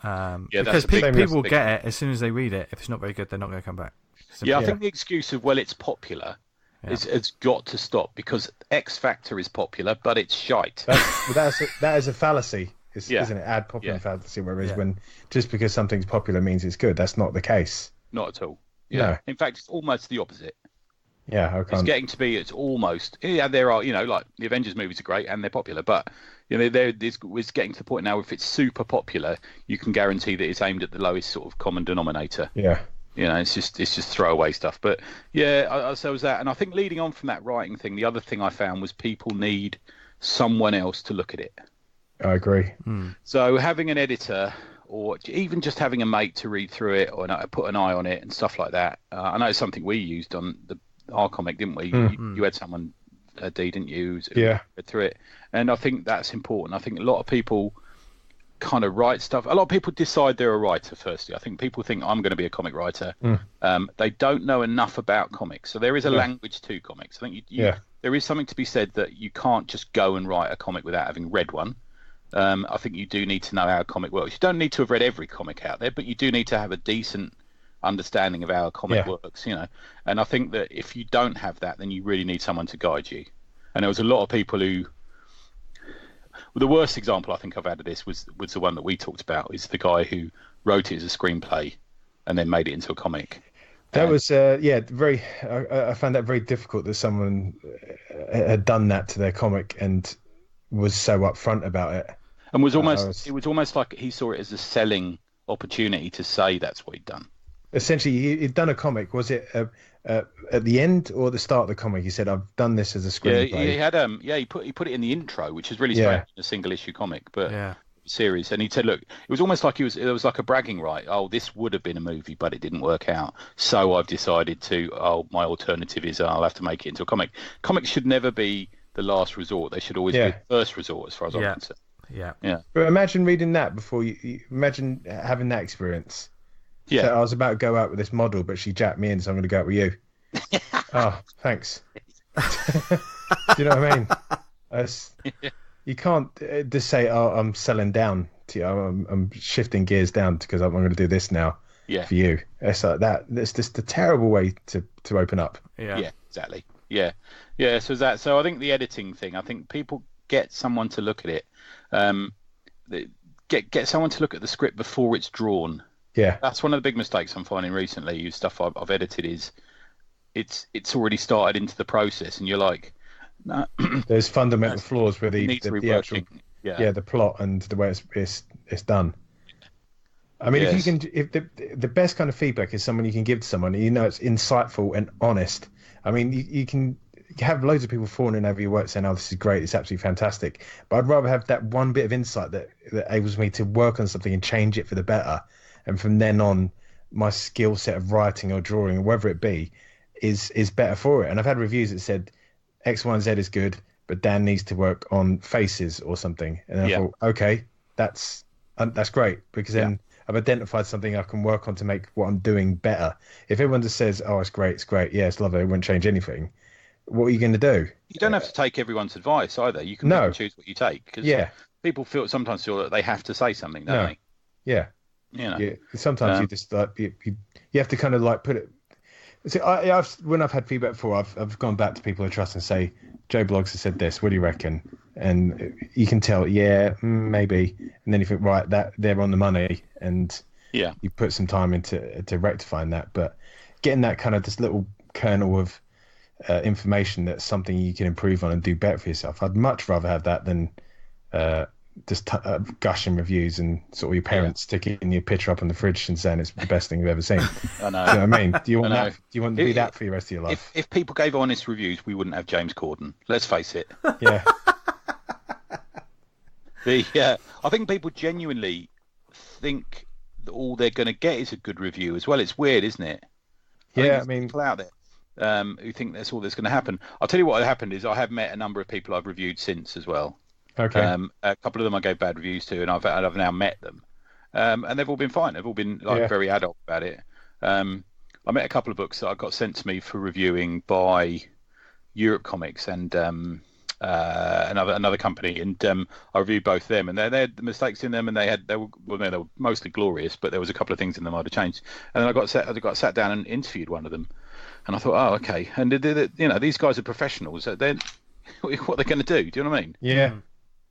that's Because people get it as soon as they read it. If it's not very good, they're not going to come back. Simply. I think the excuse of it's popular has got to stop, because X Factor is popular, but it's shite. That is a fallacy, isn't it? Ad popular fallacy, whereas when just because something's popular means it's good. That's not the case. Not at all. Yeah. No. In fact, it's almost the opposite. Yeah, it's getting to be. It's almost. Yeah, there are. Like the Avengers movies are great and they're popular, but it's getting to the point now. If it's super popular, you can guarantee that it's aimed at the lowest sort of common denominator. Yeah. It's just throwaway stuff. But yeah, so was that. And I think leading on from that writing thing, the other thing I found was people need someone else to look at it. I agree. So having an editor, or even just having a mate to read through it, or put an eye on it and stuff like that. I know it's something we used on our comic, didn't we? You had someone, D, didn't you? Read through it, and I think that's important. I think a lot of people kind of write stuff. A lot of people decide they're a writer. Firstly, I think people think I'm going to be a comic writer. They don't know enough about comics, so there is a language to comics. I think there is something to be said that you can't just go and write a comic without having read one. I think you do need to know how a comic works. You don't need to have read every comic out there, but you do need to have a decent understanding of how a comic works, and I think that if you don't have that, then you really need someone to guide you. And there was a lot of people who, the worst example I think I've had of this was the one that we talked about, is the guy who wrote it as a screenplay and then made it into a comic. That was very. I found that very difficult that someone had done that to their comic and was so upfront about it, and was almost it was almost like he saw it as a selling opportunity to say that's what he'd done. essentially he'd done a comic. Was it at the end or the start of the comic? He said, "I've done this as a screenplay." Yeah, he had he put it in the intro, which is really strange in a single issue comic, but series. And he said, "Look, it was almost like it was like a bragging right. Oh, this would have been a movie, but it didn't work out. So I've decided to. Oh, my alternative is I'll have to make it into a comic. Comics should never be the last resort. They should always be the first resort, as far as I'm concerned." Yeah. But imagine reading that before you imagine having that experience. Yeah. So I was about to go out with this model, but she jacked me in, so I'm going to go out with you. Oh, thanks. Do you know what I mean? You can't just say, "Oh, I'm selling down to you. I'm shifting gears down because I'm going to do this now for you." It's like that. It's just a terrible way to open up. Yeah, exactly. Yeah. So I think the editing thing. I think people get someone to look at it. Get someone to look at the script before it's drawn. Yeah, that's one of the big mistakes I'm finding recently. Stuff I've edited is it's already started into the process, and you're like, no. There's fundamental flaws with the actual the plot and the way it's done. I mean, if the best kind of feedback is someone you can give to someone, it's insightful and honest. I mean, you can have loads of people fawning over your work saying, "Oh, this is great, it's absolutely fantastic," but I'd rather have that one bit of insight that enables me to work on something and change it for the better. And from then on, my skill set of writing or drawing, or whatever it be, is better for it. And I've had reviews that said X, Y, and Z is good, but Dan needs to work on faces or something. And I thought, okay, that's great, because then I've identified something I can work on to make what I'm doing better. If everyone just says, "Oh, it's great, yeah, it's lovely, it won't change anything," what are you going to do? You don't have to take everyone's advice either. You can choose what you take. Because people sometimes feel that they have to say something, don't they? Yeah. Sometimes you just you have to kind of like put it. See, when I've had feedback before, I've gone back to people I trust and say, "Joe Bloggs has said this. What do you reckon?" And you can tell, maybe. And then you think, right, that they're on the money, and you put some time into rectifying that. But getting that kind of this little kernel of information that's something you can improve on and do better for yourself, I'd much rather have that than just gushing reviews and sort of your parents sticking your picture up on the fridge and saying it's the best thing you've ever seen. I know. Do you know what I mean? Do you want that? Do you want to be that for your rest of your life? If people gave honest reviews, we wouldn't have James Corden. Let's face it. Yeah. I think people genuinely think that all they're going to get is a good review as well. It's weird, isn't it? I mean, people out there who think that's all that's going to happen. I'll tell you what happened is I have met a number of people I've reviewed since as well. Okay. A couple of them I gave bad reviews to, and I've now met them, and they've all been fine. They've all been very adult about it. I met a couple of books that I got sent to me for reviewing by Europe Comics and another company, and I reviewed both of them, and they had the mistakes in them, and they were mostly glorious, but there was a couple of things in them I'd have changed. And then I got sat down and interviewed one of them, and I thought, oh, okay. And these guys are professionals. They're what they're going to do. Do you know what I mean? Yeah.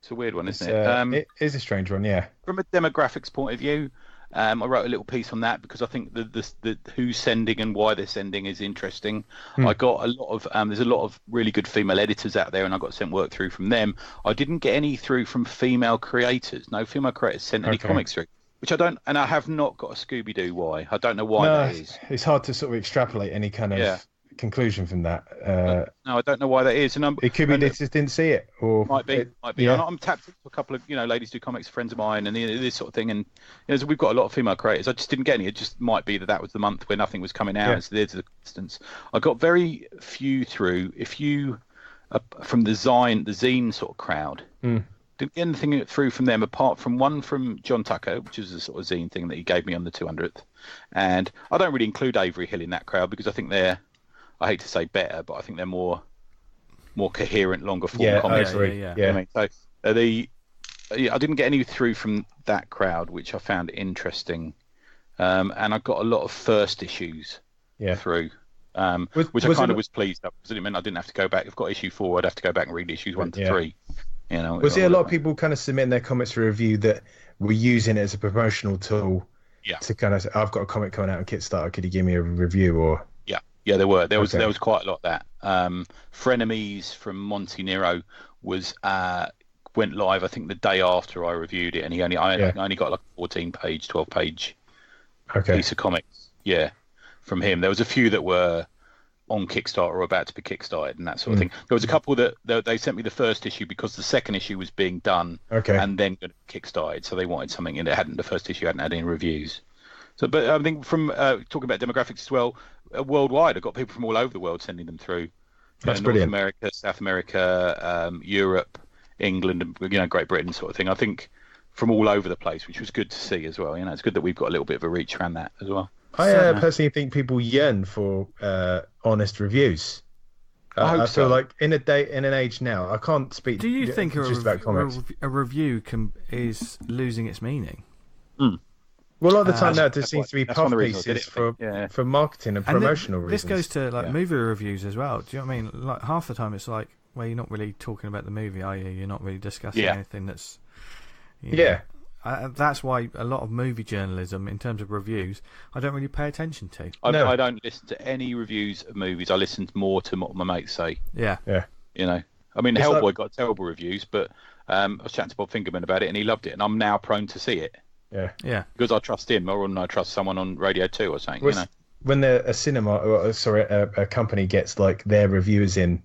It's a weird one, isn't it? It is a strange one, yeah. From a demographics point of view, I wrote a little piece on that because I think the who's sending and why they're sending is interesting. I got a lot of there's a lot of really good female editors out there, and I got sent work through from them. I didn't get any through from female creators. No female creators sent any comics through, which I have not got a Scooby-Doo why. I don't know why that is. It's hard to sort of extrapolate any kind of conclusion from that. No, I don't know why that is. And it could be they just didn't see it, or might be. Yeah. I'm tapped into a couple of ladies do comics, friends of mine, and this sort of thing. And so we've got a lot of female creators. I just didn't get any. It just might be that was the month where nothing was coming out. Yeah. So there's the instance. I got very few through. If you from the zine sort of crowd. Didn't get anything through from them apart from one from John Tucker, which is a sort of zine thing that he gave me on the 200th. And I don't really include Avery Hill in that crowd because I think they're, I hate to say better, but I think they're more coherent, longer form comics. I agree. Yeah. I mean, so I didn't get any through from that crowd, which I found interesting. And I got a lot of first issues through, which I kind of was pleased with because it meant I didn't have to go back. I've got issue 4, I'd have to go back and read issues 1 to 3. Was there a lot of people kind of submitting their comments for review that were using it as a promotional tool? Yeah. To kind of say, I've got a comic coming out on Kickstarter. Could you give me a review? Or yeah, there were. There was quite a lot of that. Frenemies from Monty Nero went live. I think the day after I reviewed it, and I only got like a 14-page, 12-page piece of comics. Yeah, from him. There was a few that were on Kickstarter or about to be kickstarted and that sort of thing. There was a couple that they sent me the first issue because the second issue was being done and then going to kickstarted, so they wanted something and the first issue hadn't had any reviews. So, but I think from talking about demographics as well, worldwide, I've got people from all over the world sending them through. That's North brilliant. America, South America, Europe, England, and Great Britain, sort of thing. I think from all over the place, which was good to see as well. It's good that we've got a little bit of a reach around that as well. I personally think people yearn for honest reviews. I feel like in an age now, I can't speak. Do you think about comics. a review is losing its meaning? Well, a lot of the time now, there seems to be puff pieces for marketing and promotional reasons. This goes to movie reviews as well. Do you know what I mean? Like half the time, it's like, well, you're not really talking about the movie, are you? You're not really discussing anything that's. That's why a lot of movie journalism, in terms of reviews, I don't really pay attention to. I don't listen to any reviews of movies. I listen more to what my mates say. Yeah. I mean, Hellboy got terrible reviews, but I was chatting to Bob Fingerman about it, and he loved it, and I'm now prone to see it. Yeah. Because I trust him, or I trust someone on Radio 2 or something. When a company gets like their reviewers in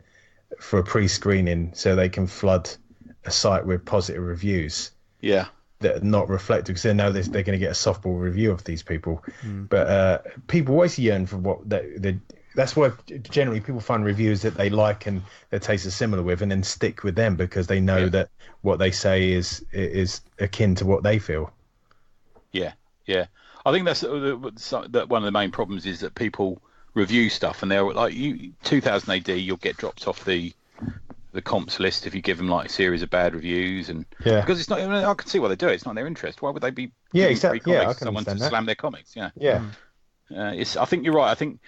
for a pre-screening, so they can flood a site with positive reviews. Yeah. That are not reflective, because they know they're going to get a softball review of these people. But people always yearn for what that's why generally people find reviews that they like and their tastes are similar with, and then stick with them because they know that what they say is akin to what they feel. Yeah. I think that's that one of the main problems is that people review stuff and they're like, 2000 AD, you'll get dropped off the comps list if you give them like a series of bad reviews, and because it's not. I can see why they do it. It's not their interest. Why would they be? Exactly. I can someone to that. slam their comics. Yeah. I think you're right. I think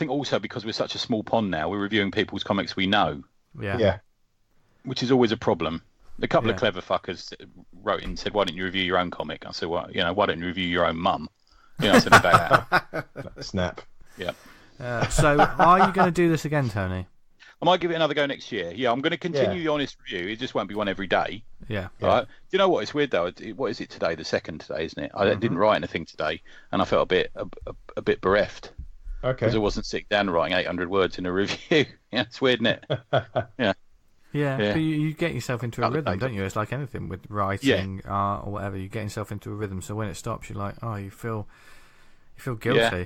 also because we're such a small pond now, we're reviewing people's comics we know. Yeah. Which is always a problem. A couple of clever fuckers wrote in and said, "Why don't you review your own comic?" I said, "Well, why don't you review your own mum?" I said about that. Snap. Yeah. So, are you going to do this again, Tony? I might give it another go next year. Yeah, I'm going to continue the honest review. It just won't be one every day. Yeah. Right? Do you know what? It's weird though. What is it today? The second today, isn't it? I didn't write anything today, and I felt a bit bereft. Okay. Because I wasn't sitting down writing 800 words in a review. It's weird, isn't it? Yeah. But you get yourself into a rhythm, don't you? It's like anything with writing, art, or whatever. You get yourself into a rhythm. So when it stops, you're like, you feel guilty. Yeah.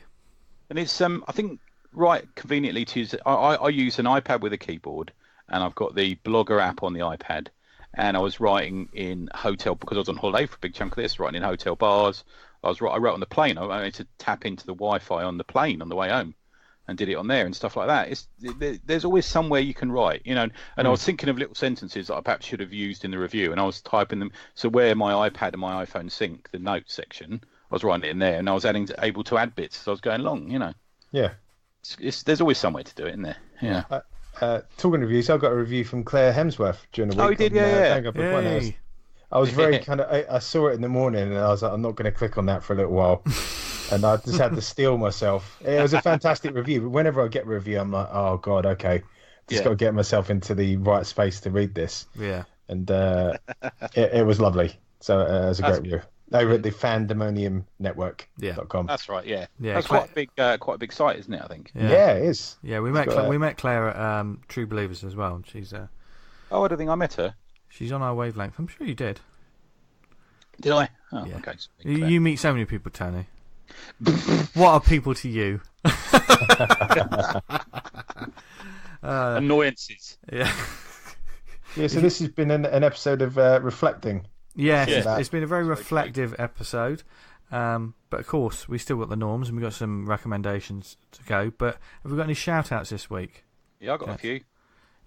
And it's I think. Right, conveniently to use. I use an iPad with a keyboard, and I've got the Blogger app on the iPad. And I was writing in hotel because I was on holiday for a big chunk of this, writing in hotel bars. I wrote on the plane. I had to tap into the Wi-Fi on the plane on the way home, and did it on there and stuff like that. There's always somewhere you can write, And I was thinking of little sentences that I perhaps should have used in the review, and I was typing them. So where my iPad and my iPhone sync, the notes section, I was writing it in there, and I was able to add bits as I was going along, Yeah. There's always some way to do it, isn't there? Yeah. Talking reviews, I got a review from Claire Hemsworth during the week. Oh, you did, I was very I saw it in the morning, and I was like, I'm not going to click on that for a little while, and I just had to steel myself. It was a fantastic review, but whenever I get a review, I'm like, oh god, okay, just got to get myself into the right space to read this. Yeah. And it was lovely. So it was a great review. Over at the Fandemonium Network. .com. That's right. Yeah. That's quite a big site, isn't it? I think. Yeah, it is. Yeah, we met Claire at True Believers as well. She's Oh, I don't think I met her. She's on our wavelength. I'm sure you did. Did I? Oh, yeah. Okay. You meet so many people, Tony. What are people to you? Annoyances. Yeah. Yeah. So this has been an episode of reflecting. Yes, it's been a very reflective episode. But of course, we still got the norms and we've got some recommendations to go. But have we got any shout-outs this week? Yeah, I got a few.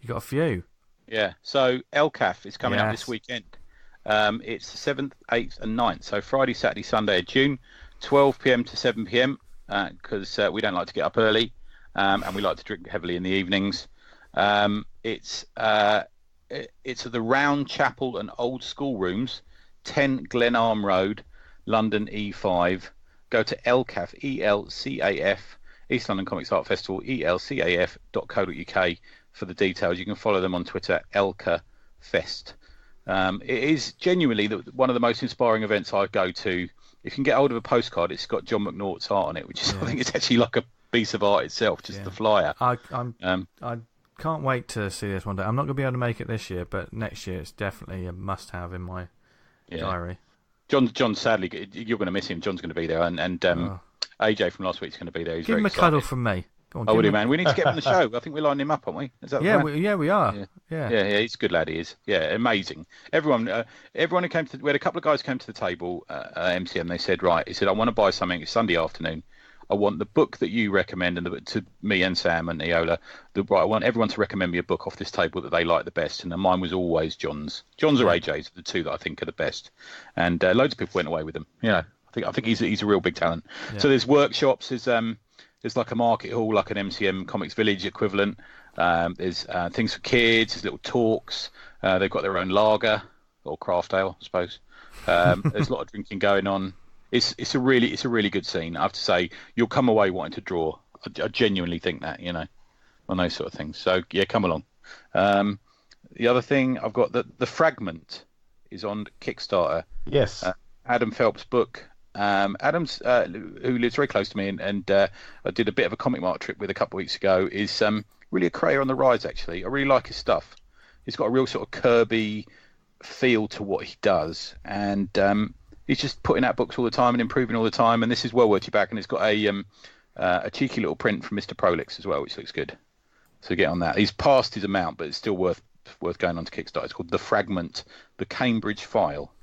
You got a few? Yeah. So ELCAF is coming up this weekend. It's the 7th, 8th and 9th. So Friday, Saturday, Sunday of June, 12 p.m. to 7 p.m. Because we don't like to get up early and we like to drink heavily in the evenings. It's at the Round Chapel and Old School Rooms, 10 Glenarm Road, London E5. Go to ELCAF, ELCAF, East London Comics Art Festival, elcaf.co.uk for the details. You can follow them on Twitter, ELCAFest. It is genuinely one of the most inspiring events I go to if you can get hold of a postcard, it's got John McNaught's art on it, which is I think it's actually like a piece of art itself, just the flyer. I can't wait to see this one day. I'm not going to be able to make it this year, but next year it's definitely a must-have in my diary. John, sadly, you're going to miss him. John's going to be there, and AJ from last week's going to be there. He's give him a cuddle from me. Go on, would he, man? We need to get him on the show. I think we're lining him up, aren't we? Is that right? We are. Yeah. He's a good lad. He is. Yeah, amazing. Everyone who came to, we had a couple of guys came to the table at MCM. They said, right, he said, I want to buy something. It's Sunday afternoon. I want the book that you recommend, and to me and Sam and Iola, I want everyone to recommend me a book off this table that they like the best. And mine was always John's. John's or AJ's are the two that I think are the best. And loads of people went away with them. I think he's a real big talent. Yeah. So there's workshops. There's like a market hall, like an MCM Comics Village equivalent. There's things for kids. There's little talks. They've got their own lager or craft ale, I suppose. There's a lot of drinking going on. It's a really good scene. I have to say, you'll come away wanting to draw. I genuinely think that, on those sort of things. So yeah, come along. The other thing I've got, the Fragment is on Kickstarter. Yes. Adam Phelps' book. Adam's who lives very close to me, and I did a bit of a comic mark trip with a couple of weeks ago. Is really a creator on the rise. Actually, I really like his stuff. He's got a real sort of Kirby feel to what he does, and he's just putting out books all the time and improving all the time. And this is well worth your back, and it's got a cheeky little print from Mr. Prolix as well, which looks good. So get on that. He's past his amount, but it's still worth going on to Kickstarter. It's called The Fragment, the Cambridge File.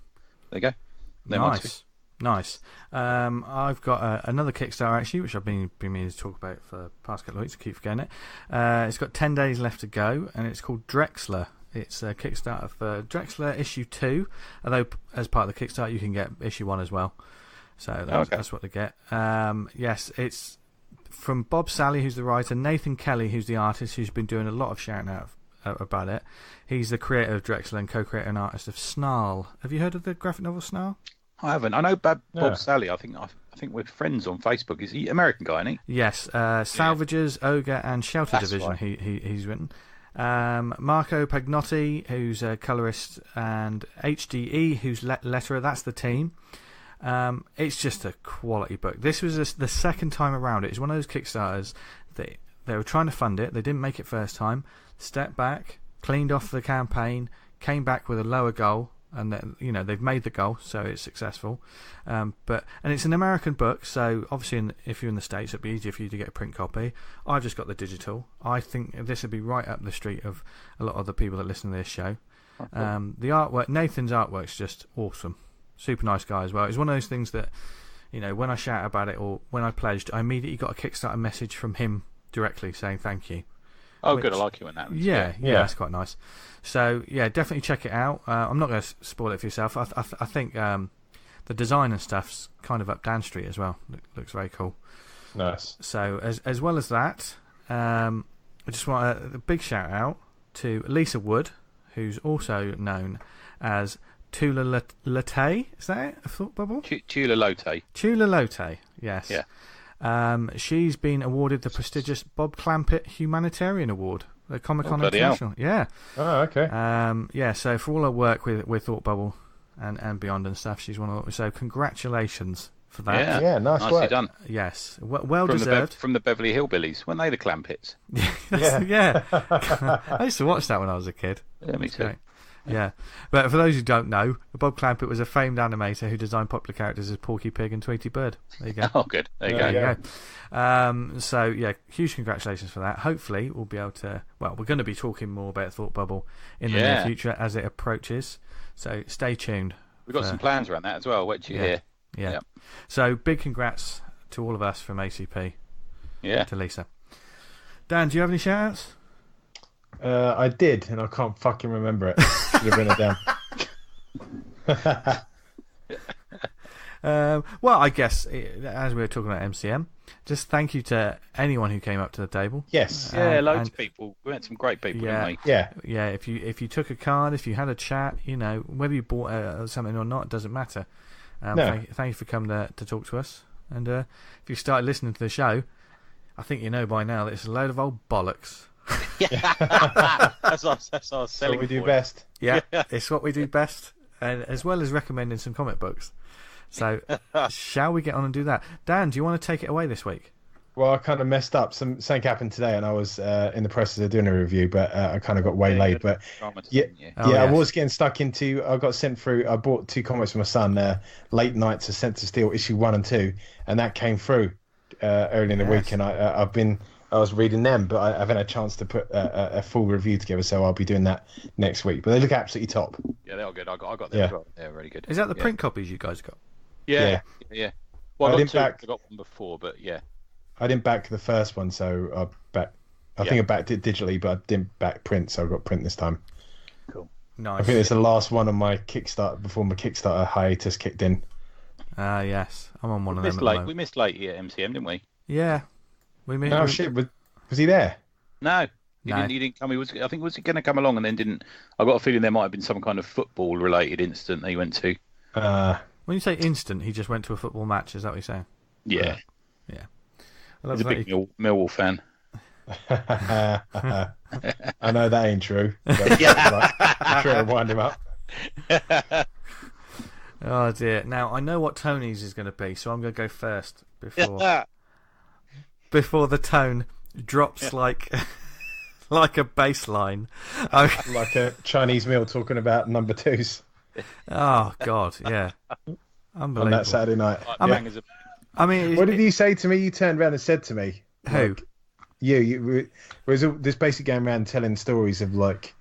There you go. Nice. I've got another Kickstarter actually, which I've been meaning to talk about for the past couple of weeks. I keep forgetting it. It's got 10 days left to go, and it's called Drexler. It's a Kickstarter for Drexler issue 2, although as part of the Kickstarter you can get issue 1 as well. So that's what they get. Yes, it's from Bob Sally, who's the writer, Nathan Kelly, who's the artist, who's been doing a lot of shouting out about it. He's the creator of Drexler and co-creator and artist of Snarl. Have you heard of the graphic novel Snarl? I haven't. I know Bob Sally. I think we're friends on Facebook. Is he American guy, isn't he? Yes. Salvagers, Ogre, and Shelter Division. Right. He's written. Marco Pagnotti, who's a colorist, and HDE, who's letterer. That's the team. It's just a quality book. This was the second time around. It's one of those Kickstarters. They were trying to fund it. They didn't make it first time. Stepped back, cleaned off the campaign, came back with a lower goal. And then, they've made the goal, so it's successful. And it's an American book, so obviously if you're in the States, it'd be easier for you to get a print copy. I've just got the digital. I think this would be right up the street of a lot of the people that listen to this show. The artwork, Nathan's artwork's just awesome. Super nice guy as well. It's one of those things that, when I shout about it or when I pledged, I immediately got a Kickstarter message from him directly saying thank you. Oh, good. I like you in that. Yeah, that's quite nice. So, yeah, definitely check it out. I'm not going to spoil it for yourself. I think the design and stuff's kind of up Down Street as well. Looks very cool. Nice. So, as well as that, I just want a big shout out to Lisa Wood, who's also known as Tula Latte. Is that it? A thought bubble? Tula Lotte. Tula Lotte, yes. Yeah. She's been awarded the prestigious Bob Clampett Humanitarian Award, the Comic-Con International. Yeah. Oh, okay. So for all her work with Thought Bubble and beyond and stuff, she's one of. So congratulations for that. Yeah, nice work. Done. Yes, well deserved. From the Beverly Hillbillies, weren't they the Clampetts? Yeah. I used to watch that when I was a kid. Yeah, me too. Great. Yeah, but for those who don't know, Bob Clampett was a famed animator who designed popular characters as Porky Pig and Tweety Bird. There you go. Oh, good. There you go. So, yeah, huge congratulations for that. Hopefully, we'll be able to... Well, we're going to be talking more about Thought Bubble in the near future as it approaches. So, stay tuned. We've got some plans around that as well. Wait till you hear. Yeah. So, big congrats to all of us from ACP. Yeah. To Lisa. Dan, do you have any shout-outs? I did, and I can't fucking remember it. Should have written it down. Well, I guess, as we were talking about MCM, just thank you to anyone who came up to the table. Yes. Loads of people. We met some great people, didn't we? Yeah. Yeah, if you took a card, if you had a chat, whether you bought something or not, it doesn't matter. No. Thank you for coming to talk to us. And if you started listening to the show, I think you know by now that it's a load of old bollocks. That's our selling what we do point. best. Yeah, it's what we do best, and as well as recommending some comic books. So, shall we get on and do that? Dan, do you want to take it away this week? Well, I kind of messed up. Something happened today, and I was in the process of doing a review, but I kind of got waylaid. But I was getting stuck into. I got sent through. I bought 2 comics for my son. Late Nights, A Sense of Steel, issue 1 and 2, and that came through early in the week, and I was reading them, but I haven't had a chance to put a full review together, so I'll be doing that next week. But they look absolutely top. Yeah, they are good. I got them as well. They're really good. Is that the print copies you guys got? Yeah. Well, I got one before, but yeah. I didn't back the first one, so I think I backed it digitally, but I didn't back print, so I got print this time. Cool. Nice. I think it's the last one on my Kickstarter before my Kickstarter hiatus kicked in. Yes. I'm on one of them. We missed late here at MCM, didn't we? Yeah. We missed. Oh shit! Was he there? No. He didn't come. Was he going to come along and then didn't? I got a feeling there might have been some kind of football related incident he went to. When you say instant, he just went to a football match. Is that what you're saying? Yeah. Yeah. He's a big Millwall fan. I know that ain't true. Try to wind him up. Oh dear. Now I know what Tony's is going to be, so I'm going to go first before the tone drops like a bass line. Like a Chinese meal talking about number 2s. Oh God, yeah. Unbelievable. On that Saturday night. I mean, what did you say to me? You turned around and said to me, "Who? You was this basically going around telling stories of like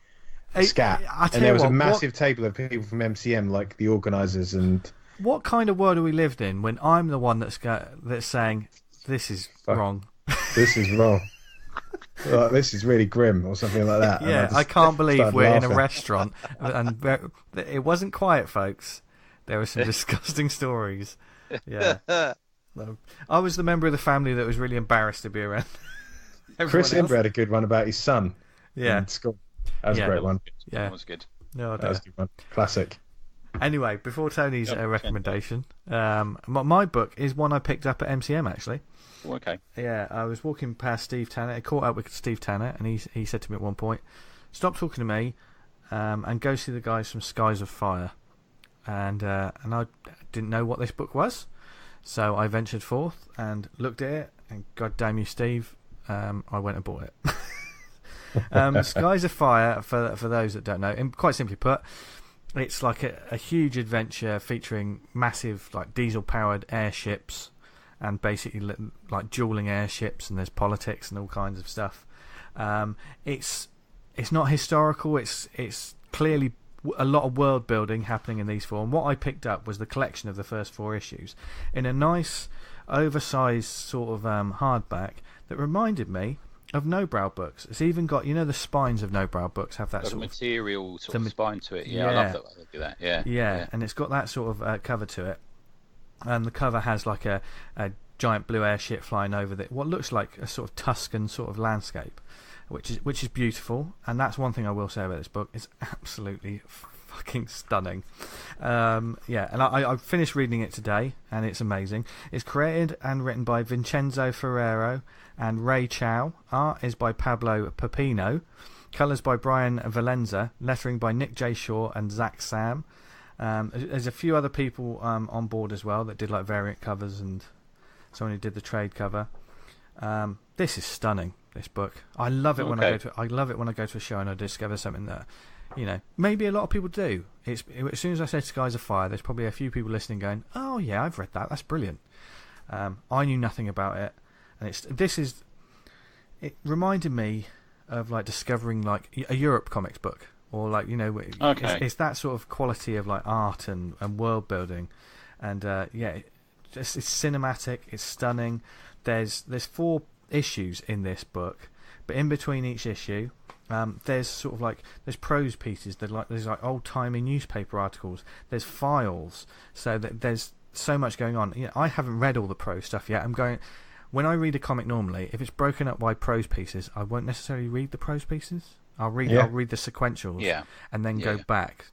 scat, and there was a massive table of people from MCM, like the organisers and." What kind of world are we lived in when I'm the one that's saying this is wrong? This is wrong. Like, this is really grim, or something like that. Yeah, I can't believe we're in a restaurant, and it wasn't quiet, folks. There were some disgusting stories. Yeah. I was the member of the family that was really embarrassed to be around. Chris Ember had a good one about his son. Yeah. In school. That was a great one. Yeah. That was good. No, that was a good one. Classic. Anyway, before Tony's recommendation, my book is one I picked up at MCM, actually. Oh, okay. Yeah, I was walking past Steve Tanner. I caught up with Steve Tanner, and he said to me at one point, "Stop talking to me, and go see the guys from Skies of Fire." And I didn't know what this book was, so I ventured forth and looked at it, and God damn you, Steve, I went and bought it. Skies of Fire, for those that don't know, and quite simply put, it's like a huge adventure featuring massive like diesel-powered airships, and basically like dueling airships, and there's politics and all kinds of stuff. It's not historical. It's clearly a lot of world building happening in these 4. And what I picked up was the collection of the first 4 issues in a nice, oversized sort of hardback that reminded me of No-Brow books. It's even got, the spines of No-Brow books have that sort of material sort of spine to it. Yeah, I love that when they do that. Yeah, and it's got that sort of cover to it. And the cover has like a giant blue airship flying over what looks like a sort of Tuscan sort of landscape, which is beautiful. And that's one thing I will say about this book. It's absolutely fucking stunning. And I finished reading it today, and it's amazing. It's created and written by Vincenzo Ferrero and Ray Chow. Art is by Pablo Pepino. Colours by Brian Valenza. Lettering by Nick J. Shaw and Zach Sam. There's a few other people on board as well that did like variant covers, and someone who did the trade cover. This is stunning. This book, I love it when I go to a show and I discover something that maybe a lot of people do. As soon as I say Skies of Fire, there's probably a few people listening going, "Oh yeah, I've read that. That's brilliant." I knew nothing about it, and it reminded me of like discovering like a Europe comics book. Or like it's that sort of quality of like art and world building, and it's cinematic. It's stunning. There's 4 issues in this book, but in between each issue, there's sort of like there's prose pieces. There's like old timey newspaper articles. There's files. So that there's so much going on. I haven't read all the prose stuff yet. When I read a comic normally, if it's broken up by prose pieces, I won't necessarily read the prose pieces. I'll read the sequentials, and then go back.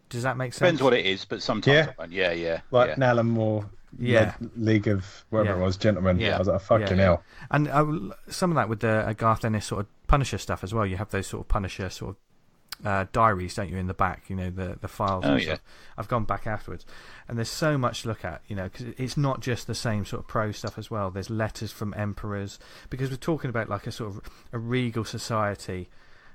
Does that make sense? Depends what it is, but sometimes I won't. Like an Alan Moore, League of whatever it was, Gentlemen. Yeah. I was like, fucking hell. And some of that with the Garth Ennis sort of Punisher stuff as well. You have those sort of Punisher sort diaries, don't you, in the back? You know, the files. Oh, and yeah. stuff. I've gone back afterwards, and there's so much to look at. You know, because it's not just the same sort of prose stuff as well. There's letters from emperors, because we're talking about like a sort of a regal society,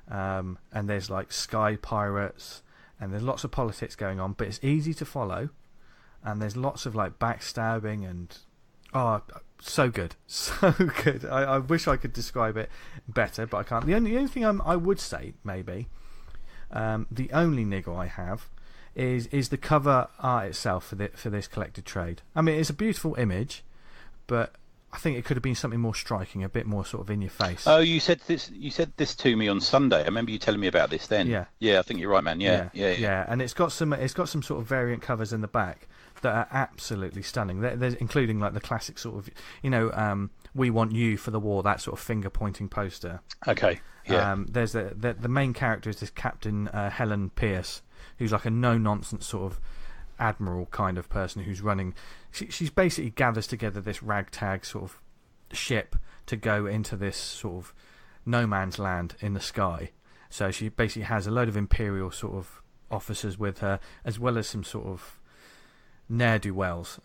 and there's like sky pirates, and there's lots of politics going on, but it's easy to follow, and there's lots of like backstabbing and so good, so good. I wish I could describe it better, but I can't. The only thing I would say, maybe, the only niggle I have is the cover art itself for this collected trade. I mean, it's a beautiful image, but I think it could have been something more striking, a bit more sort of in your face. Oh, you said this to me on Sunday. I remember you telling me about this then. Yeah, I think you're right, man. Yeah. And it's got some sort of variant covers in the back that are absolutely stunning. There's including like the classic sort of, you know, "We want you for the war," that sort of finger pointing poster. Okay. Yeah. There's the main character is this Captain Helen Pierce, who's like a no nonsense sort of admiral kind of person who's running. She's basically gathers together this ragtag sort of ship to go into this sort of no man's land in the sky. So she basically has a load of imperial sort of officers with her, as well as some sort of ne'er-do-wells,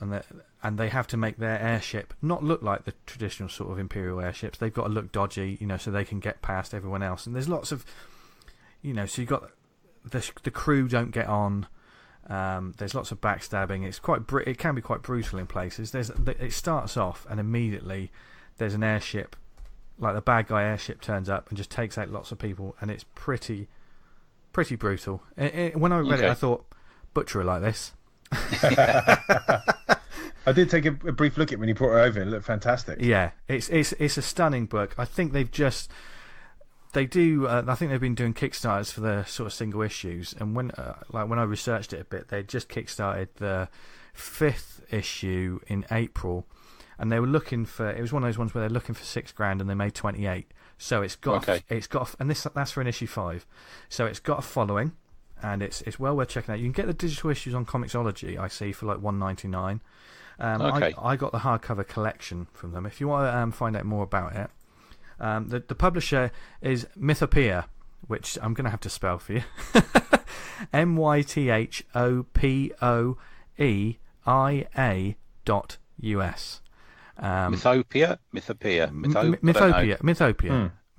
and they have to make their airship not look like the traditional sort of imperial airships. They've got to look dodgy, you know, so they can get past everyone else. And there's lots of, you know, so you got the crew don't get on. There's lots of backstabbing. It can be quite brutal in places. It starts off and immediately there's an airship, like the bad guy airship turns up and just takes out lots of people, and it's pretty brutal. When I read it, I thought, butcher it like this. I did take a brief look at it when you brought it over. It looked fantastic. Yeah, it's a stunning book. I think I think they've been doing Kickstarters for the sort of single issues, and when I researched it a bit, they just kickstarted the 5th issue in April, and they were looking for. It was one of those ones where they're looking for $6,000 and they made 28. So it's got and that's for an issue 5. So it's got a following. And it's well worth checking out. You can get the digital issues on Comixology, I see, for like $1.99. I got the hardcover collection from them. If you want to find out more about it, the publisher is Mythopoeia, which I'm going to have to spell for you. mythopoeia.us. Mythopoeia.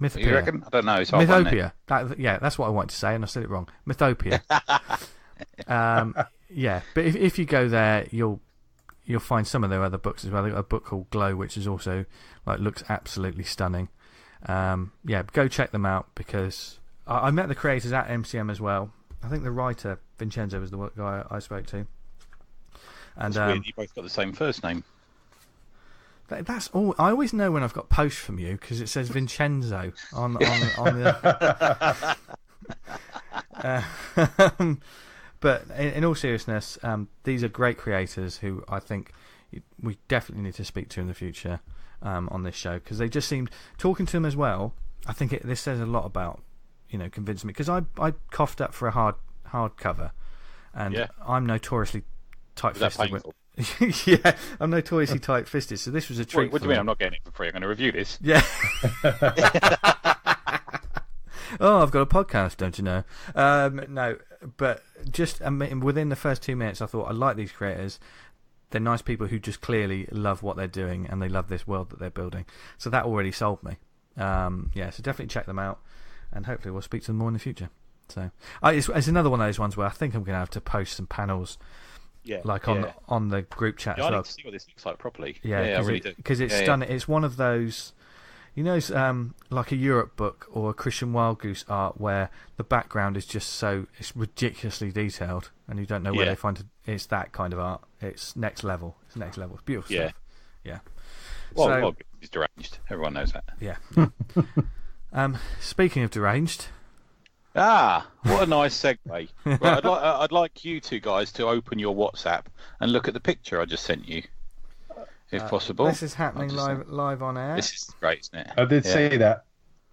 Mythopoeia. You reckon? I don't know. It's Mythopoeia. That's what I wanted to say, and I said it wrong. Mythopoeia. But if you go there, you'll find some of their other books as well. They've got a book called Glow, which is also looks absolutely stunning. Go check them out, because I met the creators at MCM as well. I think the writer Vincenzo was the guy I spoke to. And that's weird. You both got the same first name. That's all. I always know when I've got posts from you, because it says Vincenzo on the. But in all seriousness, these are great creators who I think we definitely need to speak to in the future on this show, because they just seemed, talking to them as well. I think this says a lot about, you know, convincing me, because I coughed up for a hard cover, and I'm notoriously tight-fisted. Yeah, I'm notoriously tight-fisted, so this was a treat. What do you mean I'm not getting it for free? I'm going to review this. Yeah. Oh, I've got a podcast, don't you know? No, but just within the first 2 minutes, I thought, I like these creators. They're nice people who just clearly love what they're doing, and they love this world that they're building. So that already sold me. So definitely check them out, and hopefully we'll speak to them more in the future. So it's another one of those ones where I think I'm going to have to post some panels. On the group chat as well. I need to see what this looks like properly. Yeah, I really do. Because it's stunning. It's one of those, you know, like a Europe book or a Christian Wildgoose art where the background is just it's ridiculously detailed, and you don't know where they find it. It's that kind of art. It's next level. It's beautiful stuff. Yeah. Well, it's deranged. Everyone knows that. Yeah. Speaking of deranged. What a nice segue. Right, I'd like you two guys to open your WhatsApp and look at the picture I just sent you, if possible. This is happening live on air. This is great, isn't it? I did see that.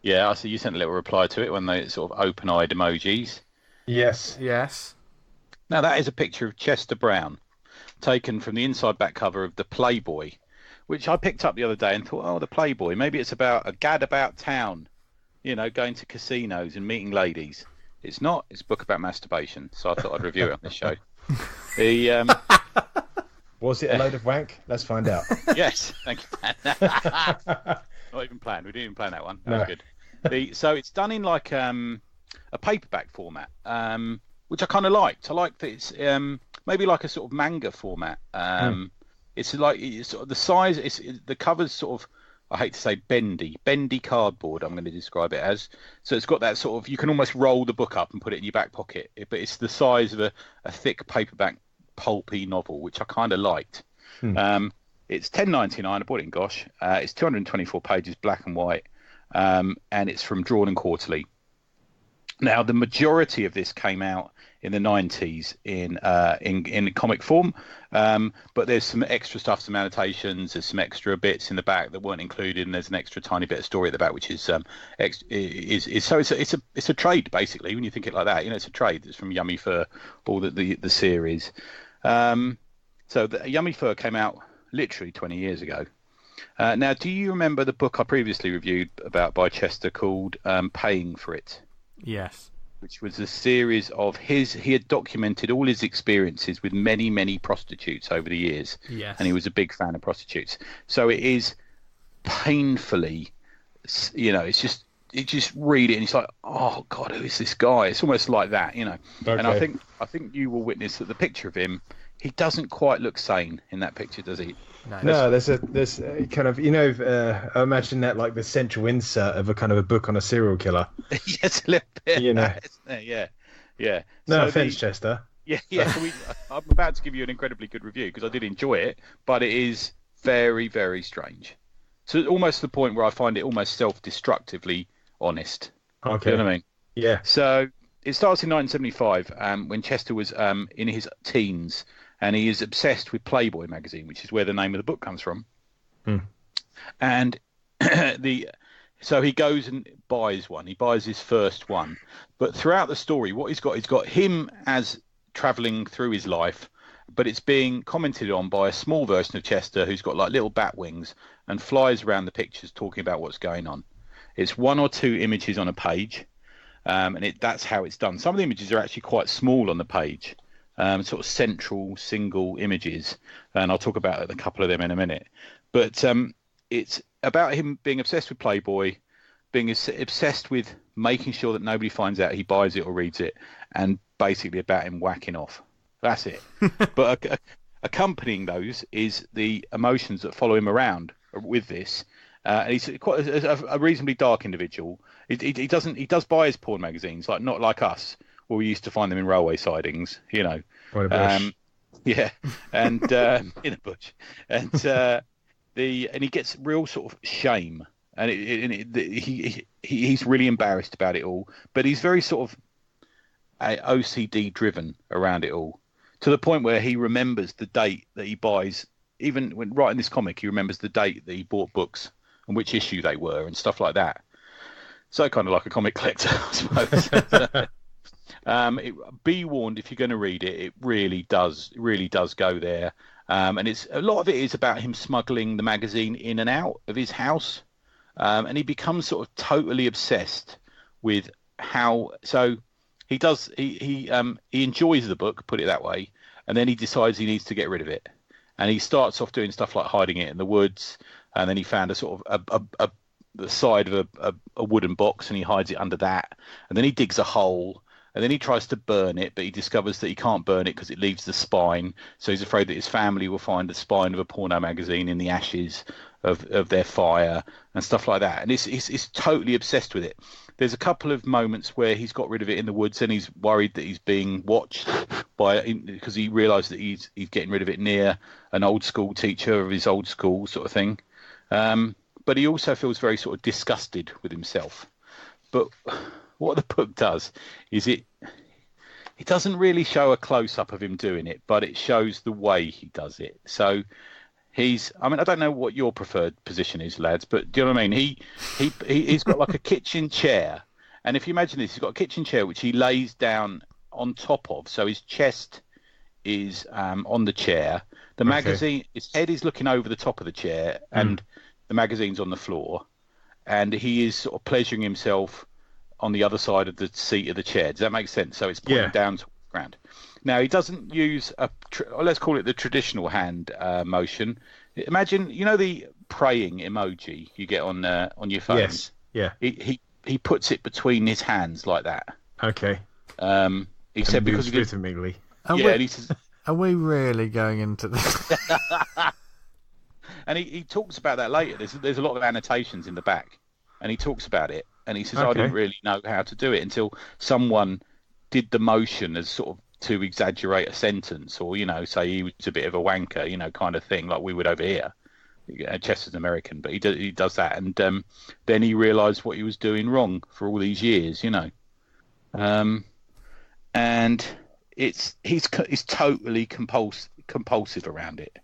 Yeah, I see you sent a little reply to it when they sort of open-eyed emojis. Yes. Now, that is a picture of Chester Brown, taken from the inside back cover of the Playboy, which I picked up the other day and thought, the Playboy, maybe it's about a gad about town. You know, going to casinos and meeting ladies. It's not. It's a book about masturbation. So I thought I'd review it on this show. The Was it a load of wank? Let's find out. Yes, thank you. Not even planned. We didn't even plan that one. That was good. So it's done in like a paperback format, which I kind of liked. I liked that it's maybe like a sort of manga format. It's like sort of the size. The cover's sort of, I hate to say bendy cardboard. I'm going to describe it as. So it's got that sort of, you can almost roll the book up and put it in your back pocket. But it's the size of a thick paperback pulpy novel, which I kind of liked. It's $10.99. I bought it in Gosh. It's 224 pages, black and white, and it's from Drawn and Quarterly. Now, the majority of this came out in the 90s in comic form, but there's some extra stuff, some annotations, there's some extra bits in the back that weren't included, and there's an extra tiny bit of story at the back, which is so it's a trade basically when you think it like that. It's a trade. It's from Yummy Fur, all the series. So the Yummy Fur came out literally 20 years ago. Now, do you remember the book I previously reviewed about by Chester called Paying for It? Yes. Which was a series of he had documented all his experiences with many, many prostitutes over the years. Yes. And he was a big fan of prostitutes. So it is painfully, it's just read it and it's like, oh God, who is this guy? It's almost like that, Okay. And I think you will witness that the picture of him, he doesn't quite look sane in that picture, does he? No, there's a kind of, I imagine that like the central insert of a kind of a book on a serial killer. Yes, a little bit. Yeah. No offense, Chester. Yeah. So I'm about to give you an incredibly good review because I did enjoy it, but it is very, very strange. So almost to the point where I find it almost self-destructively honest. Okay. You know what I mean? Yeah. So it starts in 1975 when Chester was in his teens. And he is obsessed with Playboy magazine, which is where the name of the book comes from. And so he goes and buys one. He buys his first one. But throughout the story, what he's got him as travelling through his life, but it's being commented on by a small version of Chester who's got like little bat wings and flies around the pictures talking about what's going on. It's one or two images on a page, and that's how it's done. Some of the images are actually quite small on the page. Sort of central single images, and I'll talk about a couple of them in a minute. But it's about him being obsessed with Playboy, being obsessed with making sure that nobody finds out he buys it or reads it, and basically about him whacking off. That's it. But accompanying those is the emotions that follow him around with this. And he's quite a reasonably dark individual. He does buy his porn magazines, not like us. Well, we used to find them in railway sidings, Or in a bush. Yeah, and in a bush, and he gets real sort of shame, and he's really embarrassed about it all. But he's very sort of OCD driven around it all, to the point where he remembers the date that he buys. Even when writing this comic, he remembers the date that he bought books and which issue they were and stuff like that. So kind of like a comic collector, I suppose. Be warned, if you're going to read it, it really does go there. And a lot of it is about him smuggling the magazine in and out of his house, and he becomes sort of totally obsessed with how. So he enjoys the book, put it that way, and then he decides he needs to get rid of it, and he starts off doing stuff like hiding it in the woods, and then he found a sort of the side of a wooden box, and he hides it under that, and then he digs a hole. And then he tries to burn it, but he discovers that he can't burn it because it leaves the spine. So he's afraid that his family will find the spine of a porno magazine in the ashes of their fire and stuff like that. And he's totally obsessed with it. There's a couple of moments where he's got rid of it in the woods and he's worried that he's being watched because he realised that he's getting rid of it near an old school teacher of his old school sort of thing. But he also feels very sort of disgusted with himself. But what the book does is it doesn't really show a close-up of him doing it, but it shows the way he does it. So I don't know what your preferred position is, lads, but do you know what I mean? He's got like a kitchen chair, and if you imagine this, he's got a kitchen chair which he lays down on top of, so his chest is on the chair. The magazine, his head is looking over the top of the chair, and the magazine's on the floor, and he is sort of pleasuring himself on the other side of the seat of the chair. Does that make sense? So it's pointing down towards the ground. Now, he doesn't use let's call it the traditional hand motion. Imagine, the praying emoji you get on your phone. Yes. Yeah. He puts it between his hands like that. Okay. He said because he did. Rhythmically. And he says, are we really going into this? And he talks about that later. There's a lot of annotations in the back, and he talks about it. And he says, I didn't really know how to do it until someone did the motion as sort of to exaggerate a sentence, or say he was a bit of a wanker, kind of thing, like we would over here. Chester's American, but he does that, and then he realised what he was doing wrong for all these years, and he's totally compulsive around it.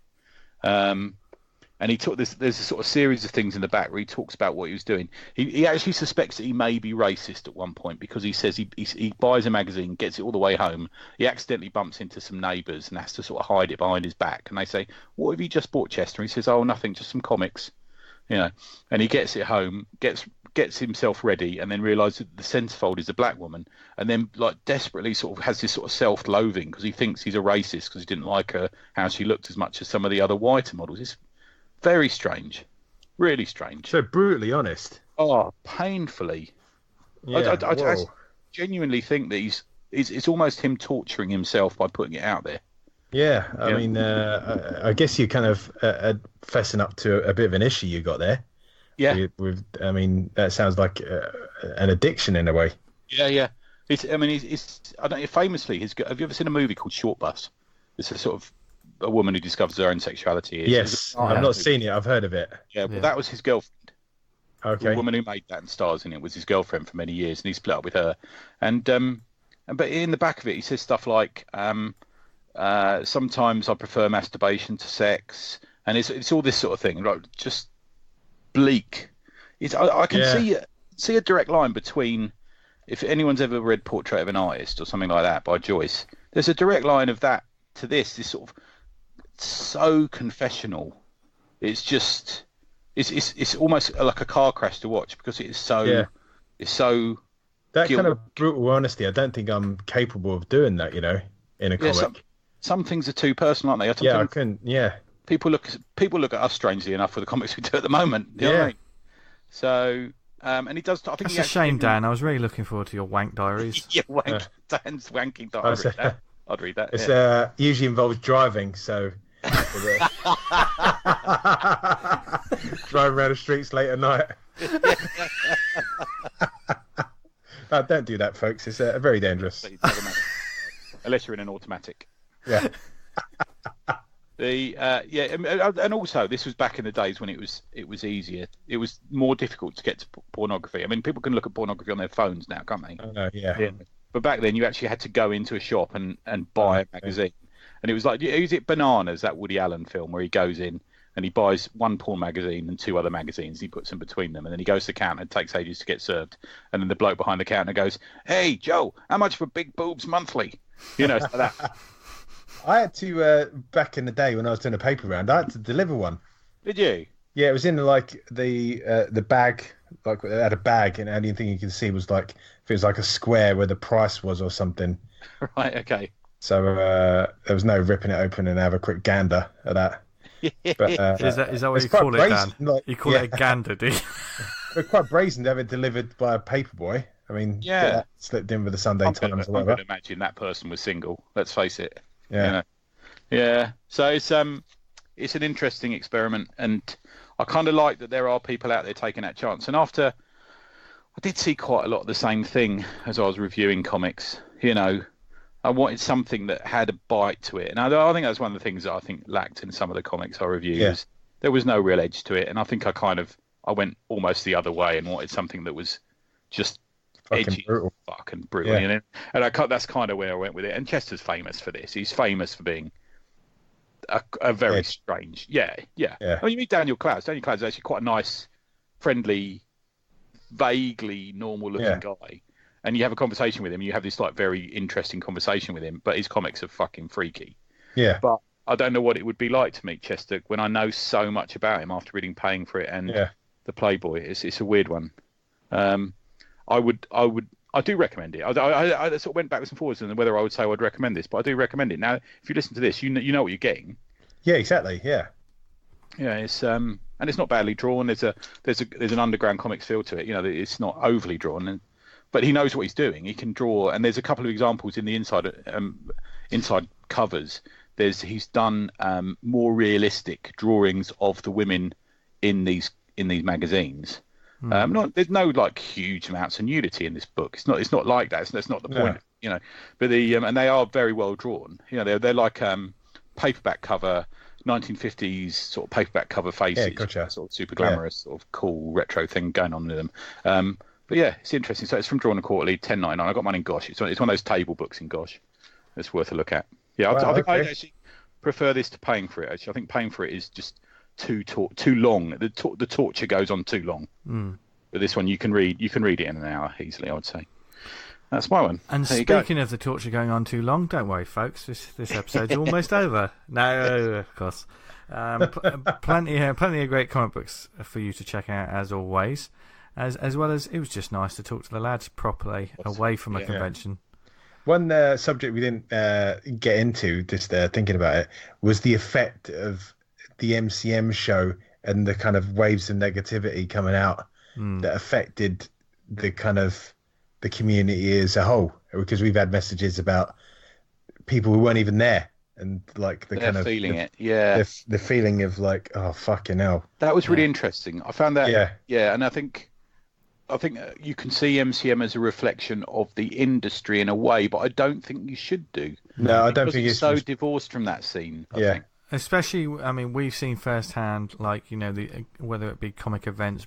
And there's a sort of series of things in the back where he talks about what he was doing. He actually suspects that he may be racist at one point, because he says he buys a magazine, gets it all the way home. He accidentally bumps into some neighbours and has to sort of hide it behind his back. And they say, "What have you just bought, Chester?" And he says, "Oh, nothing, just some comics." And he gets it home, gets himself ready, and then realises that the centerfold is a black woman, and then like desperately sort of has this sort of self-loathing because he thinks he's a racist because he didn't like her how she looked as much as some of the other whiter models. It's very strange, really strange. So brutally honest. Oh, painfully. Yeah, I genuinely think that it's almost him torturing himself by putting it out there. Yeah, I mean, I guess you're kind of fessing up to a bit of an issue you got there. Yeah. I mean, that sounds like an addiction in a way. Yeah. I don't know, famously, have you ever seen a movie called Short Bus? It's a sort of a woman who discovers her own sexuality. Yes, I've not seen it. I've heard of it. Yeah, but that was his girlfriend. Okay. The woman who made that and stars in it was his girlfriend for many years, and he split up with her. And but in the back of it, he says stuff like, "Sometimes I prefer masturbation to sex," and it's all this sort of thing, like just bleak. I can see a direct line between, if anyone's ever read Portrait of an Artist or something like that by Joyce, there's a direct line of that to this sort of so confessional. It's just it's almost like a car crash to watch, because it's so that kind of brutal honesty. I don't think I'm capable of doing that, in a comic. Some things are too personal, aren't they? I can. Yeah. People look at us strangely enough for the comics we do at the moment. You know what I mean? So, and he does. I think that's a shame, Dan. I was really looking forward to your wank diaries. Dan's wanking diary. I'd read that. It's usually involves driving, so driving around the streets late at night. No, don't do that, folks. It's very dangerous. Unless you're in an automatic. Yeah. And also this was back in the days when it was easier. It was more difficult to get to pornography. I mean, people can look at pornography on their phones now, can't they? Oh, no, yeah. But back then, you actually had to go into a shop and buy a magazine. And it was like, is it Bananas, that Woody Allen film, where he goes in and he buys one porn magazine and two other magazines. He puts them between them, and then he goes to the counter. It takes ages to get served. And then the bloke behind the counter goes, "Hey, Joe, how much for Big Boobs Monthly?" Like that. I had to, back in the day when I was doing a paper round, I had to deliver one. Did you? Yeah, it was in like the bag, like it had a bag, and the only thing you could see was like, if it was like a square where the price was or something. Right, okay. So there was no ripping it open and have a quick gander at that. But, is that what you call it, Dan? You call it a gander, do you? It's quite brazen to have it delivered by a paperboy. I mean, that slipped in with the Sunday Times or whatever. I could imagine that person was single. Let's face it. Yeah. Yeah. So it's an interesting experiment, and I kind of like that there are people out there taking that chance. And after, I did see quite a lot of the same thing as I was reviewing comics. I wanted something that had a bite to it, and I think that's one of the things that I think lacked in some of the comics I reviewed. Yeah. There was no real edge to it, and I think I went almost the other way and wanted something that was just edgy, fucking brutal. Yeah. And that's kind of where I went with it. And Chester's famous for this. He's famous for being a very strange. Yeah. I mean, you meet Daniel Clowes. Daniel Clowes is actually quite a nice, friendly, vaguely normal-looking guy. And you have a conversation with him. You have this like very interesting conversation with him. But his comics are fucking freaky. Yeah. But I don't know what it would be like to meet Chester when I know so much about him after reading Paying for It and the Playboy. It's a weird one. I do recommend it. I sort of went backwards and forwards on whether I would say I'd recommend this, but I do recommend it. Now, if you listen to this, you know what you're getting. Yeah, exactly. Yeah. Yeah, it's and it's not badly drawn. There's an underground comics feel to it. It's not overly drawn, but he knows what he's doing. He can draw, and there's a couple of examples in the inside covers. He's done more realistic drawings of the women in these magazines. There's no like huge amounts of nudity in this book. It's not like that. That's not the point. But and they are very well drawn. They're like paperback cover, 1950s sort of paperback cover faces. Yeah, gotcha. Sort of super glamorous, sort of cool retro thing going on with them. But yeah, it's interesting. So it's from Drawn and Quarterly, $10.99. I got mine in Gosh. It's one of those table books in Gosh. It's worth a look at. Yeah, I think I actually prefer this to paying for it. Actually, I think paying for it is just too long. The torture goes on too long. But this one you can read it in an hour easily, I would say. That's my one. And speaking of the torture going on too long, don't worry, folks. This episode's almost over. No, of course. Plenty of great comic books for you to check out as always. As well as it was just nice to talk to the lads properly away from a convention. One subject we didn't get into, just thinking about it, was the effect of the MCM show and the kind of waves of negativity coming out that affected the kind of the community as a whole. Because we've had messages about people who weren't even there and like They're feeling it. Yeah, the feeling of like, oh fucking hell. That was really interesting. I found that. Yeah, and I think you can see MCM as a reflection of the industry in a way, but I don't think you should do. No, I don't think it's so divorced from that scene. I think. Especially, I mean, we've seen firsthand, like whether it be comic events,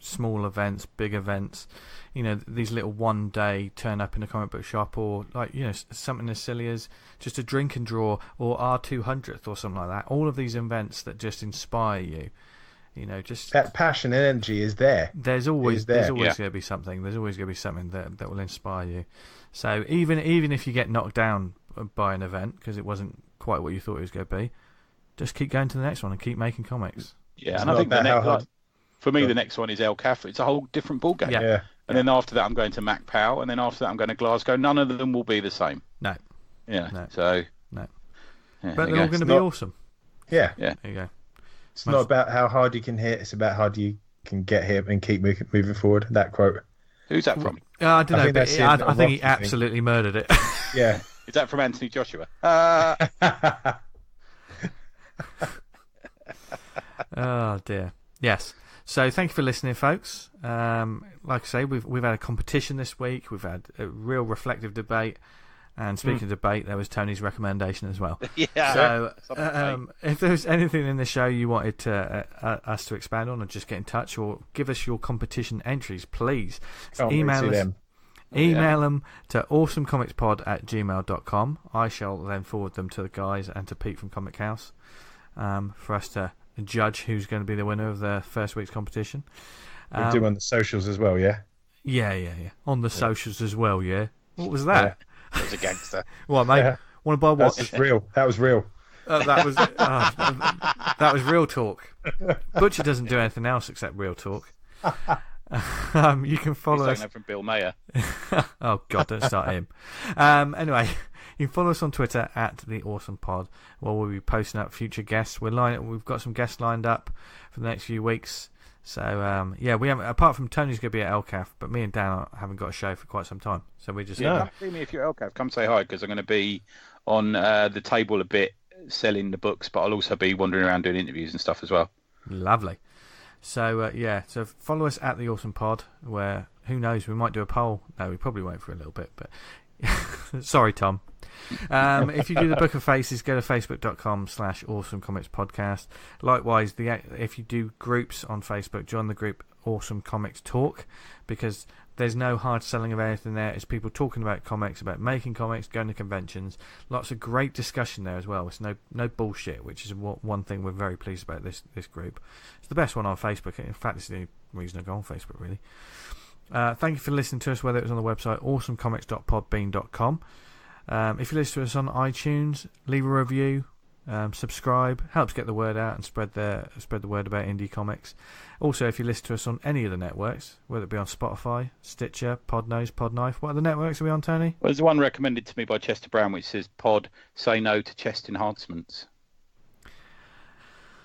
small events, big events, these little one day turn up in a comic book shop, or like something as silly as just a drink and draw, or our 200th or something like that. All of these events that just inspire you. Just that passion and energy is there. There's always going to be something. There's always going to be something that will inspire you. So even if you get knocked down by an event because it wasn't quite what you thought it was going to be, just keep going to the next one and keep making comics. Yeah, and I think for me the next one is ELCAF. It's a whole different ballgame. Yeah. And then after that I'm going to MacPow, and then after that I'm going to Glasgow. None of them will be the same. No. Yeah. No. So. No. Yeah, but they're all going to be awesome. Yeah. Yeah. There you go. It's not about how hard you can hit, it's about how you can get hit and keep moving forward. That quote. Who's that from? I don't know, but I think he absolutely murdered it. Yeah. Is that from Anthony Joshua? Oh dear. Yes. So thank you for listening, folks. Like I say, we've had a competition this week. We've had a real reflective debate. And speaking of debate, there was Tony's recommendation as well. Yeah. So if there's anything in the show you wanted us to expand on, or just get in touch, or give us your competition entries, please email them to awesomecomicspod@gmail.com. I shall then forward them to the guys and to Pete from Comic House for us to judge who's going to be the winner of the first week's competition. We'll do on the socials as well, yeah? Yeah. On the socials as well, yeah. What was that? Yeah. That was a gangster. What, mate? Yeah. Want to buy what? That was real. That was real talk. Butcher doesn't do anything else except real talk. You can follow us. That from Bill Mayer. Oh God, don't start him. Anyway, you can follow us on Twitter @TheAwesomePod, where we'll be posting up future guests. We've got some guests lined up for the next few weeks. So we haven't. Apart from Tony's going to be at ELCAF, but me and Dan haven't got a show for quite some time. So we just come see me if you're at ELCAF. Come say hi, because I'm going to be on the table a bit, selling the books, but I'll also be wandering around doing interviews and stuff as well. Lovely. So so follow us @TheAwesomePod, where who knows, we might do a poll. No, we probably won't for a little bit, but sorry, Tom. If you do the Book of Faces, go to facebook.com/awesomecomicspodcast. Likewise, if you do groups on Facebook, join the group Awesome Comics Talk, because there's no hard selling of anything there. It's people talking about comics, about making comics, going to conventions. Lots of great discussion there as well. It's no bullshit, which is one thing we're very pleased about this group. It's the best one on Facebook. In fact, it's the only reason I go on Facebook, really. Thank you for listening to us, whether it was on the website awesomecomics.podbean.com. If you listen to us on iTunes, leave a review, subscribe, helps get the word out and spread the word about indie comics. Also, if you listen to us on any of the networks, whether it be on Spotify, Stitcher, Podnose, Podknife, what other networks are we on, Tony? Well, there's one recommended to me by Chester Brown which says, "Pod, say no to chest enhancements."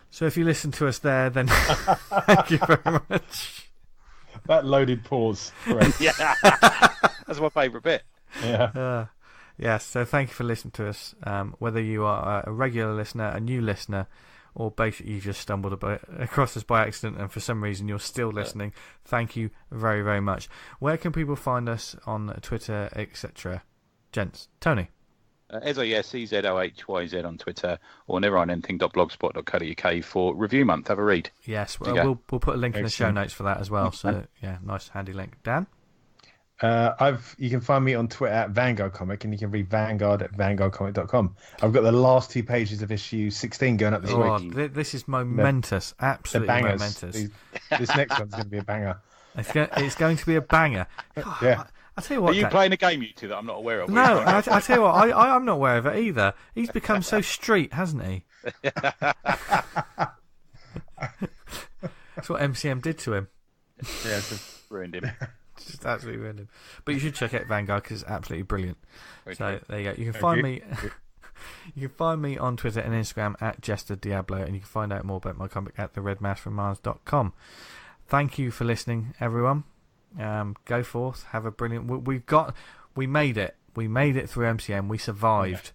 So if you listen to us there, then thank you very much. That loaded pause. Yeah, that's my favourite bit. Yeah. Yes, so thank you for listening to us. Whether you are a regular listener, a new listener, or basically you just stumbled across us by accident and for some reason you're still listening, thank you very, very much. Where can people find us on Twitter, etc.? Gents, Tony? EZOHYZ on Twitter, or neverendanything.blogspot.co.uk for review month. Have a read. Yes, we'll put a link in the show notes for that as well. So yeah, nice handy link. Dan? You can find me on Twitter at Vanguard Comic, and you can read Vanguard at vanguardcomic.com. I've got the last 2 pages of issue 16 going up this week. This is momentous, absolutely momentous. This next one's going to be a banger. It's going to be a banger. Yeah. I tell you what. Are you playing a game, you two, that I'm not aware of? No, I tell you what, I'm not aware of it either. He's become so street, hasn't he? That's what MCM did to him. Yeah, it's ruined him. Just absolutely ruined him. But you should check out Vanguard because it's absolutely brilliant. So there you go. You can find me. You can find me on Twitter and Instagram at Jester Diablo, and you can find out more about my comic at theredmassfrommars.com. Thank you for listening, everyone. Go forth, have a brilliant. We made it. We made it through MCM. We survived.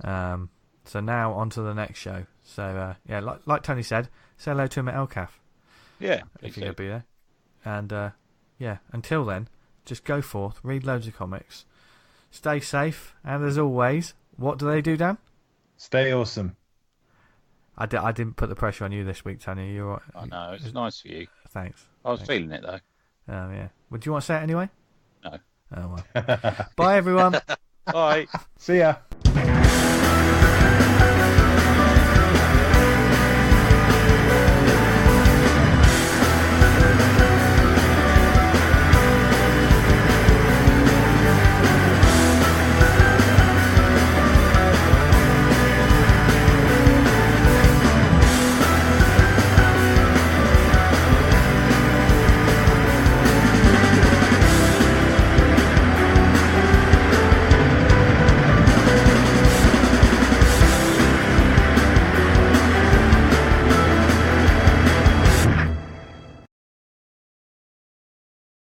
So now on to the next show. So yeah, like Tony said, say hello to him at ELCAF. Yeah, if you're gonna be there. And yeah, until then, just go forth, read loads of comics, stay safe, and as always, what do they do, Dan? Stay awesome. I didn't put the pressure on you this week, Tony. You're right. I know, it's nice for you. Thanks. I was feeling it though. Oh yeah. Would you want to say it anyway? No. Oh well. Bye everyone. Bye. See ya.